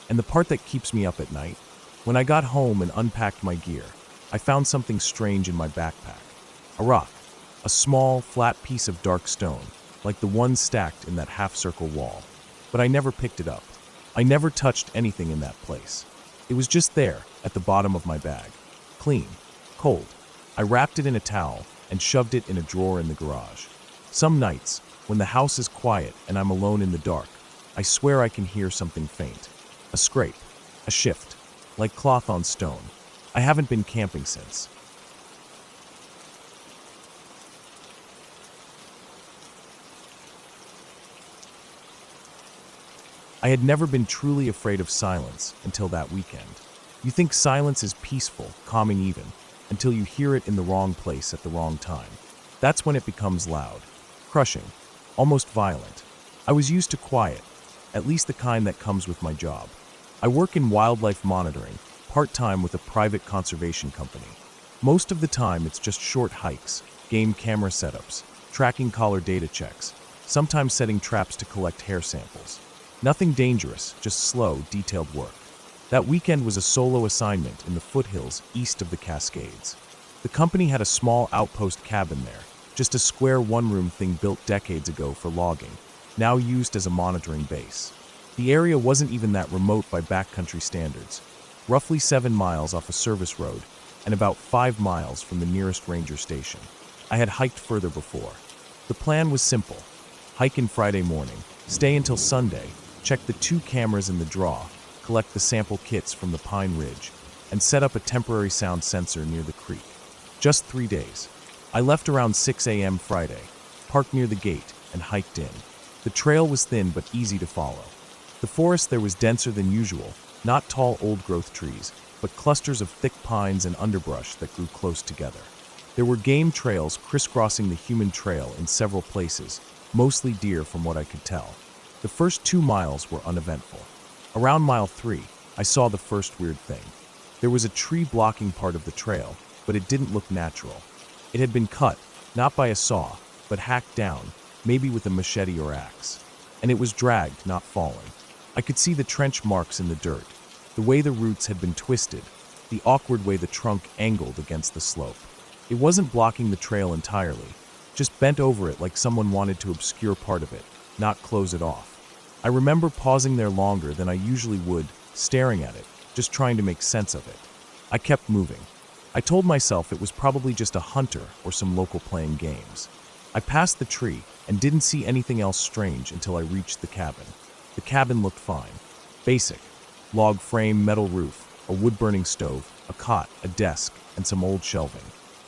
And the part that keeps me up at night, when I got home and unpacked my gear, I found something strange in my backpack. A rock. A small, flat piece of dark stone, like the one stacked in that half-circle wall. But I never picked it up. I never touched anything in that place. It was just there, at the bottom of my bag. Clean. Cold. I wrapped it in a towel and shoved it in a drawer in the garage. Some nights, when the house is quiet and I'm alone in the dark, I swear I can hear something faint. A scrape. A shift. Like cloth on stone. I haven't been camping since. I had never been truly afraid of silence until that weekend. You think silence is peaceful, calming even, until you hear it in the wrong place at the wrong time. That's when it becomes loud, crushing, almost violent. I was used to quiet, at least the kind that comes with my job. I work in wildlife monitoring, part-time with a private conservation company. Most of the time it's just short hikes, game camera setups, tracking collar data checks, sometimes setting traps to collect hair samples. Nothing dangerous, just slow, detailed work. That weekend was a solo assignment in the foothills east of the Cascades. The company had a small outpost cabin there, just a square one-room thing built decades ago for logging, now used as a monitoring base. The area wasn't even that remote by backcountry standards, roughly 7 miles off a service road and about 5 miles from the nearest ranger station. I had hiked further before. The plan was simple. Hike in Friday morning, stay until Sunday, check the 2 cameras in the draw, collect the sample kits from the Pine Ridge, and set up a temporary sound sensor near the creek. Just 3 days. I left around 6 a.m. Friday, parked near the gate, and hiked in. The trail was thin but easy to follow. The forest there was denser than usual, not tall old-growth trees, but clusters of thick pines and underbrush that grew close together. There were game trails crisscrossing the human trail in several places, mostly deer from what I could tell. The first 2 miles were uneventful. Around mile 3, I saw the first weird thing. There was a tree blocking part of the trail, but it didn't look natural. It had been cut, not by a saw, but hacked down, maybe with a machete or axe. And it was dragged, not fallen. I could see the trench marks in the dirt, the way the roots had been twisted, the awkward way the trunk angled against the slope. It wasn't blocking the trail entirely, just bent over it like someone wanted to obscure part of it, not close it off. I remember pausing there longer than I usually would, staring at it, just trying to make sense of it. I kept moving. I told myself it was probably just a hunter or some local playing games. I passed the tree and didn't see anything else strange until I reached the cabin. The cabin looked fine. Basic. Log frame, metal roof, a wood-burning stove, a cot, a desk, and some old shelving.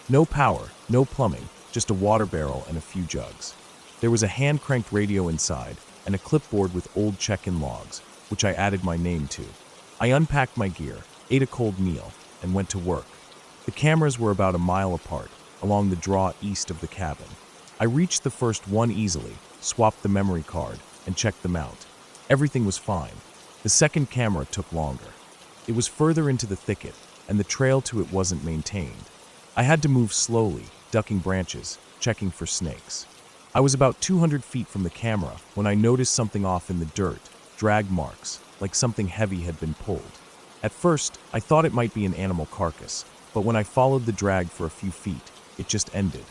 No power, no plumbing, just a water barrel and a few jugs. There was a hand-cranked radio inside and a clipboard with old check-in logs, which I added my name to. I unpacked my gear, ate a cold meal, and went to work. The cameras were about a mile apart, along the draw east of the cabin. I reached the first one easily, swapped the memory card, and checked them out. Everything was fine. The second camera took longer. It was further into the thicket, and the trail to it wasn't maintained. I had to move slowly, ducking branches, checking for snakes. I was about 200 feet from the camera when I noticed something off in the dirt, drag marks, like something heavy had been pulled. At first, I thought it might be an animal carcass, but when I followed the drag for a few feet, it just ended.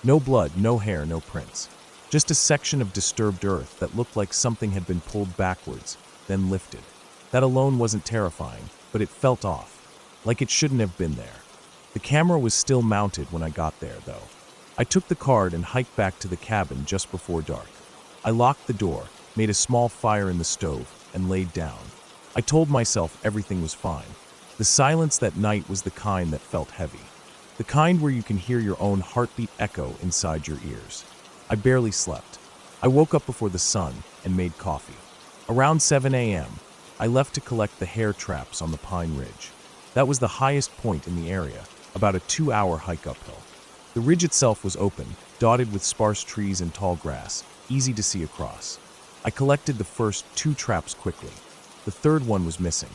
No blood, no hair, no prints. Just a section of disturbed earth that looked like something had been pulled backwards, then lifted. That alone wasn't terrifying, but it felt off, like it shouldn't have been there. The camera was still mounted when I got there, though. I took the card and hiked back to the cabin just before dark. I locked the door, made a small fire in the stove, and laid down. I told myself everything was fine. The silence that night was the kind that felt heavy. The kind where you can hear your own heartbeat echo inside your ears. I barely slept. I woke up before the sun and made coffee. Around 7 a.m., I left to collect the hare traps on the Pine Ridge. That was the highest point in the area, about a 2-hour hike uphill. The ridge itself was open, dotted with sparse trees and tall grass, easy to see across. I collected the first 2 traps quickly. The third one was missing.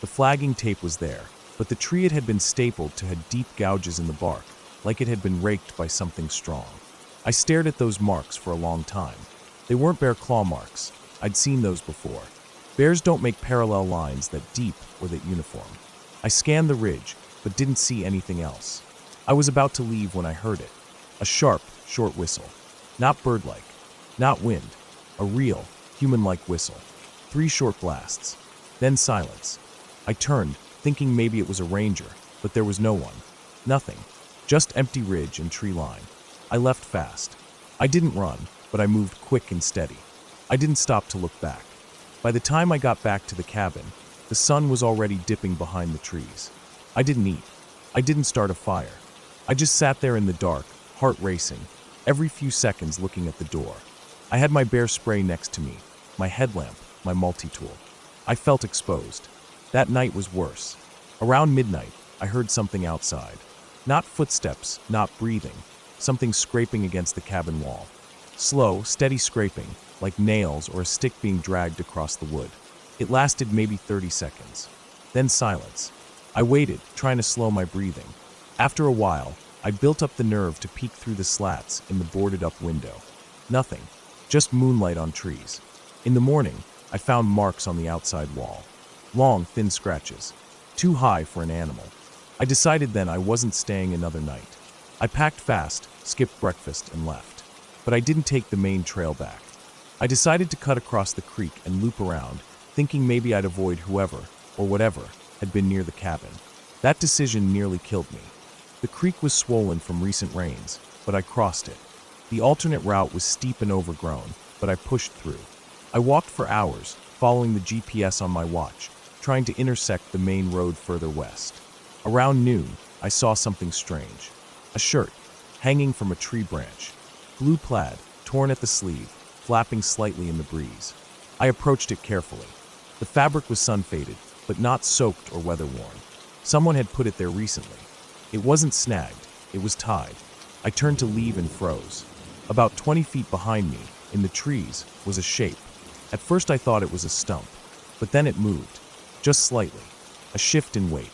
The flagging tape was there, but the tree it had been stapled to had deep gouges in the bark, like it had been raked by something strong. I stared at those marks for a long time. They weren't bear claw marks. I'd seen those before. Bears don't make parallel lines that deep or that uniform. I scanned the ridge, but didn't see anything else. I was about to leave when I heard it. A sharp, short whistle. Not bird-like. Not wind. A real, human-like whistle. 3 short blasts. Then silence. I turned, thinking maybe it was a ranger, but there was no one. Nothing. Just empty ridge and tree line. I left fast. I didn't run, but I moved quick and steady. I didn't stop to look back. By the time I got back to the cabin, the sun was already dipping behind the trees. I didn't eat. I didn't start a fire. I just sat there in the dark, heart racing, every few seconds looking at the door. I had my bear spray next to me, my headlamp, my multi-tool. I felt exposed. That night was worse. Around midnight, I heard something outside. Not footsteps, not breathing, something scraping against the cabin wall. Slow, steady scraping, like nails or a stick being dragged across the wood. It lasted maybe 30 seconds. Then silence. I waited, trying to slow my breathing. After a while, I built up the nerve to peek through the slats in the boarded-up window. Nothing, just moonlight on trees. In the morning, I found marks on the outside wall. Long, thin scratches. Too high for an animal. I decided then I wasn't staying another night. I packed fast, skipped breakfast, and left. But I didn't take the main trail back. I decided to cut across the creek and loop around, thinking maybe I'd avoid whoever, or whatever, had been near the cabin. That decision nearly killed me. The creek was swollen from recent rains, but I crossed it. The alternate route was steep and overgrown, but I pushed through. I walked for hours, following the GPS on my watch, trying to intersect the main road further west. Around noon, I saw something strange. A shirt, hanging from a tree branch. Blue plaid, torn at the sleeve, flapping slightly in the breeze. I approached it carefully. The fabric was sun-faded, but not soaked or weather-worn. Someone had put it there recently. It wasn't snagged, it was tied. I turned to leave and froze. About 20 feet behind me, in the trees, was a shape. At first I thought it was a stump, but then it moved, just slightly. A shift in weight.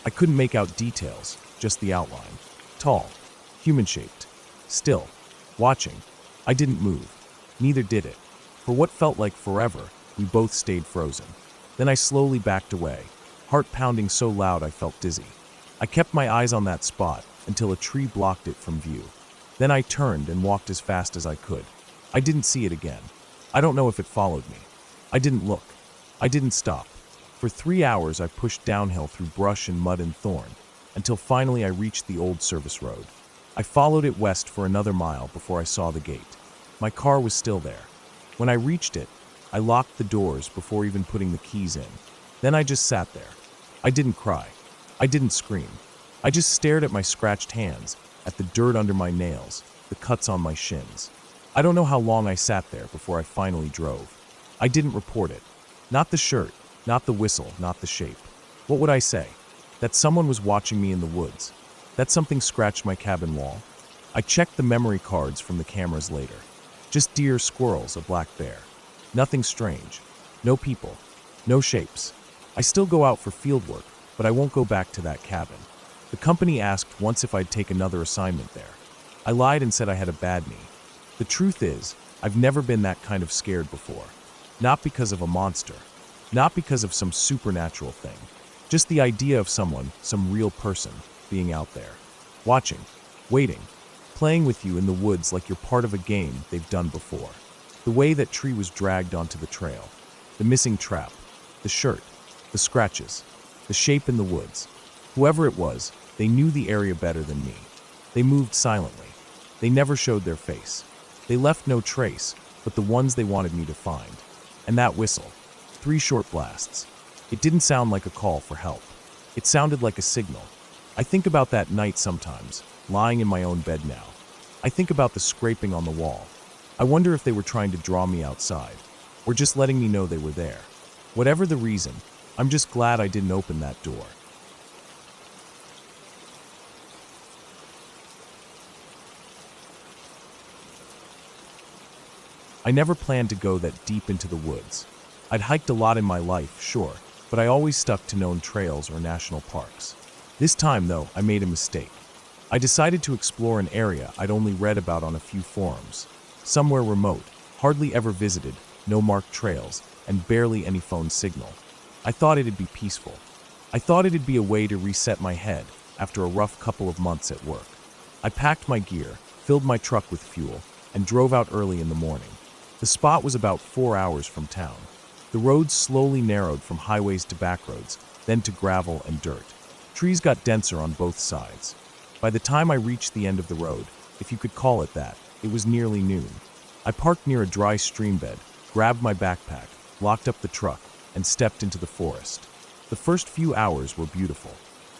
I couldn't make out details, just the outline. Tall, human-shaped, still, watching. I didn't move. Neither did it. For what felt like forever, we both stayed frozen. Then I slowly backed away, heart pounding so loud I felt dizzy. I kept my eyes on that spot until a tree blocked it from view. Then I turned and walked as fast as I could. I didn't see it again. I don't know if it followed me. I didn't look. I didn't stop. For 3 hours I pushed downhill through brush and mud and thorn, until finally I reached the old service road. I followed it west for another mile before I saw the gate. My car was still there. When I reached it, I locked the doors before even putting the keys in. Then I just sat there. I didn't cry. I didn't scream. I just stared at my scratched hands, at the dirt under my nails, the cuts on my shins. I don't know how long I sat there before I finally drove. I didn't report it. Not the shirt, not the whistle, not the shape. What would I say? That someone was watching me in the woods. That something scratched my cabin wall. I checked the memory cards from the cameras later. Just deer, squirrels, a black bear. Nothing strange. No people. No shapes. I still go out for field work, but I won't go back to that cabin. The company asked once if I'd take another assignment there. I lied and said I had a bad knee. The truth is, I've never been that kind of scared before. Not because of a monster. Not because of some supernatural thing. Just the idea of someone, some real person, being out there. Watching. Waiting. Playing with you in the woods like you're part of a game they've done before. The way that tree was dragged onto the trail. The missing trap. The shirt. The scratches. The shape in the woods. Whoever it was, they knew the area better than me. They moved silently. They never showed their face. They left no trace, but the ones they wanted me to find. And that whistle. 3 short blasts. It didn't sound like a call for help. It sounded like a signal. I think about that night sometimes, lying in my own bed now. I think about the scraping on the wall. I wonder if they were trying to draw me outside, or just letting me know they were there. Whatever the reason, I'm just glad I didn't open that door. I never planned to go that deep into the woods. I'd hiked a lot in my life, sure, but I always stuck to known trails or national parks. This time, though, I made a mistake. I decided to explore an area I'd only read about on a few forums. Somewhere remote, hardly ever visited, no marked trails, and barely any phone signal. I thought it'd be peaceful. I thought it'd be a way to reset my head after a rough couple of months at work. I packed my gear, filled my truck with fuel, and drove out early in the morning. The spot was about 4 hours from town. The roads slowly narrowed from highways to back roads, then to gravel and dirt. Trees got denser on both sides. By the time I reached the end of the road, if you could call it that, it was nearly noon. I parked near a dry stream bed, grabbed my backpack, locked up the truck, and stepped into the forest. The first few hours were beautiful.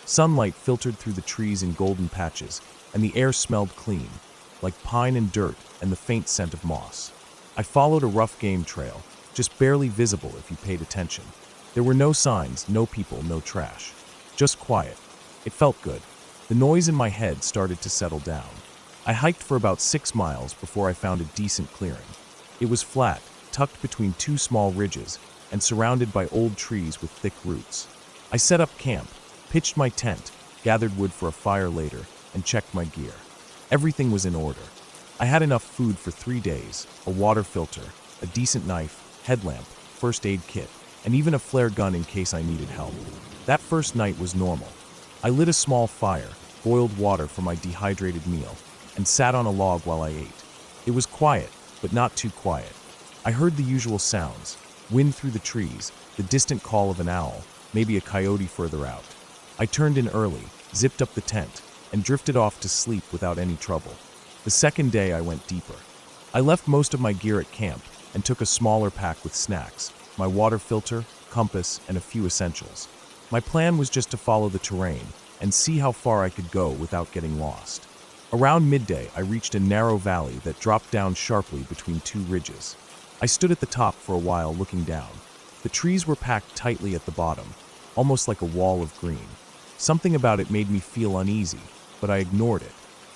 Sunlight filtered through the trees in golden patches, and the air smelled clean, like pine and dirt and the faint scent of moss. I followed a rough game trail, just barely visible if you paid attention. There were no signs, no people, no trash. Just quiet. It felt good. The noise in my head started to settle down. I hiked for about 6 miles before I found a decent clearing. It was flat, tucked between 2 small ridges, and surrounded by old trees with thick roots. I set up camp, pitched my tent, gathered wood for a fire later, and checked my gear. Everything was in order. I had enough food for 3 days, a water filter, a decent knife, headlamp, first aid kit, and even a flare gun in case I needed help. That first night was normal. I lit a small fire, boiled water for my dehydrated meal, and sat on a log while I ate. It was quiet, but not too quiet. I heard the usual sounds, wind through the trees, the distant call of an owl, maybe a coyote further out. I turned in early, zipped up the tent, and drifted off to sleep without any trouble. The second day I went deeper. I left most of my gear at camp and took a smaller pack with snacks, my water filter, compass, and a few essentials. My plan was just to follow the terrain and see how far I could go without getting lost. Around midday, I reached a narrow valley that dropped down sharply between 2 ridges. I stood at the top for a while looking down. The trees were packed tightly at the bottom, almost like a wall of green. Something about it made me feel uneasy, but I ignored it.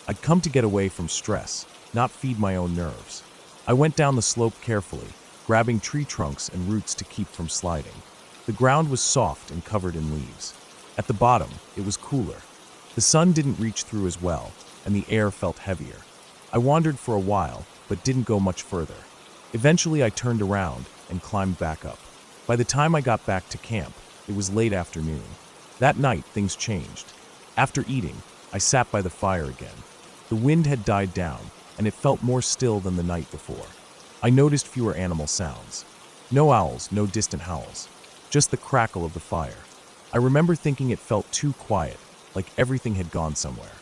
I'd come to get away from stress, not feed my own nerves. I went down the slope carefully, grabbing tree trunks and roots to keep from sliding. The ground was soft and covered in leaves. At the bottom, it was cooler. The sun didn't reach through as well, and the air felt heavier. I wandered for a while, but didn't go much further. Eventually, I turned around and climbed back up. By the time I got back to camp, it was late afternoon. That night, things changed. After eating, I sat by the fire again. The wind had died down, and it felt more still than the night before. I noticed fewer animal sounds. No owls, no distant howls. Just the crackle of the fire. I remember thinking it felt too quiet, like everything had gone somewhere.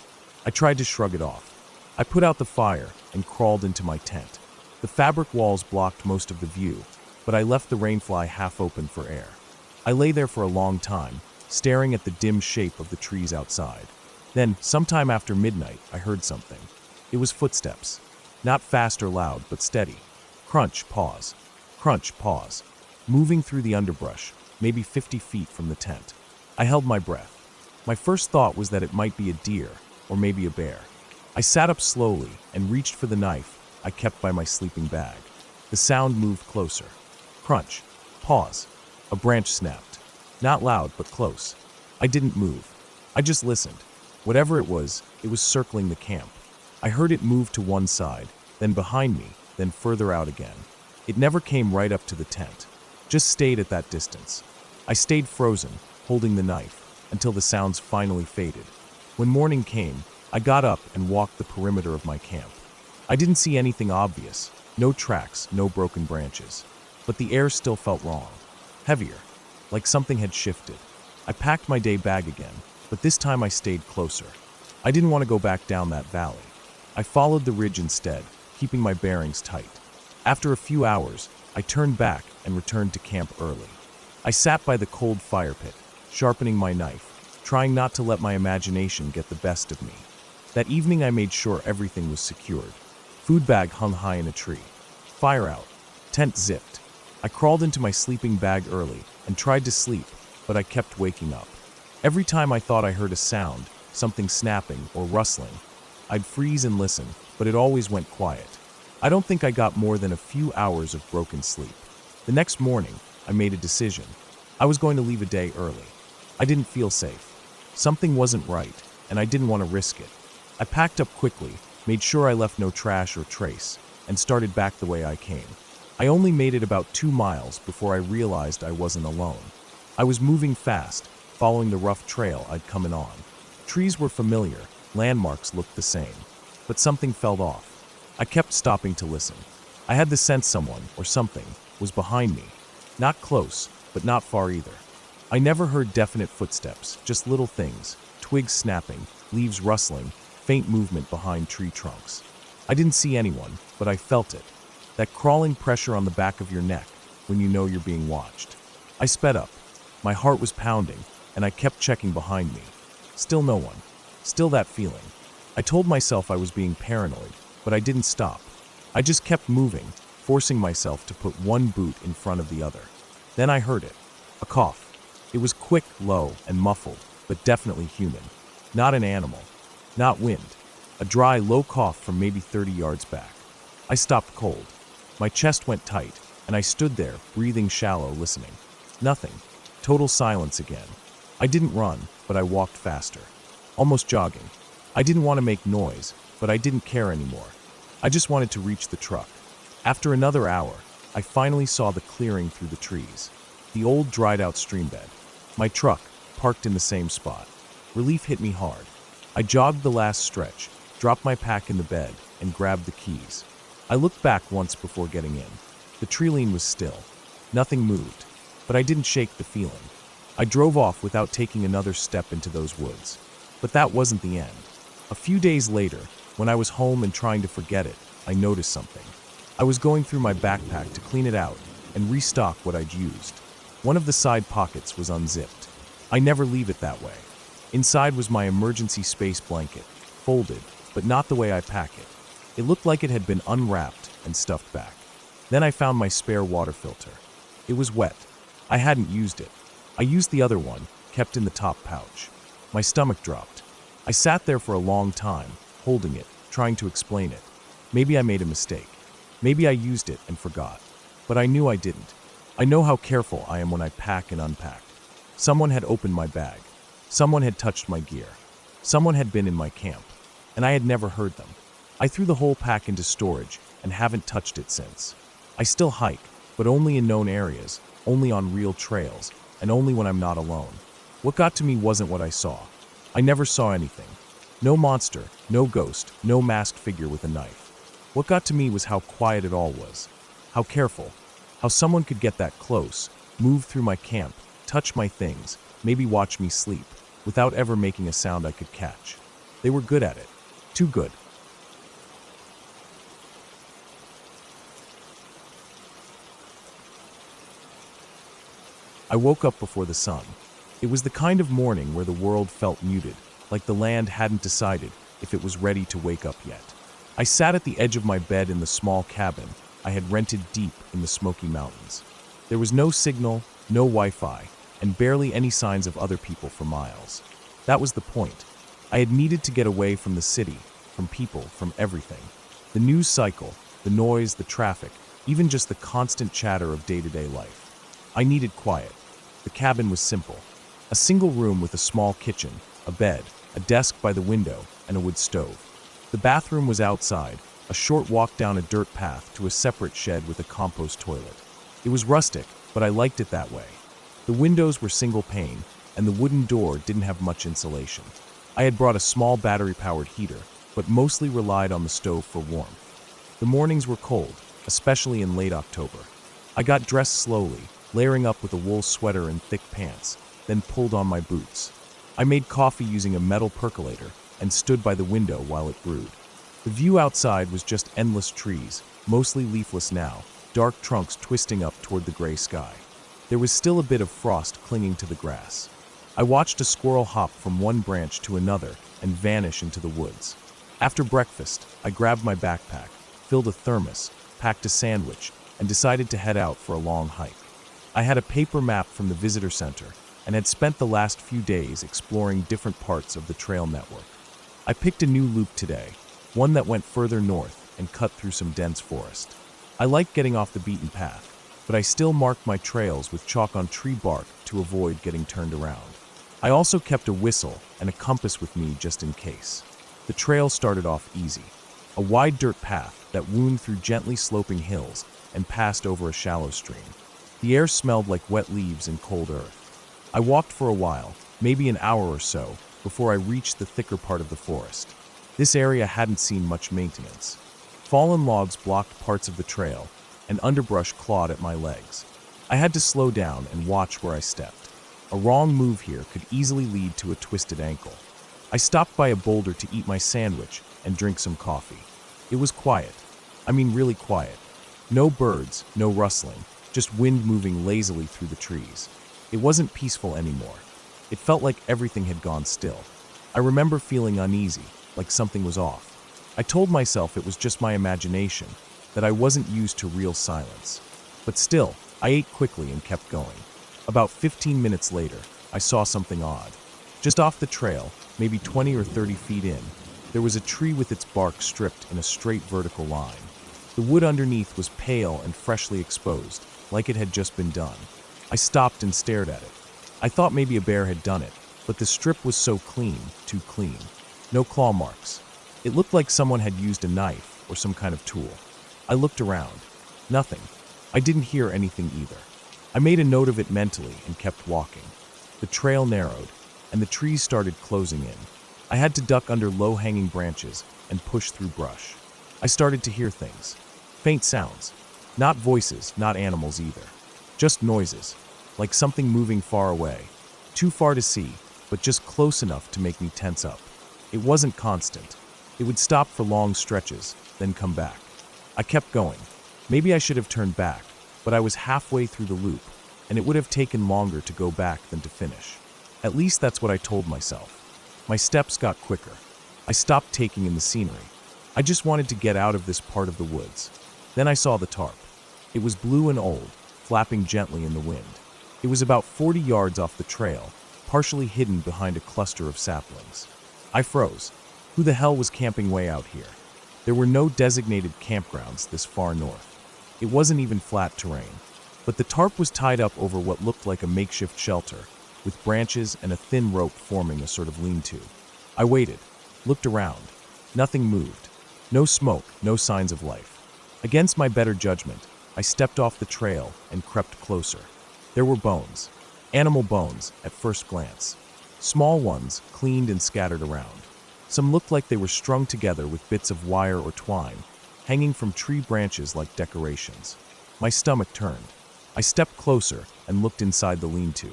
I tried to shrug it off. I put out the fire and crawled into my tent. The fabric walls blocked most of the view, but I left the rainfly half open for air. I lay there for a long time, staring at the dim shape of the trees outside. Then, sometime after midnight, I heard something. It was footsteps. Not fast or loud, but steady. Crunch, pause. Crunch, pause. Moving through the underbrush, maybe 50 feet from the tent. I held my breath. My first thought was that it might be a deer, or maybe a bear. I sat up slowly and reached for the knife I kept by my sleeping bag. The sound moved closer. Crunch. Pause. A branch snapped. Not loud, but close. I didn't move. I just listened. Whatever it was circling the camp. I heard it move to one side, then behind me, then further out again. It never came right up to the tent. Just stayed at that distance. I stayed frozen, holding the knife, until the sounds finally faded. When morning came, I got up and walked the perimeter of my camp. I didn't see anything obvious. No tracks, no broken branches. But the air still felt wrong. Heavier. Like something had shifted. I packed my day bag again, but this time I stayed closer. I didn't want to go back down that valley. I followed the ridge instead, keeping my bearings tight. After a few hours, I turned back and returned to camp early. I sat by the cold fire pit, sharpening my knife, trying not to let my imagination get the best of me. That evening I made sure everything was secured. Food bag hung high in a tree. Fire out. Tent zipped. I crawled into my sleeping bag early and tried to sleep, but I kept waking up. Every time I thought I heard a sound, something snapping or rustling, I'd freeze and listen, but it always went quiet. I don't think I got more than a few hours of broken sleep. The next morning, I made a decision. I was going to leave a day early. I didn't feel safe. Something wasn't right, and I didn't want to risk it. I packed up quickly, made sure I left no trash or trace, and started back the way I came. I only made it about 2 miles before I realized I wasn't alone. I was moving fast, following the rough trail I'd come in on. Trees were familiar, landmarks looked the same, but something felt off. I kept stopping to listen. I had the sense someone, or something, was behind me. Not close, but not far either. I never heard definite footsteps, just little things, twigs snapping, leaves rustling, faint movement behind tree trunks. I didn't see anyone, but I felt it. That crawling pressure on the back of your neck when you know you're being watched. I sped up. My heart was pounding, and I kept checking behind me. Still no one. Still that feeling. I told myself I was being paranoid, but I didn't stop. I just kept moving, forcing myself to put one boot in front of the other. Then I heard it. A cough. It was quick, low, and muffled, but definitely human. Not an animal. Not wind. A dry, low cough from maybe 30 yards back. I stopped cold. My chest went tight, and I stood there, breathing shallow, listening. Nothing. Total silence again. I didn't run, but I walked faster. Almost jogging. I didn't want to make noise, but I didn't care anymore. I just wanted to reach the truck. After another hour, I finally saw the clearing through the trees. The old dried-out stream bed. My truck, parked in the same spot. Relief hit me hard. I jogged the last stretch, dropped my pack in the bed, and grabbed the keys. I looked back once before getting in. The tree-line was still. Nothing moved, but I didn't shake the feeling. I drove off without taking another step into those woods. But that wasn't the end. A few days later, when I was home and trying to forget it, I noticed something. I was going through my backpack to clean it out and restock what I'd used. One of the side pockets was unzipped. I never leave it that way. Inside was my emergency space blanket, folded, but not the way I pack it. It looked like it had been unwrapped and stuffed back. Then I found my spare water filter. It was wet. I hadn't used it. I used the other one, kept in the top pouch. My stomach dropped. I sat there for a long time, holding it, trying to explain it. Maybe I made a mistake. Maybe I used it and forgot. But I knew I didn't. I know how careful I am when I pack and unpack. Someone had opened my bag. Someone had touched my gear. Someone had been in my camp, and I had never heard them. I threw the whole pack into storage and haven't touched it since. I still hike, but only in known areas, only on real trails, and only when I'm not alone. What got to me wasn't what I saw. I never saw anything. No monster, no ghost, no masked figure with a knife. What got to me was how quiet it all was. How careful. How someone could get that close, move through my camp, touch my things, maybe watch me sleep, without ever making a sound I could catch. They were good at it. Too good. I woke up before the sun. It was the kind of morning where the world felt muted, like the land hadn't decided if it was ready to wake up yet. I sat at the edge of my bed in the small cabin I had rented deep in the Smoky Mountains. There was no signal, no Wi-Fi, and barely any signs of other people for miles. That was the point. I had needed to get away from the city, from people, from everything. The news cycle, the noise, the traffic, even just the constant chatter of day-to-day life. I needed quiet. The cabin was simple. A single room with a small kitchen, a bed, a desk by the window, and a wood stove. The bathroom was outside, a short walk down a dirt path to a separate shed with a compost toilet. It was rustic, but I liked it that way. The windows were single pane, and the wooden door didn't have much insulation. I had brought a small battery-powered heater, but mostly relied on the stove for warmth. The mornings were cold, especially in late October. I got dressed slowly, layering up with a wool sweater and thick pants, then pulled on my boots. I made coffee using a metal percolator and stood by the window while it brewed. The view outside was just endless trees, mostly leafless now, dark trunks twisting up toward the gray sky. There was still a bit of frost clinging to the grass. I watched a squirrel hop from one branch to another and vanish into the woods. After breakfast, I grabbed my backpack, filled a thermos, packed a sandwich, and decided to head out for a long hike. I had a paper map from the visitor center and had spent the last few days exploring different parts of the trail network. I picked a new loop today, one that went further north and cut through some dense forest. I liked getting off the beaten path, but I still marked my trails with chalk on tree bark to avoid getting turned around. I also kept a whistle and a compass with me just in case. The trail started off easy, a wide dirt path that wound through gently sloping hills and passed over a shallow stream. The air smelled like wet leaves and cold earth. I walked for a while, maybe an hour or so, before I reached the thicker part of the forest. This area hadn't seen much maintenance. Fallen logs blocked parts of the trail, and underbrush clawed at my legs. I had to slow down and watch where I stepped. A wrong move here could easily lead to a twisted ankle. I stopped by a boulder to eat my sandwich and drink some coffee. It was quiet. I mean really quiet. No birds, no rustling, just wind moving lazily through the trees. It wasn't peaceful anymore. It felt like everything had gone still. I remember feeling uneasy, like something was off. I told myself it was just my imagination, that I wasn't used to real silence. But still, I ate quickly and kept going. About 15 minutes later, I saw something odd. Just off the trail, maybe 20 or 30 feet in, there was a tree with its bark stripped in a straight vertical line. The wood underneath was pale and freshly exposed, like it had just been done. I stopped and stared at it. I thought maybe a bear had done it, but the strip was so clean, too clean. No claw marks. It looked like someone had used a knife or some kind of tool. I looked around. Nothing. I didn't hear anything either. I made a note of it mentally and kept walking. The trail narrowed, and the trees started closing in. I had to duck under low-hanging branches and push through brush. I started to hear things. Faint sounds. Not voices, not animals either. Just noises, like something moving far away. Too far to see, but just close enough to make me tense up. It wasn't constant. It would stop for long stretches, then come back. I kept going. Maybe I should have turned back, but I was halfway through the loop, and it would have taken longer to go back than to finish. At least that's what I told myself. My steps got quicker. I stopped taking in the scenery. I just wanted to get out of this part of the woods. Then I saw the tarp. It was blue and old, flapping gently in the wind. It was about 40 yards off the trail, partially hidden behind a cluster of saplings. I froze. Who the hell was camping way out here? There were no designated campgrounds this far north. It wasn't even flat terrain. But the tarp was tied up over what looked like a makeshift shelter, with branches and a thin rope forming a sort of lean-to. I waited, looked around. Nothing moved. No smoke, no signs of life. Against my better judgment, I stepped off the trail and crept closer. There were bones. Animal bones, at first glance. Small ones, cleaned and scattered around. Some looked like they were strung together with bits of wire or twine, hanging from tree branches like decorations. My stomach turned. I stepped closer and looked inside the lean-to.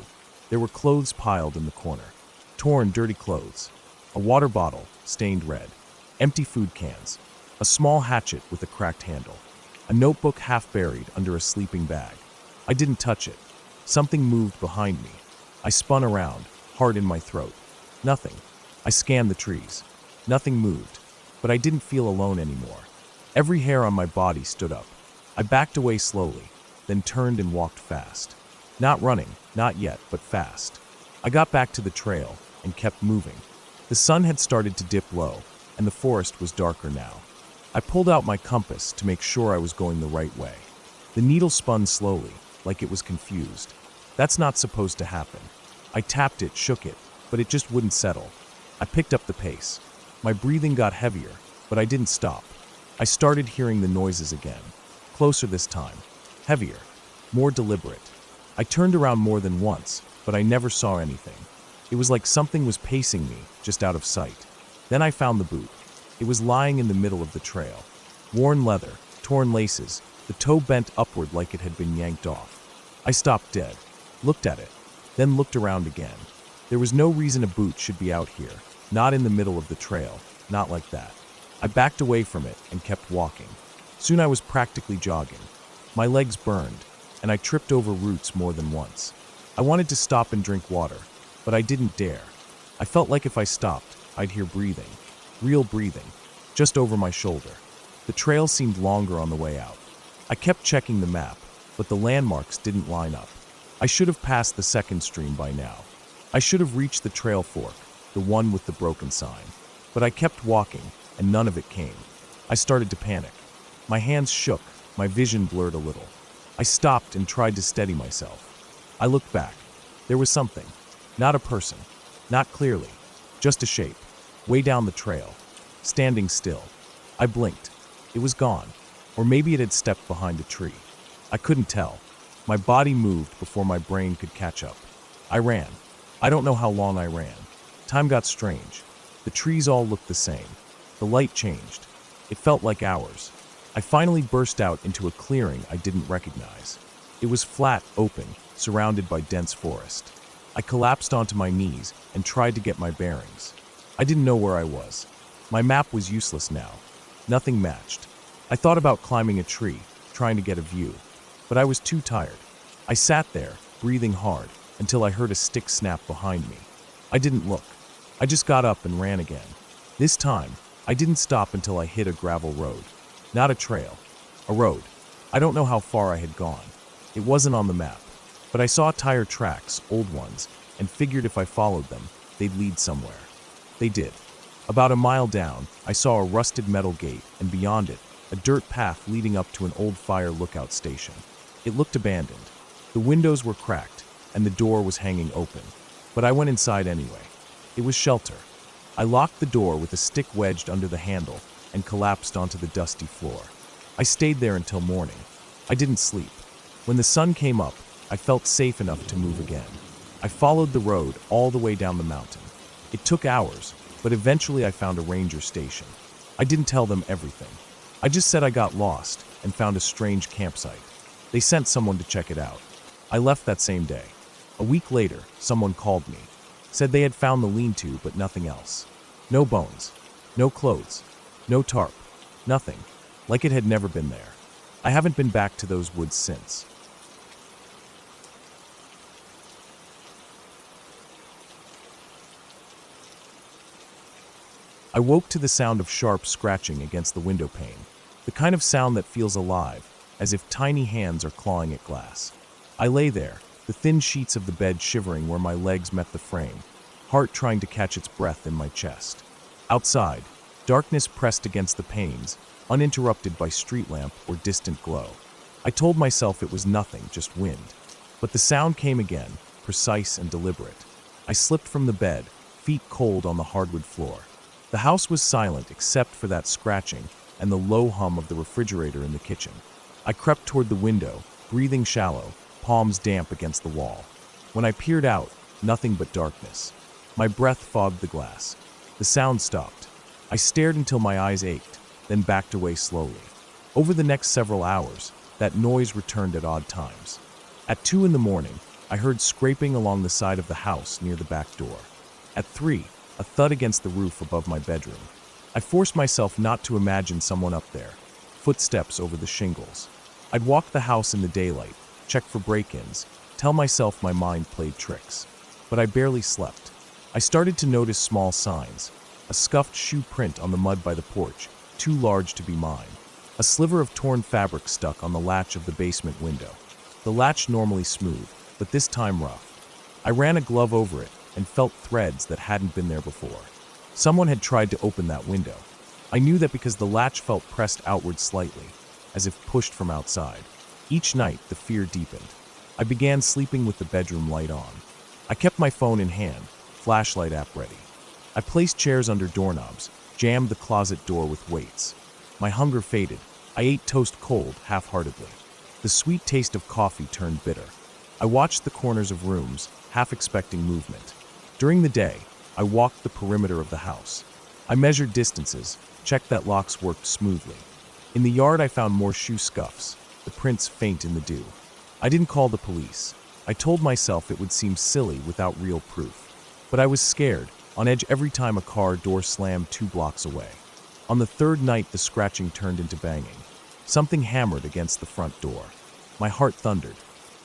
There were clothes piled in the corner. Torn, dirty clothes. A water bottle, stained red. Empty food cans. A small hatchet with a cracked handle. A notebook half buried under a sleeping bag. I didn't touch it. Something moved behind me. I spun around, heart in my throat. Nothing. I scanned the trees. Nothing moved, but I didn't feel alone anymore. Every hair on my body stood up. I backed away slowly, then turned and walked fast. Not running, not yet, but fast. I got back to the trail and kept moving. The sun had started to dip low, and the forest was darker now. I pulled out my compass to make sure I was going the right way. The needle spun slowly, like it was confused. That's not supposed to happen. I tapped it, shook it, but it just wouldn't settle. I picked up the pace. My breathing got heavier, but I didn't stop. I started hearing the noises again. Closer this time. Heavier. More deliberate. I turned around more than once, but I never saw anything. It was like something was pacing me, just out of sight. Then I found the boot. It was lying in the middle of the trail. Worn leather, torn laces, the toe bent upward like it had been yanked off. I stopped dead, looked at it, then looked around again. There was no reason a boot should be out here, not in the middle of the trail, not like that. I backed away from it and kept walking. Soon I was practically jogging. My legs burned, and I tripped over roots more than once. I wanted to stop and drink water, but I didn't dare. I felt like if I stopped, I'd hear breathing. Real breathing, just over my shoulder. The trail seemed longer on the way out. I kept checking the map, but the landmarks didn't line up. I should have passed the second stream by now. I should have reached the trail fork, the one with the broken sign. But I kept walking, and none of it came. I started to panic. My hands shook, my vision blurred a little. I stopped and tried to steady myself. I looked back. There was something. Not a person. Not clearly. Just a shape. Way down the trail. Standing still. I blinked. It was gone. Or maybe it had stepped behind a tree. I couldn't tell. My body moved before my brain could catch up. I ran. I don't know how long I ran. Time got strange. The trees all looked the same. The light changed. It felt like hours. I finally burst out into a clearing I didn't recognize. It was flat, open, surrounded by dense forest. I collapsed onto my knees and tried to get my bearings. I didn't know where I was. My map was useless now. Nothing matched. I thought about climbing a tree, trying to get a view, but I was too tired. I sat there, breathing hard, until I heard a stick snap behind me. I didn't look. I just got up and ran again. This time, I didn't stop until I hit a gravel road. Not a trail. A road. I don't know how far I had gone. It wasn't on the map, but I saw tire tracks, old ones, and figured if I followed them, they'd lead somewhere. They did. About a mile down, I saw a rusted metal gate, and beyond it, a dirt path leading up to an old fire lookout station. It looked abandoned. The windows were cracked, and the door was hanging open. But I went inside anyway. It was shelter. I locked the door with a stick wedged under the handle and collapsed onto the dusty floor. I stayed there until morning. I didn't sleep. When the sun came up, I felt safe enough to move again. I followed the road all the way down the mountain. It took hours, but eventually I found a ranger station. I didn't tell them everything. I just said I got lost and found a strange campsite. They sent someone to check it out. I left that same day. A week later, someone called me. Said they had found the lean-to, but nothing else. No bones. No clothes. No tarp. Nothing. Like it had never been there. I haven't been back to those woods since. I woke to the sound of sharp scratching against the window pane, the kind of sound that feels alive, as if tiny hands are clawing at glass. I lay there, the thin sheets of the bed shivering where my legs met the frame, heart trying to catch its breath in my chest. Outside, darkness pressed against the panes, uninterrupted by street lamp or distant glow. I told myself it was nothing, just wind. But the sound came again, precise and deliberate. I slipped from the bed, feet cold on the hardwood floor. The house was silent except for that scratching and the low hum of the refrigerator in the kitchen. I crept toward the window, breathing shallow, palms damp against the wall. When I peered out, nothing but darkness. My breath fogged the glass. The sound stopped. I stared until my eyes ached, then backed away slowly. Over the next several hours, that noise returned at odd times. At 2 in the morning, I heard scraping along the side of the house near the back door. At 3, a thud against the roof above my bedroom. I forced myself not to imagine someone up there. Footsteps over the shingles. I'd walk the house in the daylight, check for break-ins, tell myself my mind played tricks. But I barely slept. I started to notice small signs. A scuffed shoe print on the mud by the porch, too large to be mine. A sliver of torn fabric stuck on the latch of the basement window. The latch normally smooth, but this time rough. I ran a glove over it and felt threads that hadn't been there before. Someone had tried to open that window. I knew that because the latch felt pressed outward slightly, as if pushed from outside. Each night, the fear deepened. I began sleeping with the bedroom light on. I kept my phone in hand, flashlight app ready. I placed chairs under doorknobs, jammed the closet door with weights. My hunger faded. I ate toast cold, half-heartedly. The sweet taste of coffee turned bitter. I watched the corners of rooms, half expecting movement. During the day, I walked the perimeter of the house. I measured distances, checked that locks worked smoothly. In the yard, I found more shoe scuffs, the prints faint in the dew. I didn't call the police. I told myself it would seem silly without real proof. But I was scared, on edge every time a car door slammed 2 blocks away. On the 3rd night, the scratching turned into banging. Something hammered against the front door. My heart thundered.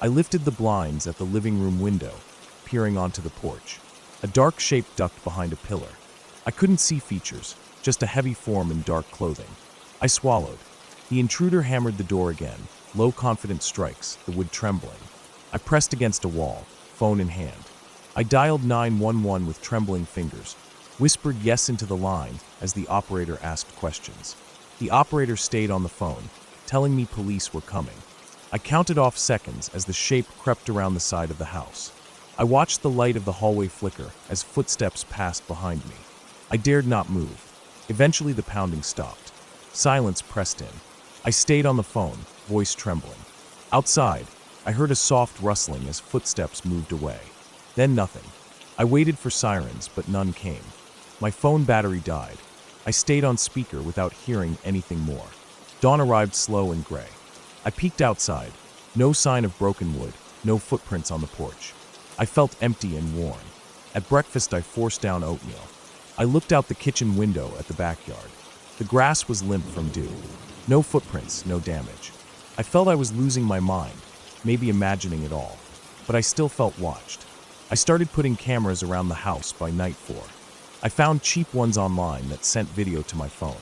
I lifted the blinds at the living room window, peering onto the porch. A dark shape ducked behind a pillar. I couldn't see features, just a heavy form in dark clothing. I swallowed. The intruder hammered the door again, low confident strikes, the wood trembling. I pressed against a wall, phone in hand. I dialed 911 with trembling fingers, whispered yes into the line as the operator asked questions. The operator stayed on the phone, telling me police were coming. I counted off seconds as the shape crept around the side of the house. I watched the light of the hallway flicker as footsteps passed behind me. I dared not move. Eventually the pounding stopped. Silence pressed in. I stayed on the phone, voice trembling. Outside, I heard a soft rustling as footsteps moved away. Then nothing. I waited for sirens, but none came. My phone battery died. I stayed on speaker without hearing anything more. Dawn arrived slow and gray. I peeked outside. No sign of broken wood, no footprints on the porch. I felt empty and worn. At breakfast, I forced down oatmeal. I looked out the kitchen window at the backyard. The grass was limp from dew. No footprints, no damage. I felt I was losing my mind, maybe imagining it all. But I still felt watched. I started putting cameras around the house by night 4. I found cheap ones online that sent video to my phone.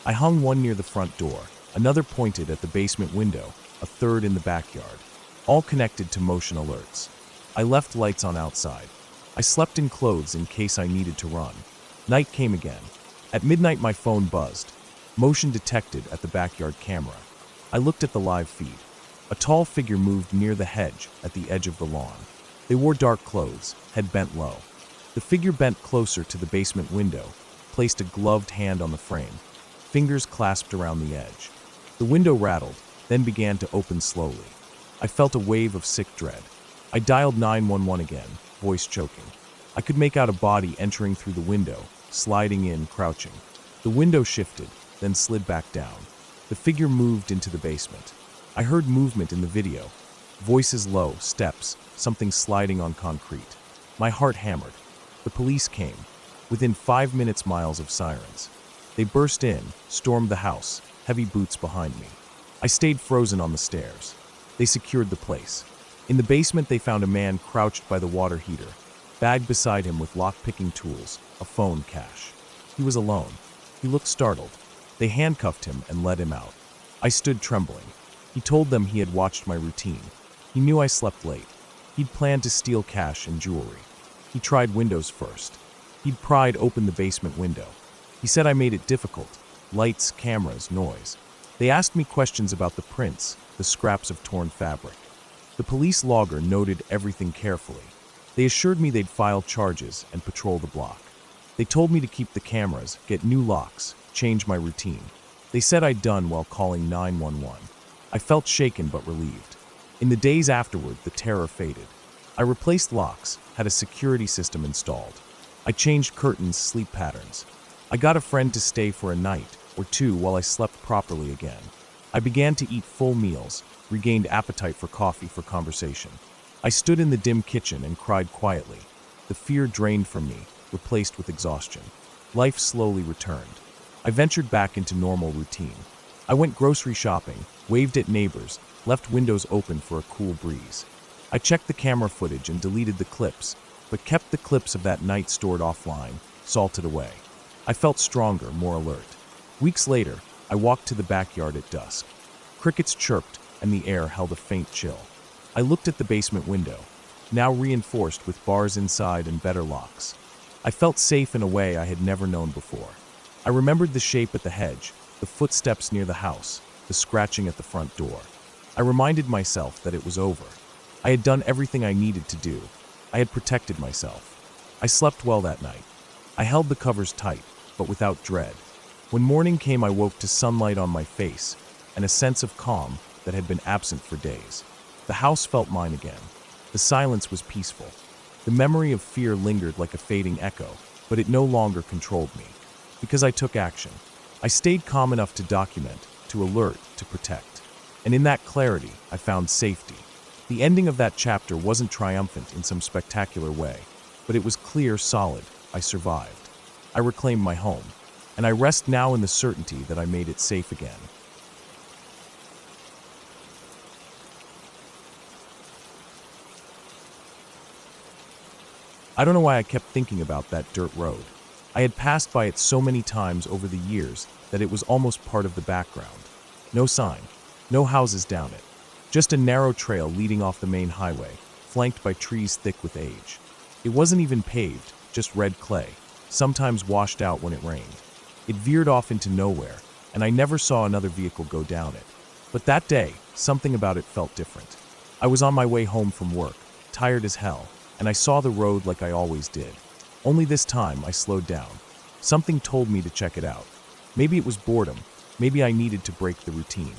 I hung one near the front door, another pointed at the basement window, a third in the backyard, all connected to motion alerts. I left lights on outside. I slept in clothes in case I needed to run. Night came again. At midnight, my phone buzzed. Motion detected at the backyard camera. I looked at the live feed. A tall figure moved near the hedge at the edge of the lawn. They wore dark clothes, head bent low. The figure bent closer to the basement window, placed a gloved hand on the frame, fingers clasped around the edge. The window rattled, then began to open slowly. I felt a wave of sick dread. I dialed 911 again, voice choking. I could make out a body entering through the window, sliding in, crouching. The window shifted, then slid back down. The figure moved into the basement. I heard movement in the video. Voices low, steps, something sliding on concrete. My heart hammered. The police came. Within 5 minutes, miles of sirens. They burst in, stormed the house, heavy boots behind me. I stayed frozen on the stairs. They secured the place. In the basement, they found a man crouched by the water heater, bag beside him with lock-picking tools, a phone, cash. He was alone. He looked startled. They handcuffed him and led him out. I stood trembling. He told them he had watched my routine. He knew I slept late. He'd planned to steal cash and jewelry. He tried windows first. He'd pried open the basement window. He said I made it difficult. Lights, cameras, noise. They asked me questions about the prints, the scraps of torn fabric. The police logger noted everything carefully. They assured me they'd file charges and patrol the block. They told me to keep the cameras, get new locks, change my routine. They said I'd done while calling 911. I felt shaken but relieved. In the days afterward, the terror faded. I replaced locks, had a security system installed. I changed curtains, sleep patterns. I got a friend to stay for a night or two while I slept properly again. I began to eat full meals, regained appetite for coffee, for conversation. I stood in the dim kitchen and cried quietly. The fear drained from me, replaced with exhaustion. Life slowly returned. I ventured back into normal routine. I went grocery shopping, waved at neighbors, left windows open for a cool breeze. I checked the camera footage and deleted the clips, but kept the clips of that night stored offline, salted away. I felt stronger, more alert. Weeks later, I walked to the backyard at dusk. Crickets chirped, and the air held a faint chill. I looked at the basement window, now reinforced with bars inside and better locks. I felt safe in a way I had never known before. I remembered the shape at the hedge, the footsteps near the house, the scratching at the front door. I reminded myself that it was over. I had done everything I needed to do. I had protected myself. I slept well that night. I held the covers tight, but without dread. When morning came, I woke to sunlight on my face and a sense of calm that had been absent for days. The house felt mine again. The silence was peaceful. The memory of fear lingered like a fading echo, but it no longer controlled me. Because I took action. I stayed calm enough to document, to alert, to protect. And in that clarity, I found safety. The ending of that chapter wasn't triumphant in some spectacular way, but it was clear, solid. I survived. I reclaimed my home, and I rest now in the certainty that I made it safe again. I don't know why I kept thinking about that dirt road. I had passed by it so many times over the years that it was almost part of the background. No sign, no houses down it. Just a narrow trail leading off the main highway, flanked by trees thick with age. It wasn't even paved, just red clay, sometimes washed out when it rained. It veered off into nowhere, and I never saw another vehicle go down it. But that day, something about it felt different. I was on my way home from work, tired as hell, and I saw the road like I always did. Only this time, I slowed down. Something told me to check it out. Maybe it was boredom. Maybe I needed to break the routine.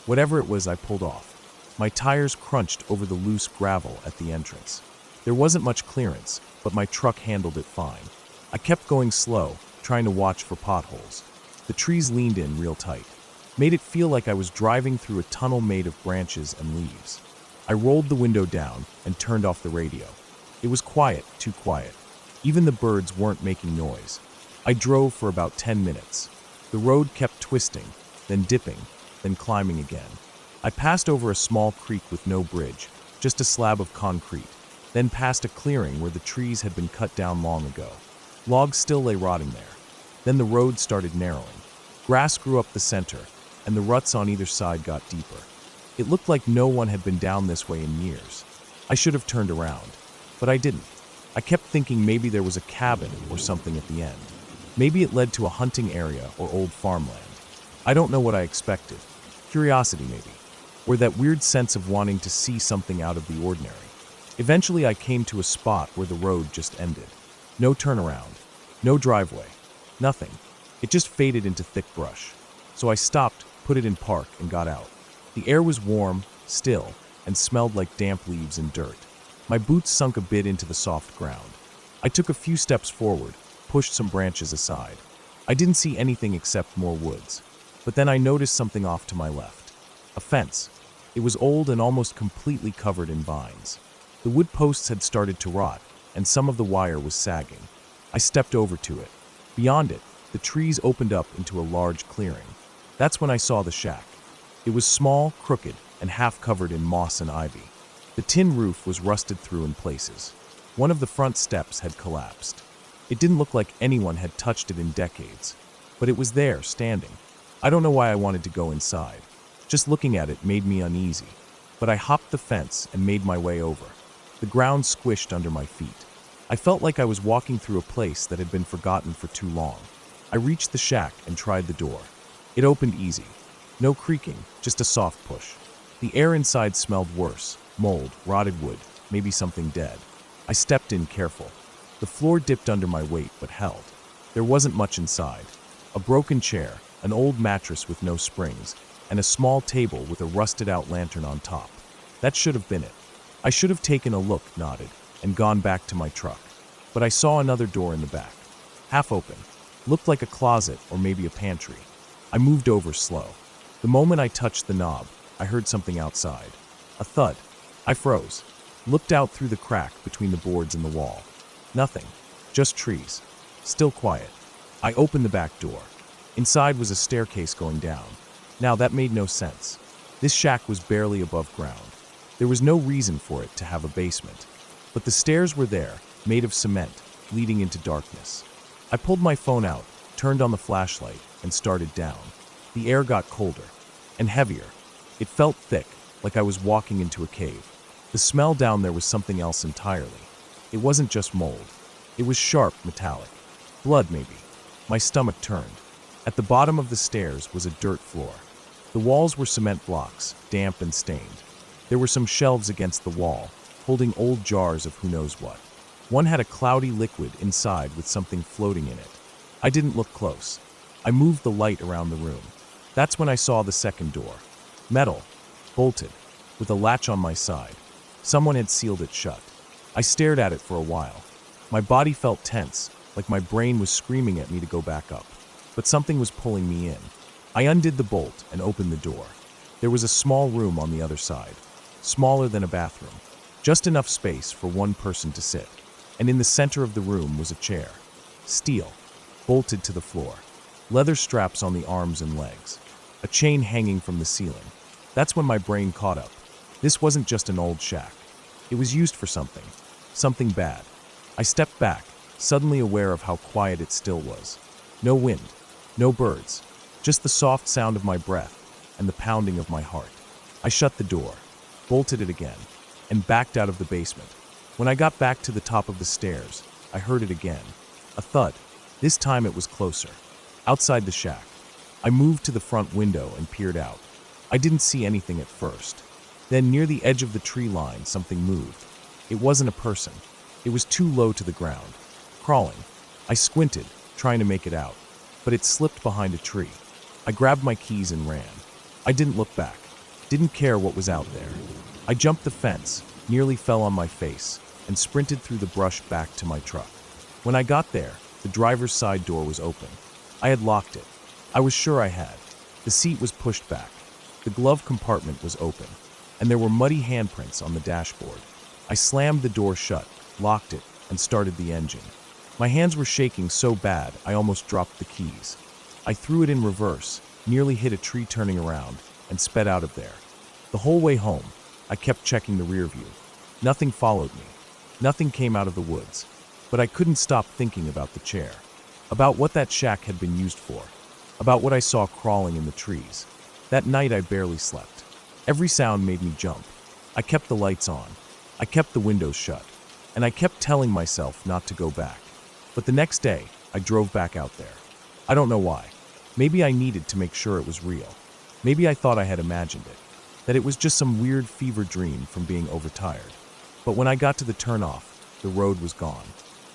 Whatever it was, I pulled off. My tires crunched over the loose gravel at the entrance. There wasn't much clearance, but my truck handled it fine. I kept going slow, trying to watch for potholes. The trees leaned in real tight, made it feel like I was driving through a tunnel made of branches and leaves. I rolled the window down and turned off the radio. It was quiet, too quiet. Even the birds weren't making noise. I drove for about 10 minutes. The road kept twisting, then dipping, then climbing again. I passed over a small creek with no bridge, just a slab of concrete, then past a clearing where the trees had been cut down long ago. Logs still lay rotting there. Then the road started narrowing. Grass grew up the center, and the ruts on either side got deeper. It looked like no one had been down this way in years. I should have turned around, but I didn't. I kept thinking maybe there was a cabin or something at the end. Maybe it led to a hunting area or old farmland. I don't know what I expected. Curiosity, maybe. Or that weird sense of wanting to see something out of the ordinary. Eventually, I came to a spot where the road just ended. No turnaround, no driveway, nothing. It just faded into thick brush. So I stopped, put it in park, and got out. The air was warm, still, and smelled like damp leaves and dirt. My boots sunk a bit into the soft ground. I took a few steps forward, pushed some branches aside. I didn't see anything except more woods. But then I noticed something off to my left. A fence. It was old and almost completely covered in vines. The wood posts had started to rot, and some of the wire was sagging. I stepped over to it. Beyond it, the trees opened up into a large clearing. That's when I saw the shack. It was small, crooked, and half covered in moss and ivy. The tin roof was rusted through in places. One of the front steps had collapsed. It didn't look like anyone had touched it in decades, but it was there, standing. I don't know why I wanted to go inside. Just looking at it made me uneasy, but I hopped the fence and made my way over. The ground squished under my feet. I felt like I was walking through a place that had been forgotten for too long. I reached the shack and tried the door. It opened easy. No creaking, just a soft push. The air inside smelled worse. Mold, rotted wood, maybe something dead. I stepped in careful. The floor dipped under my weight but held. There wasn't much inside. A broken chair, an old mattress with no springs, and a small table with a rusted-out lantern on top. That should have been it. I should have taken a look, nodded, and gone back to my truck. But I saw another door in the back. Half open. Looked like a closet or maybe a pantry. I moved over slow. The moment I touched the knob, I heard something outside. A thud. I froze. Looked out through the crack between the boards in the wall. Nothing. Just trees. Still quiet. I opened the back door. Inside was a staircase going down. Now that made no sense. This shack was barely above ground. There was no reason for it to have a basement. But the stairs were there, made of cement, leading into darkness. I pulled my phone out, turned on the flashlight, and started down. The air got colder and heavier. It felt thick, like I was walking into a cave. The smell down there was something else entirely. It wasn't just mold. It was sharp, metallic. Blood, maybe. My stomach turned. At the bottom of the stairs was a dirt floor. The walls were cement blocks, damp and stained. There were some shelves against the wall, holding old jars of who knows what. One had a cloudy liquid inside with something floating in it. I didn't look close. I moved the light around the room. That's when I saw the second door. Metal, bolted, with a latch on my side. Someone had sealed it shut. I stared at it for a while. My body felt tense, like my brain was screaming at me to go back up. But something was pulling me in. I undid the bolt and opened the door. There was a small room on the other side, smaller than a bathroom, just enough space for one person to sit. And in the center of the room was a chair. Steel, bolted to the floor. Leather straps on the arms and legs. A chain hanging from the ceiling. That's when my brain caught up. This wasn't just an old shack. It was used for something. Something bad. I stepped back, suddenly aware of how quiet it still was. No wind. No birds. Just the soft sound of my breath and the pounding of my heart. I shut the door, bolted it again, and backed out of the basement. When I got back to the top of the stairs, I heard it again. A thud. This time it was closer. Outside the shack. I moved to the front window and peered out. I didn't see anything at first. Then near the edge of the tree line, something moved. It wasn't a person. It was too low to the ground. Crawling. I squinted, trying to make it out. But it slipped behind a tree. I grabbed my keys and ran. I didn't look back. Didn't care what was out there. I jumped the fence, nearly fell on my face, and sprinted through the brush back to my truck. When I got there, the driver's side door was open. I had locked it. I was sure I had. The seat was pushed back. The glove compartment was open, and there were muddy handprints on the dashboard. I slammed the door shut, locked it, and started the engine. My hands were shaking so bad I almost dropped the keys. I threw it in reverse, nearly hit a tree turning around, and sped out of there. The whole way home, I kept checking the rear view. Nothing followed me. Nothing came out of the woods. But I couldn't stop thinking about the chair. About what that shack had been used for. About what I saw crawling in the trees. That night I barely slept. Every sound made me jump. I kept the lights on. I kept the windows shut. And I kept telling myself not to go back. But the next day, I drove back out there. I don't know why. Maybe I needed to make sure it was real. Maybe I thought I had imagined it. That it was just some weird fever dream from being overtired. But when I got to the turnoff, the road was gone.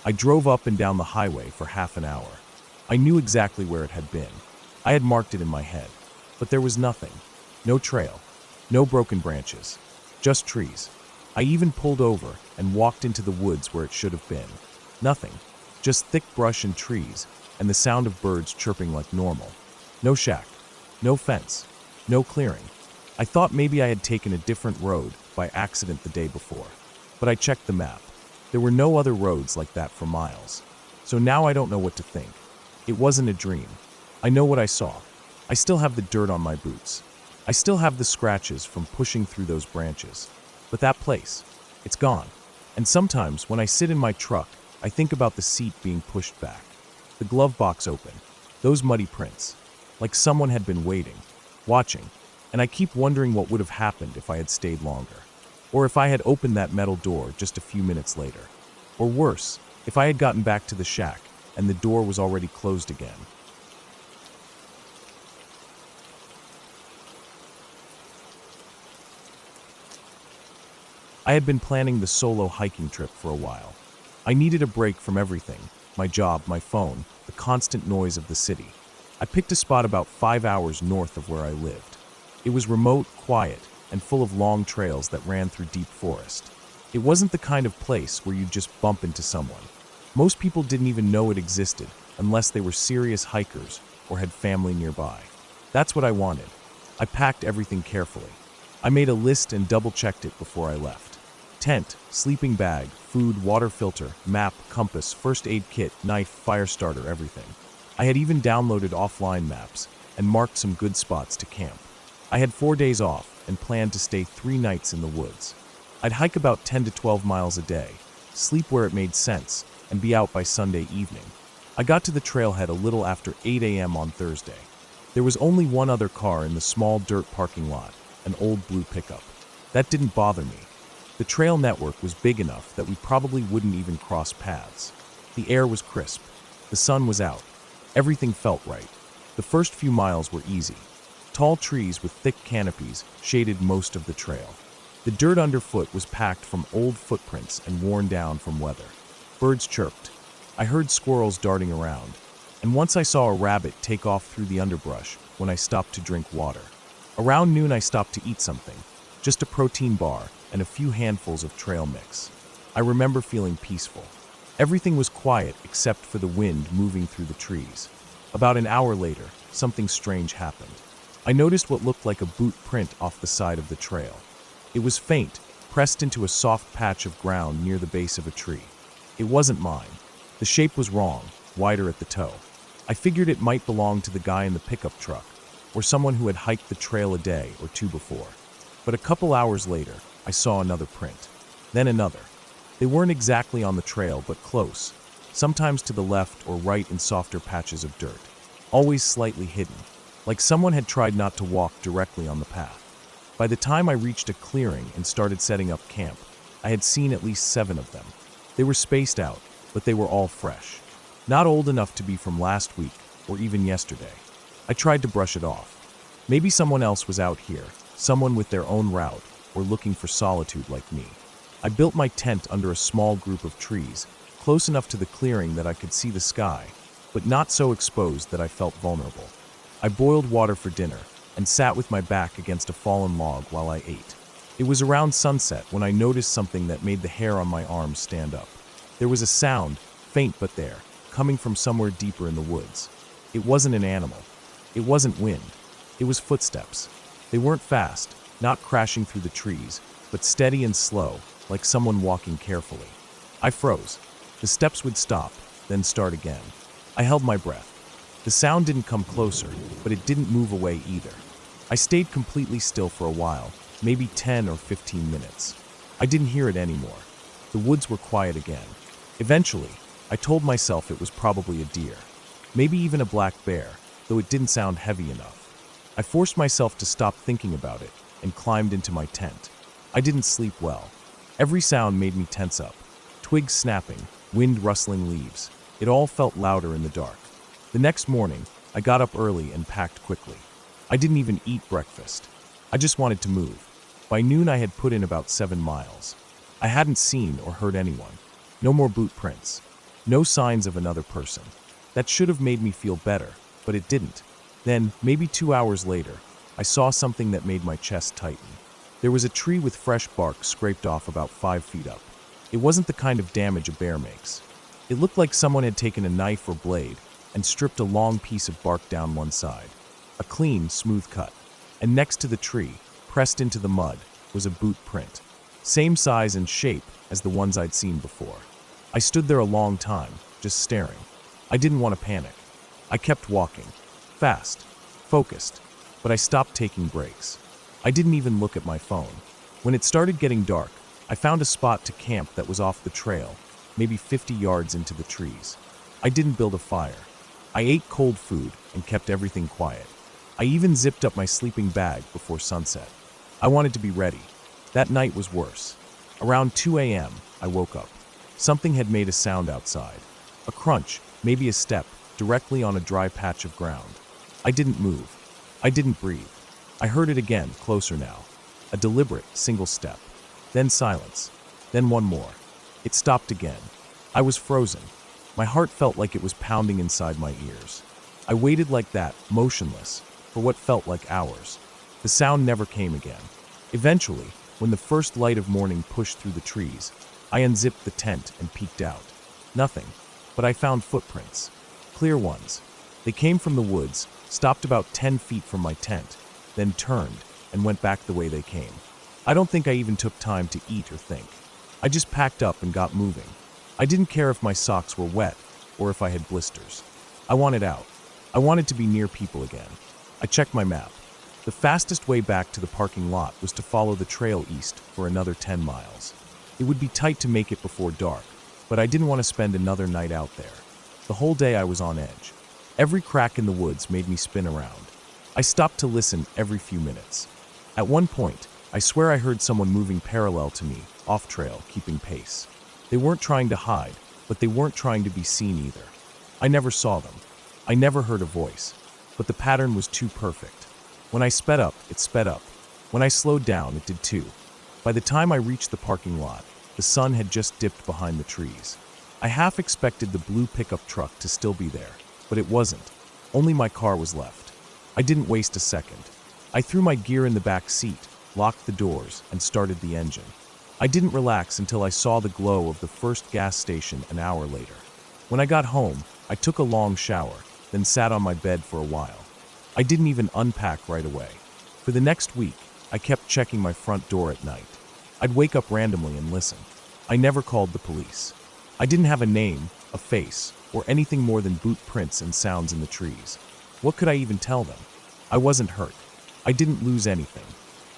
I drove up and down the highway for half an hour. I knew exactly where it had been. I had marked it in my head. But there was nothing. No trail. No broken branches. Just trees. I even pulled over and walked into the woods where it should have been. Nothing. Just thick brush and trees, and the sound of birds chirping like normal. No shack. No fence. No clearing. I thought maybe I had taken a different road by accident the day before. But I checked the map. There were no other roads like that for miles. So now I don't know what to think. It wasn't a dream. I know what I saw. I still have the dirt on my boots. I still have the scratches from pushing through those branches. But that place, it's gone. And sometimes when I sit in my truck, I think about the seat being pushed back. The glove box open. Those muddy prints. Like someone had been waiting, watching. And I keep wondering what would have happened if I had stayed longer. Or if I had opened that metal door just a few minutes later. Or worse, if I had gotten back to the shack and the door was already closed again. I had been planning the solo hiking trip for a while. I needed a break from everything, my job, my phone, the constant noise of the city. I picked a spot about 5 hours north of where I lived. It was remote, quiet, and full of long trails that ran through deep forest. It wasn't the kind of place where you'd just bump into someone. Most people didn't even know it existed unless they were serious hikers or had family nearby. That's what I wanted. I packed everything carefully. I made a list and double-checked it before I left. Tent, sleeping bag, food, water filter, map, compass, first aid kit, knife, fire starter, everything. I had even downloaded offline maps and marked some good spots to camp. I had 4 days off and planned to stay 3 nights in the woods. I'd hike about 10 to 12 miles a day, sleep where it made sense, and be out by Sunday evening. I got to the trailhead a little after 8 a.m. on Thursday. There was only one other car in the small dirt parking lot, an old blue pickup. That didn't bother me. The trail network was big enough that we probably wouldn't even cross paths. The air was crisp. The sun was out. Everything felt right. The first few miles were easy. Tall trees with thick canopies shaded most of the trail. The dirt underfoot was packed from old footprints and worn down from weather. Birds chirped. I heard squirrels darting around. And once I saw a rabbit take off through the underbrush when I stopped to drink water. Around noon I stopped to eat something. Just a protein bar and a few handfuls of trail mix. I remember feeling peaceful. Everything was quiet except for the wind moving through the trees. About an hour later, something strange happened. I noticed what looked like a boot print off the side of the trail. It was faint, pressed into a soft patch of ground near the base of a tree. It wasn't mine. The shape was wrong, wider at the toe. I figured it might belong to the guy in the pickup truck, or someone who had hiked the trail a day or two before. But a couple hours later, I saw another print. Then another. They weren't exactly on the trail, but close, sometimes to the left or right in softer patches of dirt, always slightly hidden, like someone had tried not to walk directly on the path. By the time I reached a clearing and started setting up camp, I had seen at least 7 of them. They were spaced out, but they were all fresh. Not old enough to be from last week or even yesterday. I tried to brush it off. Maybe someone else was out here, someone with their own route, or looking for solitude like me. I built my tent under a small group of trees, close enough to the clearing that I could see the sky, but not so exposed that I felt vulnerable. I boiled water for dinner and sat with my back against a fallen log while I ate. It was around sunset when I noticed something that made the hair on my arms stand up. There was a sound, faint but there, coming from somewhere deeper in the woods. It wasn't an animal. It wasn't wind. It was footsteps. They weren't fast, not crashing through the trees, but steady and slow, like someone walking carefully. I froze. The steps would stop, then start again. I held my breath. The sound didn't come closer, but it didn't move away either. I stayed completely still for a while, maybe 10 or 15 minutes. I didn't hear it anymore. The woods were quiet again. Eventually, I told myself it was probably a deer, maybe even a black bear, though it didn't sound heavy enough. I forced myself to stop thinking about it and climbed into my tent. I didn't sleep well. Every sound made me tense up. Twigs snapping, wind rustling leaves. It all felt louder in the dark. The next morning, I got up early and packed quickly. I didn't even eat breakfast. I just wanted to move. By noon, I had put in about 7 miles. I hadn't seen or heard anyone. No more boot prints. No signs of another person. That should have made me feel better, but it didn't. Then, maybe 2 hours later, I saw something that made my chest tighten. There was a tree with fresh bark scraped off about 5 feet up. It wasn't the kind of damage a bear makes. It looked like someone had taken a knife or blade and stripped a long piece of bark down one side. A clean, smooth cut. And next to the tree, pressed into the mud, was a boot print. Same size and shape as the ones I'd seen before. I stood there a long time, just staring. I didn't want to panic. I kept walking. Fast. Focused. But I stopped taking breaks. I didn't even look at my phone. When it started getting dark, I found a spot to camp that was off the trail, maybe 50 yards into the trees. I didn't build a fire. I ate cold food and kept everything quiet. I even zipped up my sleeping bag before sunset. I wanted to be ready. That night was worse. Around 2 a.m., I woke up. Something had made a sound outside. A crunch, maybe a step, directly on a dry patch of ground. I didn't move. I didn't breathe. I heard it again, closer now. A deliberate, single step. Then silence. Then one more. It stopped again. I was frozen. My heart felt like it was pounding inside my ears. I waited like that, motionless, for what felt like hours. The sound never came again. Eventually, when the first light of morning pushed through the trees, I unzipped the tent and peeked out. Nothing, but I found footprints. Clear ones. They came from the woods, stopped about 10 feet from my tent, then turned and went back the way they came. I don't think I even took time to eat or think. I just packed up and got moving. I didn't care if my socks were wet or if I had blisters. I wanted out. I wanted to be near people again. I checked my map. The fastest way back to the parking lot was to follow the trail east for another 10 miles. It would be tight to make it before dark, but I didn't want to spend another night out there. The whole day I was on edge. Every crack in the woods made me spin around. I stopped to listen every few minutes. At one point, I swear I heard someone moving parallel to me, off trail, keeping pace. They weren't trying to hide, but they weren't trying to be seen either. I never saw them. I never heard a voice, but the pattern was too perfect. When I sped up, it sped up. When I slowed down, it did too. By the time I reached the parking lot, the sun had just dipped behind the trees. I half expected the blue pickup truck to still be there, but it wasn't. Only my car was left. I didn't waste a second. I threw my gear in the back seat, locked the doors, and started the engine. I didn't relax until I saw the glow of the first gas station an hour later. When I got home, I took a long shower, then sat on my bed for a while. I didn't even unpack right away. For the next week, I kept checking my front door at night. I'd wake up randomly and listen. I never called the police. I didn't have a name, a face, or anything more than boot prints and sounds in the trees. What could I even tell them? I wasn't hurt. I didn't lose anything.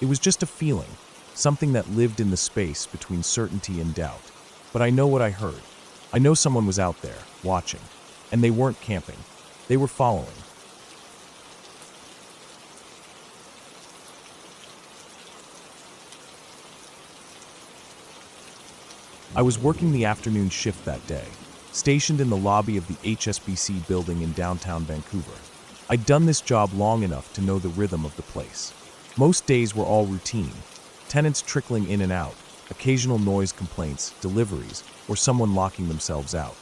It was just a feeling, something that lived in the space between certainty and doubt. But I know what I heard. I know someone was out there, watching. And they weren't camping. They were following. I was working the afternoon shift that day, stationed in the lobby of the HSBC building in downtown Vancouver. I'd done this job long enough to know the rhythm of the place. Most days were all routine, tenants trickling in and out, occasional noise complaints, deliveries, or someone locking themselves out.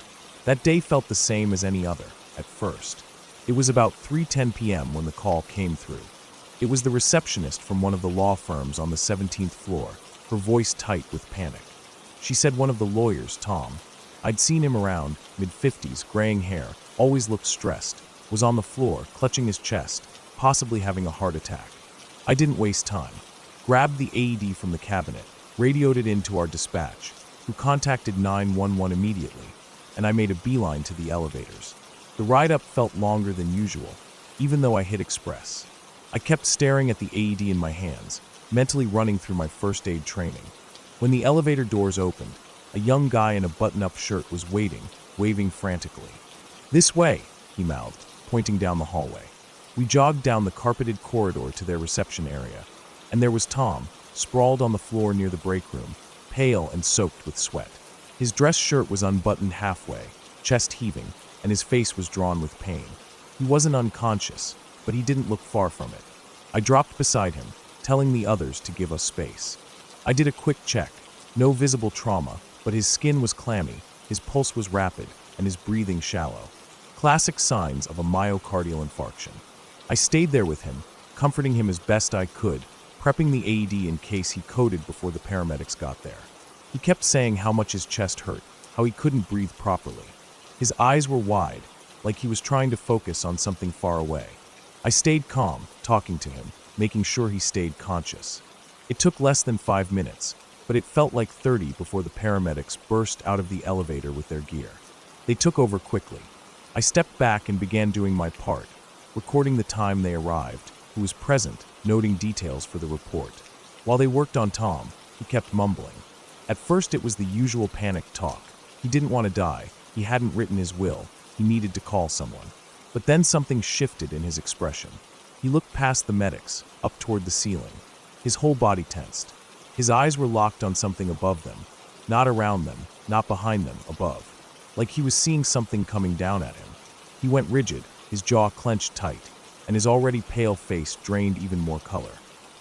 That day felt the same as any other, at first. It was about 3:10 p.m. when the call came through. It was the receptionist from one of the law firms on the 17th floor, her voice tight with panic. She said one of the lawyers, Tom, I'd seen him around, mid-50s, graying hair, always looked stressed, was on the floor, clutching his chest, possibly having a heart attack. I didn't waste time. Grabbed the AED from the cabinet, radioed it into our dispatch, who contacted 911 immediately, and I made a beeline to the elevators. The ride up felt longer than usual, even though I hit express. I kept staring at the AED in my hands, mentally running through my first aid training. When the elevator doors opened, a young guy in a button-up shirt was waiting, waving frantically. "This way," he mouthed, pointing down the hallway. We jogged down the carpeted corridor to their reception area, and there was Tom, sprawled on the floor near the break room, pale and soaked with sweat. His dress shirt was unbuttoned halfway, chest heaving, and his face was drawn with pain. He wasn't unconscious, but he didn't look far from it. I dropped beside him, telling the others to give us space. I did a quick check. No visible trauma, but his skin was clammy, his pulse was rapid, and his breathing shallow. Classic signs of a myocardial infarction. I stayed there with him, comforting him as best I could, prepping the AED in case he coded before the paramedics got there. He kept saying how much his chest hurt, how he couldn't breathe properly. His eyes were wide, like he was trying to focus on something far away. I stayed calm, talking to him, making sure he stayed conscious. It took less than 5 minutes, but it felt like 30 before the paramedics burst out of the elevator with their gear. They took over quickly. I stepped back and began doing my part, recording the time they arrived, who was present, noting details for the report. While they worked on Tom, he kept mumbling. At first it was the usual panic talk. He didn't want to die, he hadn't written his will, he needed to call someone. But then something shifted in his expression. He looked past the medics, up toward the ceiling. His whole body tensed. His eyes were locked on something above them, not around them, not behind them, above. Like he was seeing something coming down at him. He went rigid, his jaw clenched tight, and his already pale face drained even more color.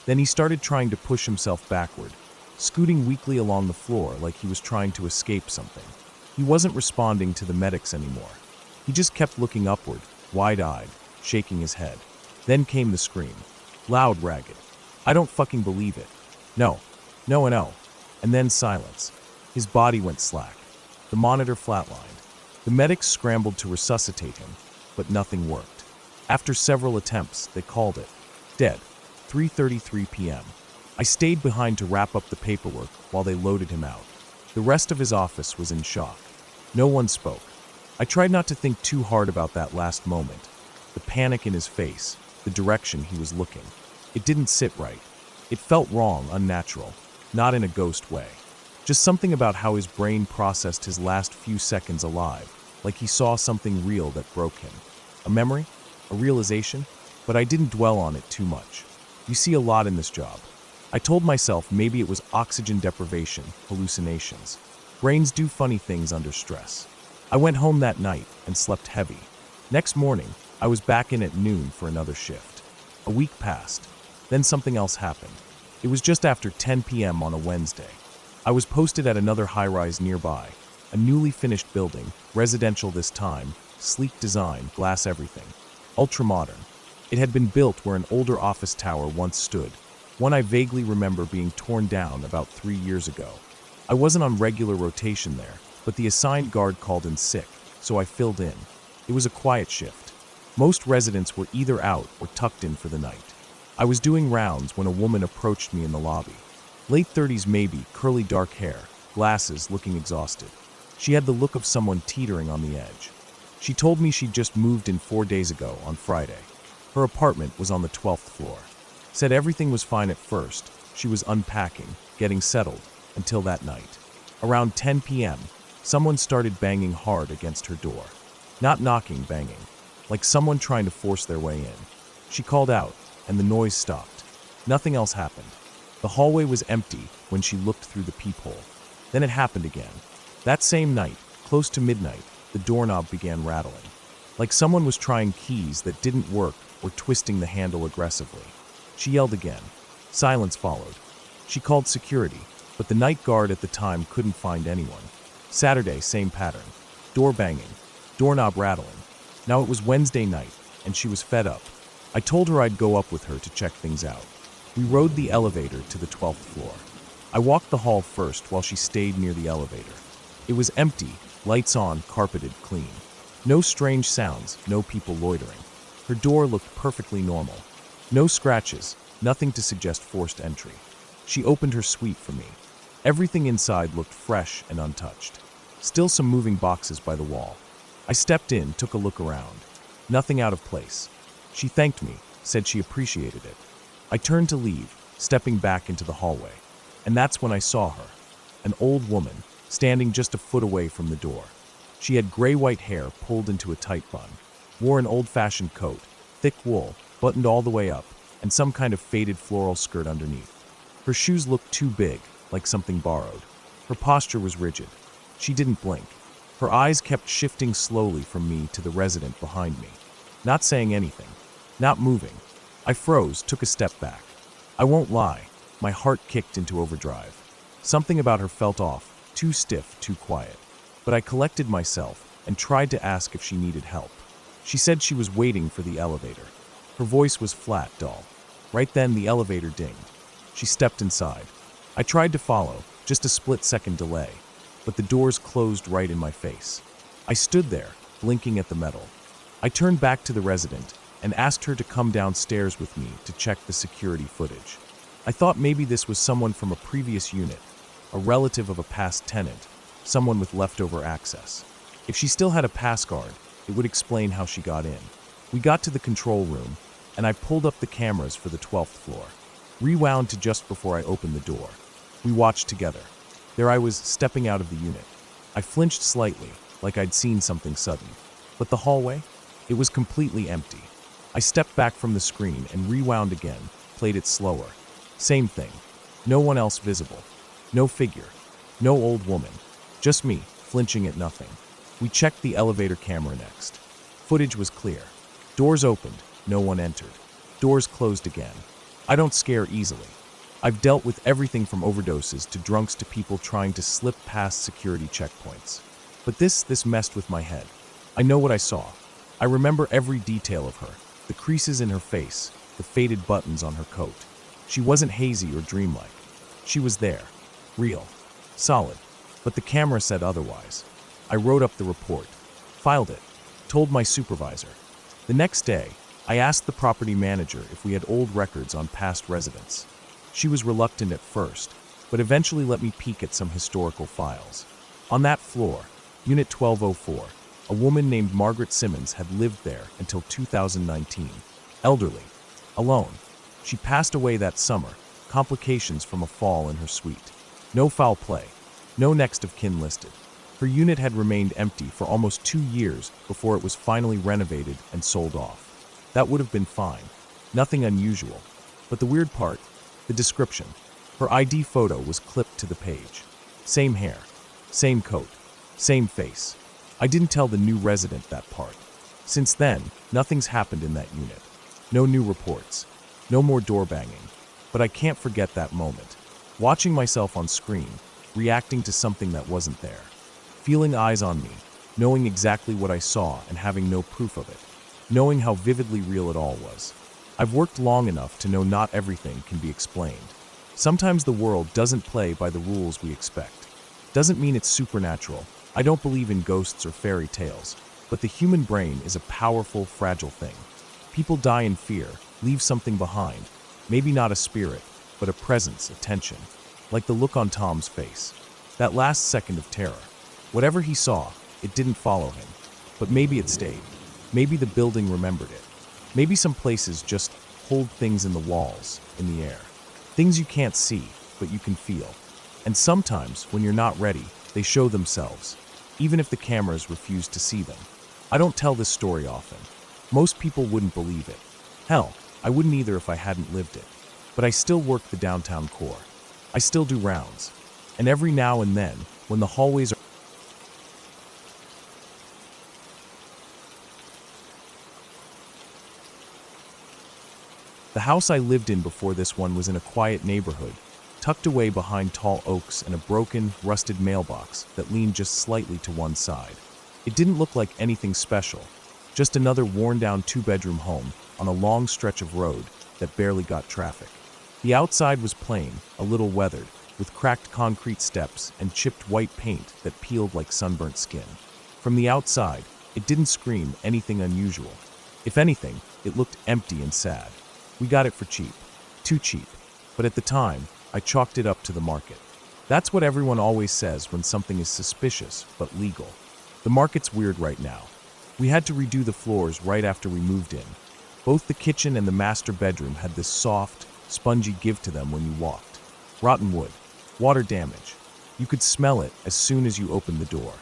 Then he started trying to push himself backward, scooting weakly along the floor like he was trying to escape something. He wasn't responding to the medics anymore. He just kept looking upward, wide-eyed, shaking his head. Then came the scream. Loud, ragged. I don't fucking believe it. No. No and no. And then silence. His body went slack. The monitor flatlined. The medics scrambled to resuscitate him, but nothing worked. After several attempts, they called it dead. 3:33 p.m. I stayed behind to wrap up the paperwork while they loaded him out. The rest of his office was in shock. No one spoke. I tried not to think too hard about that last moment. The panic in his face, the direction he was looking. It didn't sit right. It felt wrong, unnatural, not in a ghost way. Just something about how his brain processed his last few seconds alive, like he saw something real that broke him. A memory? A realization? But I didn't dwell on it too much. You see a lot in this job. I told myself maybe it was oxygen deprivation, hallucinations. Brains do funny things under stress. I went home that night and slept heavy. Next morning, I was back in at noon for another shift. A week passed. Then something else happened. It was just after 10 p.m. on a Wednesday. I was posted at another high-rise nearby, a newly finished building, residential this time, sleek design, glass everything. Ultra-modern. It had been built where an older office tower once stood, one I vaguely remember being torn down about 3 years ago. I wasn't on regular rotation there, but the assigned guard called in sick, so I filled in. It was a quiet shift. Most residents were either out or tucked in for the night. I was doing rounds when a woman approached me in the lobby. Late 30s maybe, curly dark hair, glasses, looking exhausted. She had the look of someone teetering on the edge. She told me she'd just moved in 4 days ago, on Friday. Her apartment was on the 12th floor. Said everything was fine at first. She was unpacking, getting settled, until that night. Around 10 p.m., someone started banging hard against her door. Not knocking, banging. Like someone trying to force their way in. She called out, and the noise stopped. Nothing else happened. The hallway was empty when she looked through the peephole. Then it happened again. That same night, close to midnight, the doorknob began rattling. Like someone was trying keys that didn't work or twisting the handle aggressively. She yelled again. Silence followed. She called security, but the night guard at the time couldn't find anyone. Saturday, same pattern. Door banging. Doorknob rattling. Now it was Wednesday night, and she was fed up. I told her I'd go up with her to check things out. We rode the elevator to the 12th floor. I walked the hall first while she stayed near the elevator. It was empty, lights on, carpeted, clean. No strange sounds, no people loitering. Her door looked perfectly normal. No scratches, nothing to suggest forced entry. She opened her suite for me. Everything inside looked fresh and untouched. Still some moving boxes by the wall. I stepped in, took a look around. Nothing out of place. She thanked me, said she appreciated it. I turned to leave, stepping back into the hallway. And that's when I saw her. An old woman, standing just a foot away from the door. She had gray-white hair pulled into a tight bun, wore an old-fashioned coat, thick wool, buttoned all the way up, and some kind of faded floral skirt underneath. Her shoes looked too big, like something borrowed. Her posture was rigid. She didn't blink. Her eyes kept shifting slowly from me to the resident behind me. Not saying anything. Not moving. I froze, took a step back. I won't lie, my heart kicked into overdrive. Something about her felt off, too stiff, too quiet. But I collected myself and tried to ask if she needed help. She said she was waiting for the elevator. Her voice was flat, dull. Right then, the elevator dinged. She stepped inside. I tried to follow, just a split-second delay, but the doors closed right in my face. I stood there, blinking at the metal. I turned back to the resident and asked her to come downstairs with me to check the security footage. I thought maybe this was someone from a previous unit, a relative of a past tenant, someone with leftover access. If she still had a pass guard, it would explain how she got in. We got to the control room, and I pulled up the cameras for the 12th floor, rewound to just before I opened the door. We watched together. There I was, stepping out of the unit. I flinched slightly, like I'd seen something sudden. But the hallway? It was completely empty. I stepped back from the screen and rewound again, played it slower. Same thing. No one else visible. No figure. No old woman. Just me, flinching at nothing. We checked the elevator camera next. Footage was clear. Doors opened. No one entered. Doors closed again. I don't scare easily. I've dealt with everything from overdoses to drunks to people trying to slip past security checkpoints. But this messed with my head. I know what I saw. I remember every detail of her, the creases in her face, the faded buttons on her coat. She wasn't hazy or dreamlike. She was there, real, solid, but the camera said otherwise. I wrote up the report, filed it, told my supervisor. The next day, I asked the property manager if we had old records on past residents. She was reluctant at first, but eventually let me peek at some historical files. On that floor, Unit 1204, a woman named Margaret Simmons had lived there until 2019. Elderly, alone. She passed away that summer, complications from a fall in her suite. No foul play, no next of kin listed. Her unit had remained empty for almost 2 years before it was finally renovated and sold off. That would have been fine, nothing unusual. But the weird part, the description. Her ID photo was clipped to the page. Same hair, same coat, same face. I didn't tell the new resident that part. Since then, nothing's happened in that unit. No new reports, no more door banging. But I can't forget that moment. Watching myself on screen, reacting to something that wasn't there. Feeling eyes on me, knowing exactly what I saw and having no proof of it. Knowing how vividly real it all was. I've worked long enough to know not everything can be explained. Sometimes the world doesn't play by the rules we expect. Doesn't mean it's supernatural. I don't believe in ghosts or fairy tales, but the human brain is a powerful, fragile thing. People die in fear, leave something behind. Maybe not a spirit, but a presence, a tension. Like the look on Tom's face. That last second of terror. Whatever he saw, it didn't follow him. But maybe it stayed. Maybe the building remembered it. Maybe some places just hold things in the walls, in the air. Things you can't see, but you can feel. And sometimes, when you're not ready, they show themselves, even if the cameras refuse to see them. I don't tell this story often. Most people wouldn't believe it. Hell, I wouldn't either if I hadn't lived it. But I still work the downtown core. I still do rounds. And every now and then, when the hallways are The house I lived in before this one was in a quiet neighborhood, tucked away behind tall oaks and a broken, rusted mailbox that leaned just slightly to one side. It didn't look like anything special, just another worn-down 2-bedroom home on a long stretch of road that barely got traffic. The outside was plain, a little weathered, with cracked concrete steps and chipped white paint that peeled like sunburnt skin. From the outside, it didn't scream anything unusual. If anything, it looked empty and sad. We got it for cheap. Too cheap. But at the time, I chalked it up to the market. That's what everyone always says when something is suspicious but legal. The market's weird right now. We had to redo the floors right after we moved in. Both the kitchen and the master bedroom had this soft, spongy give to them when you walked. Rotten wood. Water damage. You could smell it as soon as you opened the door.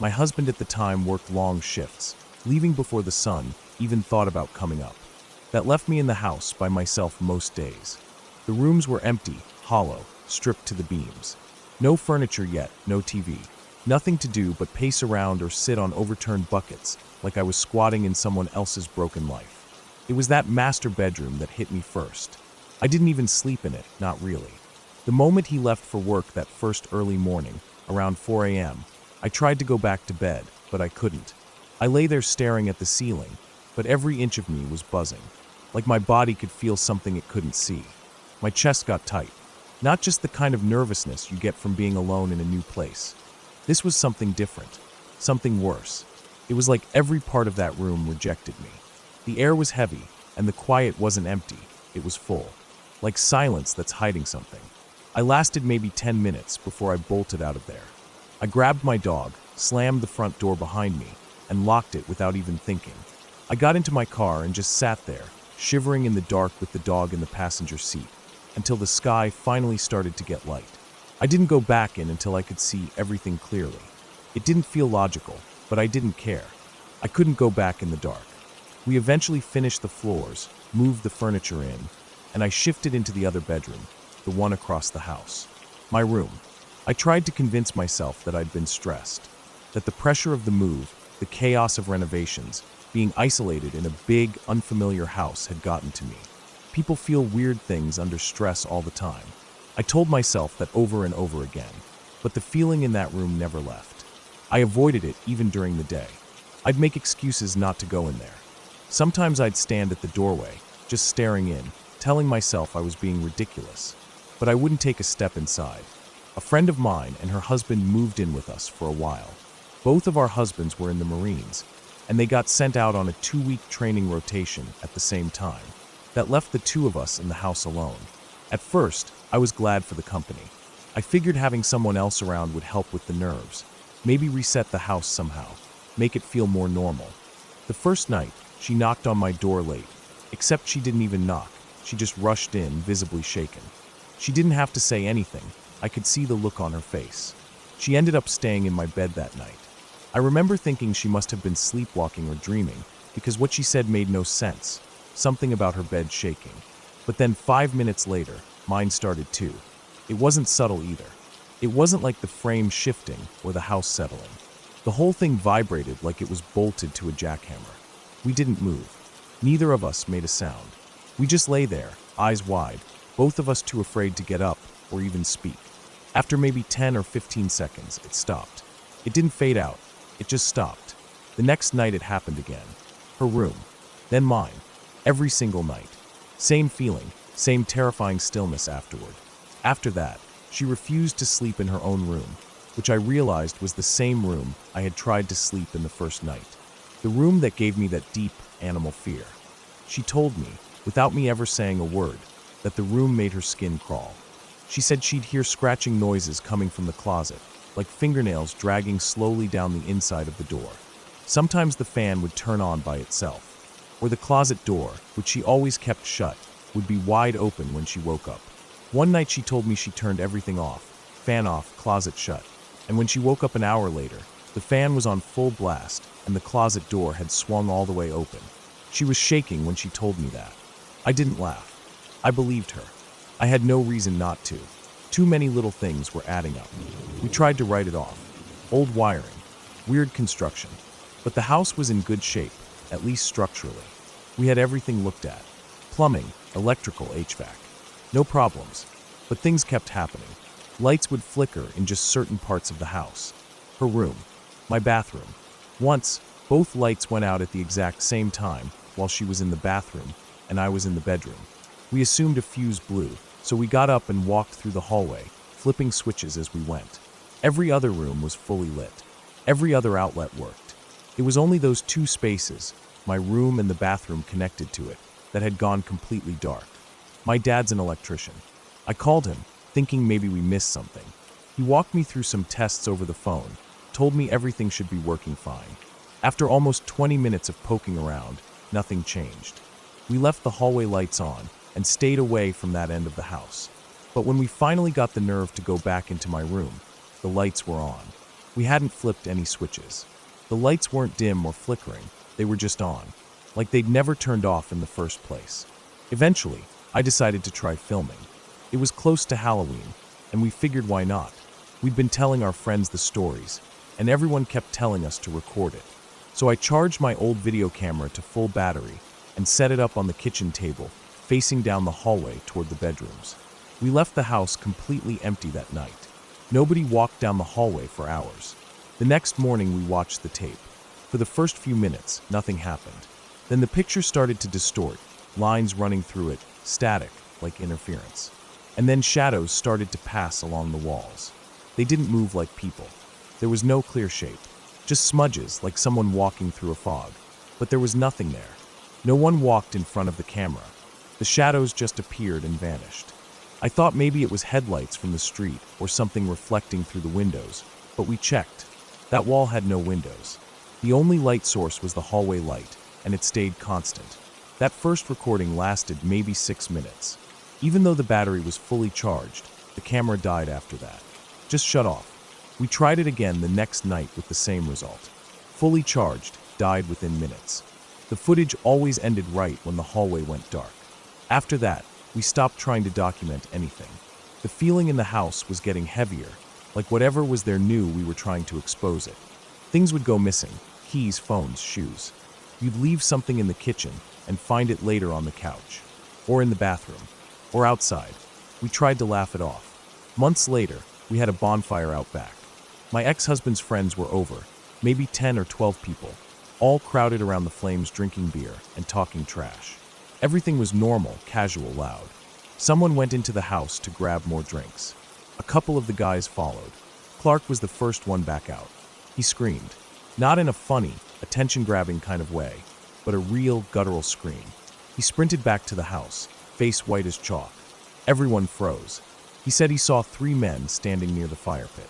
My husband at the time worked long shifts, leaving before the sun even thought about coming up. That left me in the house by myself most days. The rooms were empty, hollow, stripped to the beams. No furniture yet, no TV. Nothing to do but pace around or sit on overturned buckets like I was squatting in someone else's broken life. It was that master bedroom that hit me first. I didn't even sleep in it, not really. The moment he left for work that first early morning, around 4 a.m., I tried to go back to bed, but I couldn't. I lay there staring at the ceiling, but every inch of me was buzzing. Like my body could feel something it couldn't see. My chest got tight. Not just the kind of nervousness you get from being alone in a new place. This was something different. Something worse. It was like every part of that room rejected me. The air was heavy, and the quiet wasn't empty. It was full. Like silence that's hiding something. I lasted maybe 10 minutes before I bolted out of there. I grabbed my dog, slammed the front door behind me, and locked it without even thinking. I got into my car and just sat there, shivering in the dark with the dog in the passenger seat, until the sky finally started to get light. I didn't go back in until I could see everything clearly. It didn't feel logical, but I didn't care. I couldn't go back in the dark. We eventually finished the floors, moved the furniture in, and I shifted into the other bedroom, the one across the house. My room. I tried to convince myself that I'd been stressed, that the pressure of the move, the chaos of renovations, being isolated in a big, unfamiliar house had gotten to me. People feel weird things under stress all the time. I told myself that over and over again, but the feeling in that room never left. I avoided it even during the day. I'd make excuses not to go in there. Sometimes I'd stand at the doorway, just staring in, telling myself I was being ridiculous. But I wouldn't take a step inside. A friend of mine and her husband moved in with us for a while. Both of our husbands were in the Marines, and they got sent out on a 2-week training rotation at the same time. That left the two of us in the house alone. At first, I was glad for the company. I figured having someone else around would help with the nerves, maybe reset the house somehow, make it feel more normal. The first night, she knocked on my door late, except she didn't even knock. She just rushed in, visibly shaken. She didn't have to say anything. I could see the look on her face. She ended up staying in my bed that night. I remember thinking she must have been sleepwalking or dreaming, because what she said made no sense. Something about her bed shaking. But then 5 minutes later, mine started too. It wasn't subtle either. It wasn't like the frame shifting or the house settling. The whole thing vibrated like it was bolted to a jackhammer. We didn't move. Neither of us made a sound. We just lay there, eyes wide, both of us too afraid to get up or even speak. After maybe 10 or 15 seconds, it stopped. It didn't fade out. It just stopped. The next night it happened again. Her room. Then mine. Every single night. Same feeling, same terrifying stillness afterward. After that, she refused to sleep in her own room, which I realized was the same room I had tried to sleep in the first night. The room that gave me that deep animal fear. She told me, without me ever saying a word, that the room made her skin crawl. She said she'd hear scratching noises coming from the closet, like fingernails dragging slowly down the inside of the door. Sometimes the fan would turn on by itself, or the closet door, which she always kept shut, would be wide open when she woke up. One night she told me she turned everything off, fan off, closet shut, and when she woke up an hour later, the fan was on full blast and the closet door had swung all the way open. She was shaking when she told me that. I didn't laugh. I believed her. I had no reason not to. Too many little things were adding up. We tried to write it off. Old wiring, weird construction. But the house was in good shape, at least structurally. We had everything looked at. Plumbing, electrical, HVAC. No problems. But things kept happening. Lights would flicker in just certain parts of the house. Her room. My bathroom. Once, both lights went out at the exact same time while she was in the bathroom and I was in the bedroom. We assumed a fuse blew, so we got up and walked through the hallway, flipping switches as we went. Every other room was fully lit. Every other outlet worked. It was only those two spaces, my room and the bathroom connected to it, that had gone completely dark. My dad's an electrician. I called him, thinking maybe we missed something. He walked me through some tests over the phone, told me everything should be working fine. After almost 20 minutes of poking around, nothing changed. We left the hallway lights on and stayed away from that end of the house. But when we finally got the nerve to go back into my room, the lights were on. We hadn't flipped any switches. The lights weren't dim or flickering, they were just on, like they'd never turned off in the first place. Eventually, I decided to try filming. It was close to Halloween, and we figured why not. We'd been telling our friends the stories, and everyone kept telling us to record it. So I charged my old video camera to full battery and set it up on the kitchen table, facing down the hallway toward the bedrooms. We left the house completely empty that night. Nobody walked down the hallway for hours. The next morning we watched the tape. For the first few minutes, nothing happened. Then the picture started to distort, lines running through it, static, like interference. And then shadows started to pass along the walls. They didn't move like people. There was no clear shape, just smudges like someone walking through a fog. But there was nothing there. No one walked in front of the camera. The shadows just appeared and vanished. I thought maybe it was headlights from the street or something reflecting through the windows, but we checked. That wall had no windows. The only light source was the hallway light, and it stayed constant. That first recording lasted maybe 6 minutes. Even though the battery was fully charged, the camera died after that. Just shut off. We tried it again the next night with the same result. Fully charged, died within minutes. The footage always ended right when the hallway went dark. After that, we stopped trying to document anything. The feeling in the house was getting heavier, like whatever was there knew we were trying to expose it. Things would go missing, keys, phones, shoes. You'd leave something in the kitchen and find it later on the couch, or in the bathroom, or outside. We tried to laugh it off. Months later, we had a bonfire out back. My ex-husband's friends were over, maybe 10 or 12 people, all crowded around the flames drinking beer and talking trash. Everything was normal, casual, loud. Someone went into the house to grab more drinks. A couple of the guys followed. Clark was the first one back out. He screamed, not in a funny, attention-grabbing kind of way, but a real, guttural scream. He sprinted back to the house, face white as chalk. Everyone froze. He said he saw 3 men standing near the fire pit.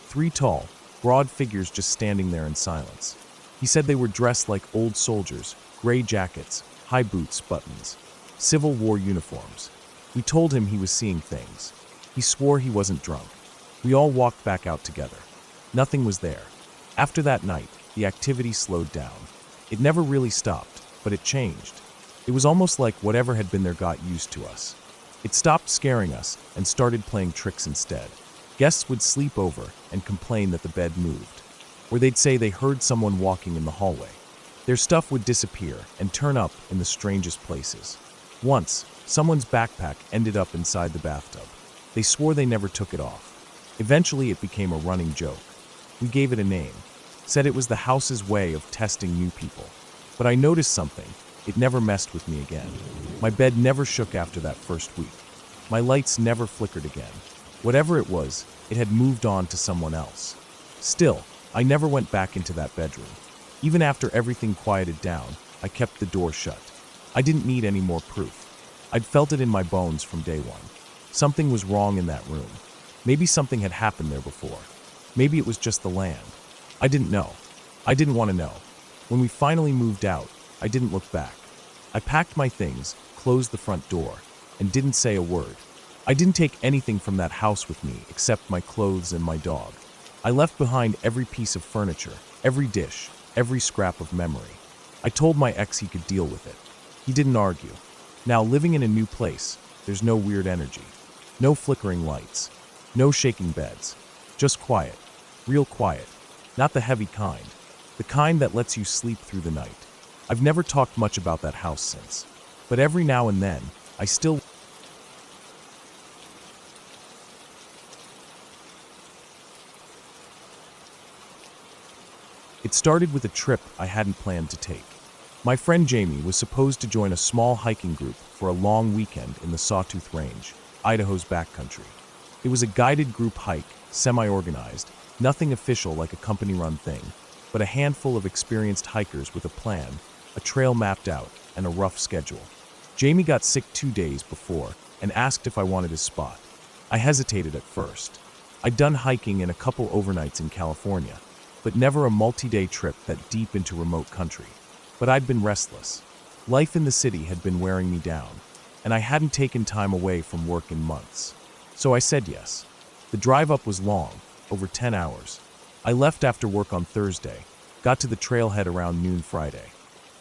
3 tall, broad figures just standing there in silence. He said they were dressed like old soldiers, gray jackets, high boots, buttons, Civil War uniforms. We told him he was seeing things. He swore he wasn't drunk. We all walked back out together. Nothing was there. After that night, the activity slowed down. It never really stopped, but it changed. It was almost like whatever had been there got used to us. It stopped scaring us and started playing tricks instead. Guests would sleep over and complain that the bed moved, or they'd say they heard someone walking in the hallway. Their stuff would disappear and turn up in the strangest places. Once, someone's backpack ended up inside the bathtub. They swore they never took it off. Eventually, it became a running joke. We gave it a name, said it was the house's way of testing new people. But I noticed something. It never messed with me again. My bed never shook after that first week. My lights never flickered again. Whatever it was, it had moved on to someone else. Still, I never went back into that bedroom. Even after everything quieted down, I kept the door shut. I didn't need any more proof. I'd felt it in my bones from day one. Something was wrong in that room. Maybe something had happened there before. Maybe it was just the land. I didn't know. I didn't want to know. When we finally moved out, I didn't look back. I packed my things, closed the front door, and didn't say a word. I didn't take anything from that house with me except my clothes and my dog. I left behind every piece of furniture, every dish, every scrap of memory. I told my ex he could deal with it. He didn't argue. Now, living in a new place, there's no weird energy. No flickering lights. No shaking beds. Just quiet. Real quiet. Not the heavy kind. The kind that lets you sleep through the night. I've never talked much about that house since. But every now and then, I still... It started with a trip I hadn't planned to take. My friend Jamie was supposed to join a small hiking group for a long weekend in the Sawtooth Range, Idaho's backcountry. It was a guided group hike, semi-organized, nothing official like a company-run thing, but a handful of experienced hikers with a plan, a trail mapped out, and a rough schedule. Jamie got sick 2 days before and asked if I wanted his spot. I hesitated at first. I'd done hiking in a couple overnights in California, but never a multi-day trip that deep into remote country. But I'd been restless. Life in the city had been wearing me down, and I hadn't taken time away from work in months. So I said yes. The drive up was long, over 10 hours. I left after work on Thursday, got to the trailhead around noon Friday.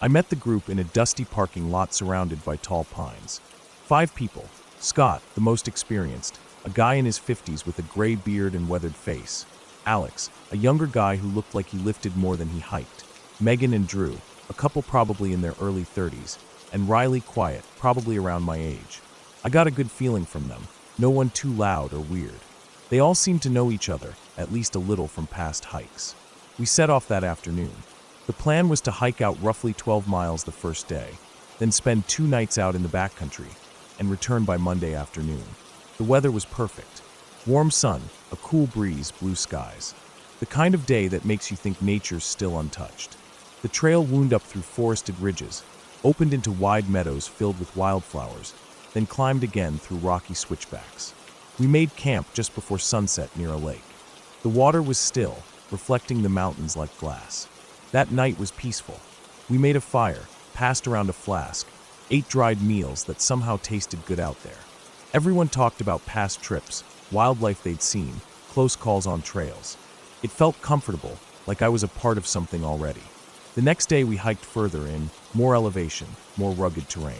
I met the group in a dusty parking lot surrounded by tall pines. 5 people. Scott, the most experienced, a guy in his 50s with a gray beard and weathered face. Alex, a younger guy who looked like he lifted more than he hiked. Megan and Drew, a couple probably in their early 30s. And Riley, quiet, probably around my age. I got a good feeling from them. No one too loud or weird. They all seemed to know each other, at least a little from past hikes. We set off that afternoon. The plan was to hike out roughly 12 miles the first day, then spend 2 nights out in the backcountry, and return by Monday afternoon. The weather was perfect. Warm sun, a cool breeze, blue skies. The kind of day that makes you think nature's still untouched. The trail wound up through forested ridges, opened into wide meadows filled with wildflowers, then climbed again through rocky switchbacks. We made camp just before sunset near a lake. The water was still, reflecting the mountains like glass. That night was peaceful. We made a fire, passed around a flask, ate dried meals that somehow tasted good out there. Everyone talked about past trips, wildlife they'd seen, close calls on trails. It felt comfortable, like I was a part of something already. The next day we hiked further in, more elevation, more rugged terrain.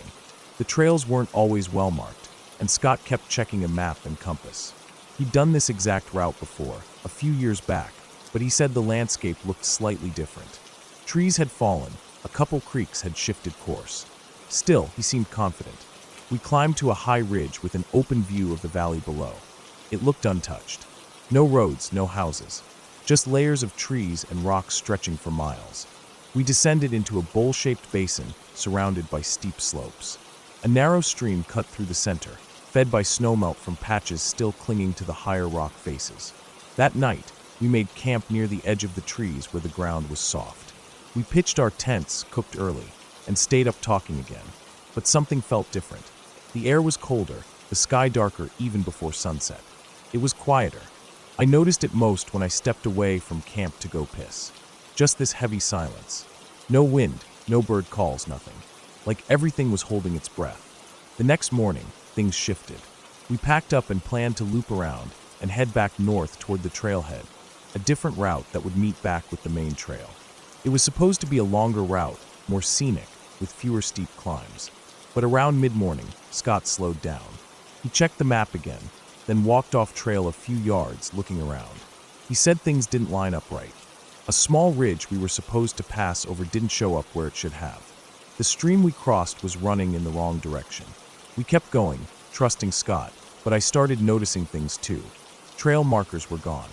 The trails weren't always well marked, and Scott kept checking a map and compass. He'd done this exact route before, a few years back, but he said the landscape looked slightly different. Trees had fallen, a couple creeks had shifted course. Still, he seemed confident. We climbed to a high ridge with an open view of the valley below. It looked untouched. No roads, no houses. Just layers of trees and rocks stretching for miles. We descended into a bowl-shaped basin surrounded by steep slopes. A narrow stream cut through the center, fed by snowmelt from patches still clinging to the higher rock faces. That night, we made camp near the edge of the trees where the ground was soft. We pitched our tents, cooked early, and stayed up talking again. But something felt different. The air was colder, the sky darker even before sunset. It was quieter. I noticed it most when I stepped away from camp to go piss. Just this heavy silence. No wind, no bird calls, nothing. Like everything was holding its breath. The next morning, things shifted. We packed up and planned to loop around and head back north toward the trailhead, a different route that would meet back with the main trail. It was supposed to be a longer route, more scenic, with fewer steep climbs. But around mid-morning, Scott slowed down. He checked the map again, then walked off trail a few yards, looking around. He said things didn't line up right. A small ridge we were supposed to pass over didn't show up where it should have. The stream we crossed was running in the wrong direction. We kept going, trusting Scott, but I started noticing things too. Trail markers were gone.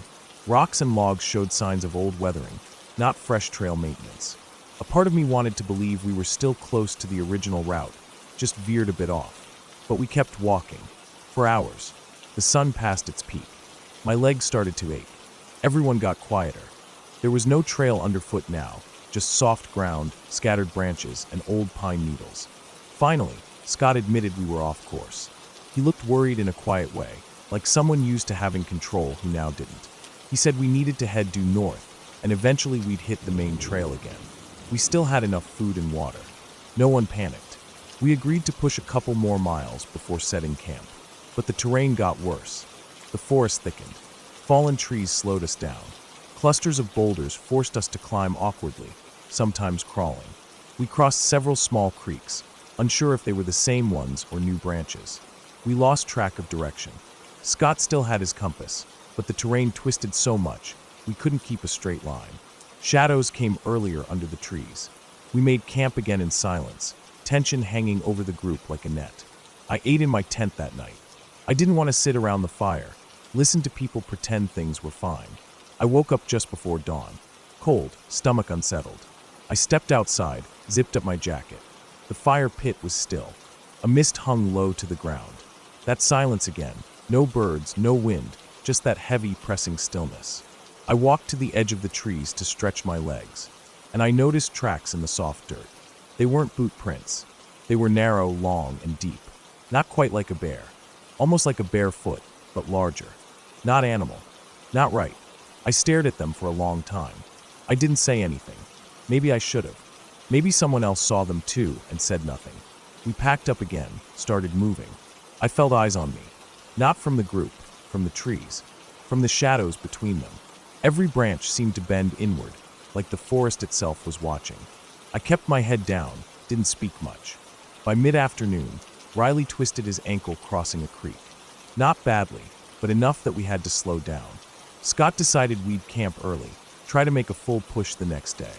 Rocks and logs showed signs of old weathering, not fresh trail maintenance. A part of me wanted to believe we were still close to the original route, just veered a bit off. But we kept walking. For hours. The sun passed its peak. My legs started to ache. Everyone got quieter. There was no trail underfoot now, just soft ground, scattered branches, and old pine needles. Finally, Scott admitted we were off course. He looked worried in a quiet way, like someone used to having control who now didn't. He said we needed to head due north, and eventually we'd hit the main trail again. We still had enough food and water. No one panicked. We agreed to push a couple more miles before setting camp. But the terrain got worse. The forest thickened. Fallen trees slowed us down. Clusters of boulders forced us to climb awkwardly, sometimes crawling. We crossed several small creeks, unsure if they were the same ones or new branches. We lost track of direction. Scott still had his compass, but the terrain twisted so much, we couldn't keep a straight line. Shadows came earlier under the trees. We made camp again in silence, tension hanging over the group like a net. I ate in my tent that night. I didn't want to sit around the fire, listen to people pretend things were fine. I woke up just before dawn, cold, stomach unsettled. I stepped outside, zipped up my jacket. The fire pit was still. A mist hung low to the ground. That silence again, no birds, no wind, just that heavy, pressing stillness. I walked to the edge of the trees to stretch my legs, and I noticed tracks in the soft dirt. They weren't boot prints. They were narrow, long, and deep. Not quite like a bear. Almost like a bare foot, but larger. Not animal. Not right. I stared at them for a long time. I didn't say anything. Maybe I should have. Maybe someone else saw them too and said nothing. We packed up again, started moving. I felt eyes on me. Not from the group, from the trees, from the shadows between them. Every branch seemed to bend inward, like the forest itself was watching. I kept my head down, didn't speak much. By mid-afternoon, Riley twisted his ankle crossing a creek. Not badly, but enough that we had to slow down. Scott decided we'd camp early, try to make a full push the next day.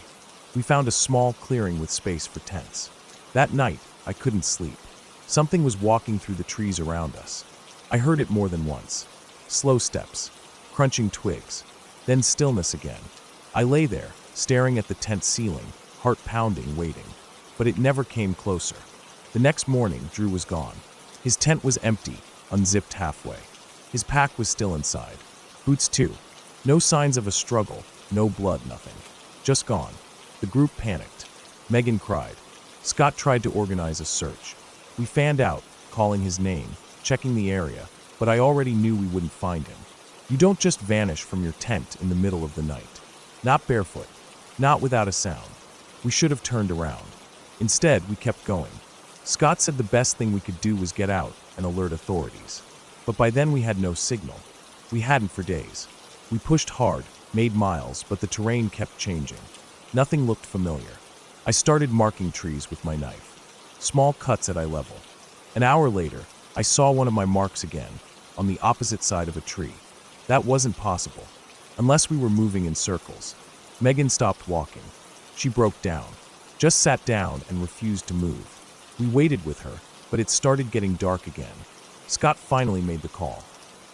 We found a small clearing with space for tents. That night, I couldn't sleep. Something was walking through the trees around us. I heard it more than once. Slow steps, crunching twigs, then stillness again. I lay there, staring at the tent ceiling, heart pounding, waiting. But it never came closer. The next morning, Drew was gone. His tent was empty, unzipped halfway. His pack was still inside. Boots too. No signs of a struggle, no blood, nothing. Just gone. The group panicked. Megan cried. Scott tried to organize a search. We fanned out, calling his name, checking the area, but I already knew we wouldn't find him. You don't just vanish from your tent in the middle of the night. Not barefoot. Not without a sound. We should have turned around. Instead, we kept going. Scott said the best thing we could do was get out and alert authorities. But by then we had no signal. We hadn't for days. We pushed hard, made miles, but the terrain kept changing. Nothing looked familiar. I started marking trees with my knife. Small cuts at eye level. An hour later, I saw one of my marks again, on the opposite side of a tree. That wasn't possible, unless we were moving in circles. Megan stopped walking. She broke down, just sat down and refused to move. We waited with her, but it started getting dark again. Scott finally made the call.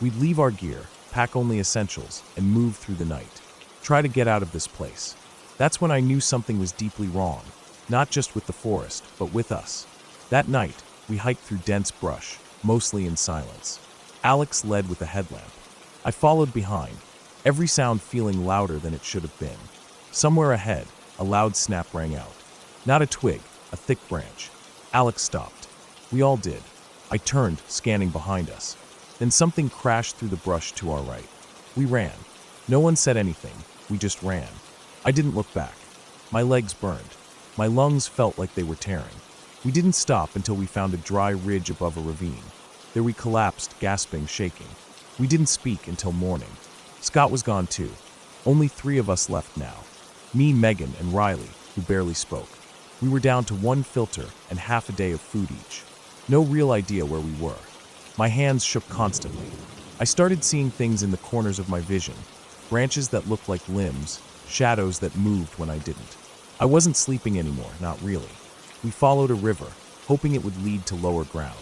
We'd leave our gear, pack only essentials, and move through the night. Try to get out of this place. That's when I knew something was deeply wrong, not just with the forest, but with us. That night, we hiked through dense brush, mostly in silence. Alex led with a headlamp. I followed behind, every sound feeling louder than it should have been. Somewhere ahead, a loud snap rang out. Not a twig, a thick branch. Alex stopped. We all did. I turned, scanning behind us. Then something crashed through the brush to our right. We ran. No one said anything. We just ran. I didn't look back. My legs burned. My lungs felt like they were tearing. We didn't stop until we found a dry ridge above a ravine. There we collapsed, gasping, shaking. We didn't speak until morning. Scott was gone too. Only 3 of us left now. Me, Megan, and Riley, who barely spoke. We were down to 1 filter and half a day of food each. No real idea where we were. My hands shook constantly. I started seeing things in the corners of my vision. Branches that looked like limbs, shadows that moved when I didn't. I wasn't sleeping anymore, not really. We followed a river, hoping it would lead to lower ground.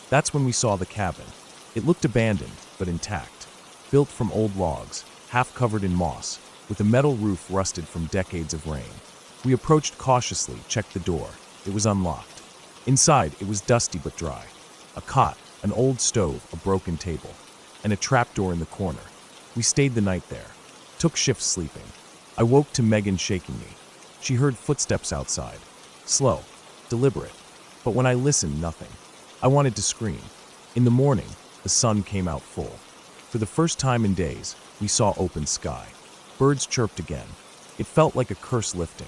That's when we saw the cabin. It looked abandoned, but intact. Built from old logs, half covered in moss, with a metal roof rusted from decades of rain. We approached cautiously, checked the door. It was unlocked. Inside, it was dusty but dry. A cot, an old stove, a broken table, and a trapdoor in the corner. We stayed the night there. Took shifts sleeping. I woke to Megan shaking me. She heard footsteps outside. Slow, deliberate. But when I listened, nothing. I wanted to scream. In the morning, the sun came out full. For the first time in days, we saw open sky. Birds chirped again. It felt like a curse lifting.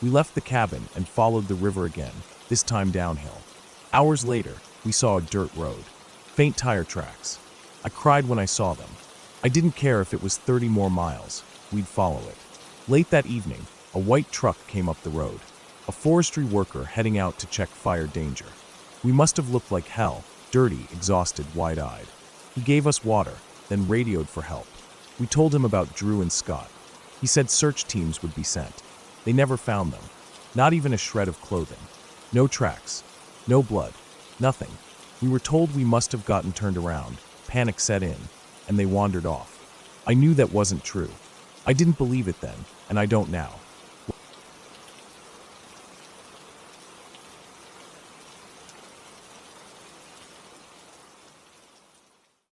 We left the cabin and followed the river again, this time downhill. Hours later, we saw a dirt road. Faint tire tracks. I cried when I saw them. I didn't care if it was 30 more miles. We'd follow it. Late that evening, a white truck came up the road. A forestry worker heading out to check fire danger. We must have looked like hell, dirty, exhausted, wide-eyed. He gave us water, then radioed for help. We told him about Drew and Scott. He said search teams would be sent. They never found them. Not even a shred of clothing. No tracks. No blood. Nothing. We were told we must have gotten turned around. Panic set in, and they wandered off. I knew that wasn't true. I didn't believe it then, and I don't now.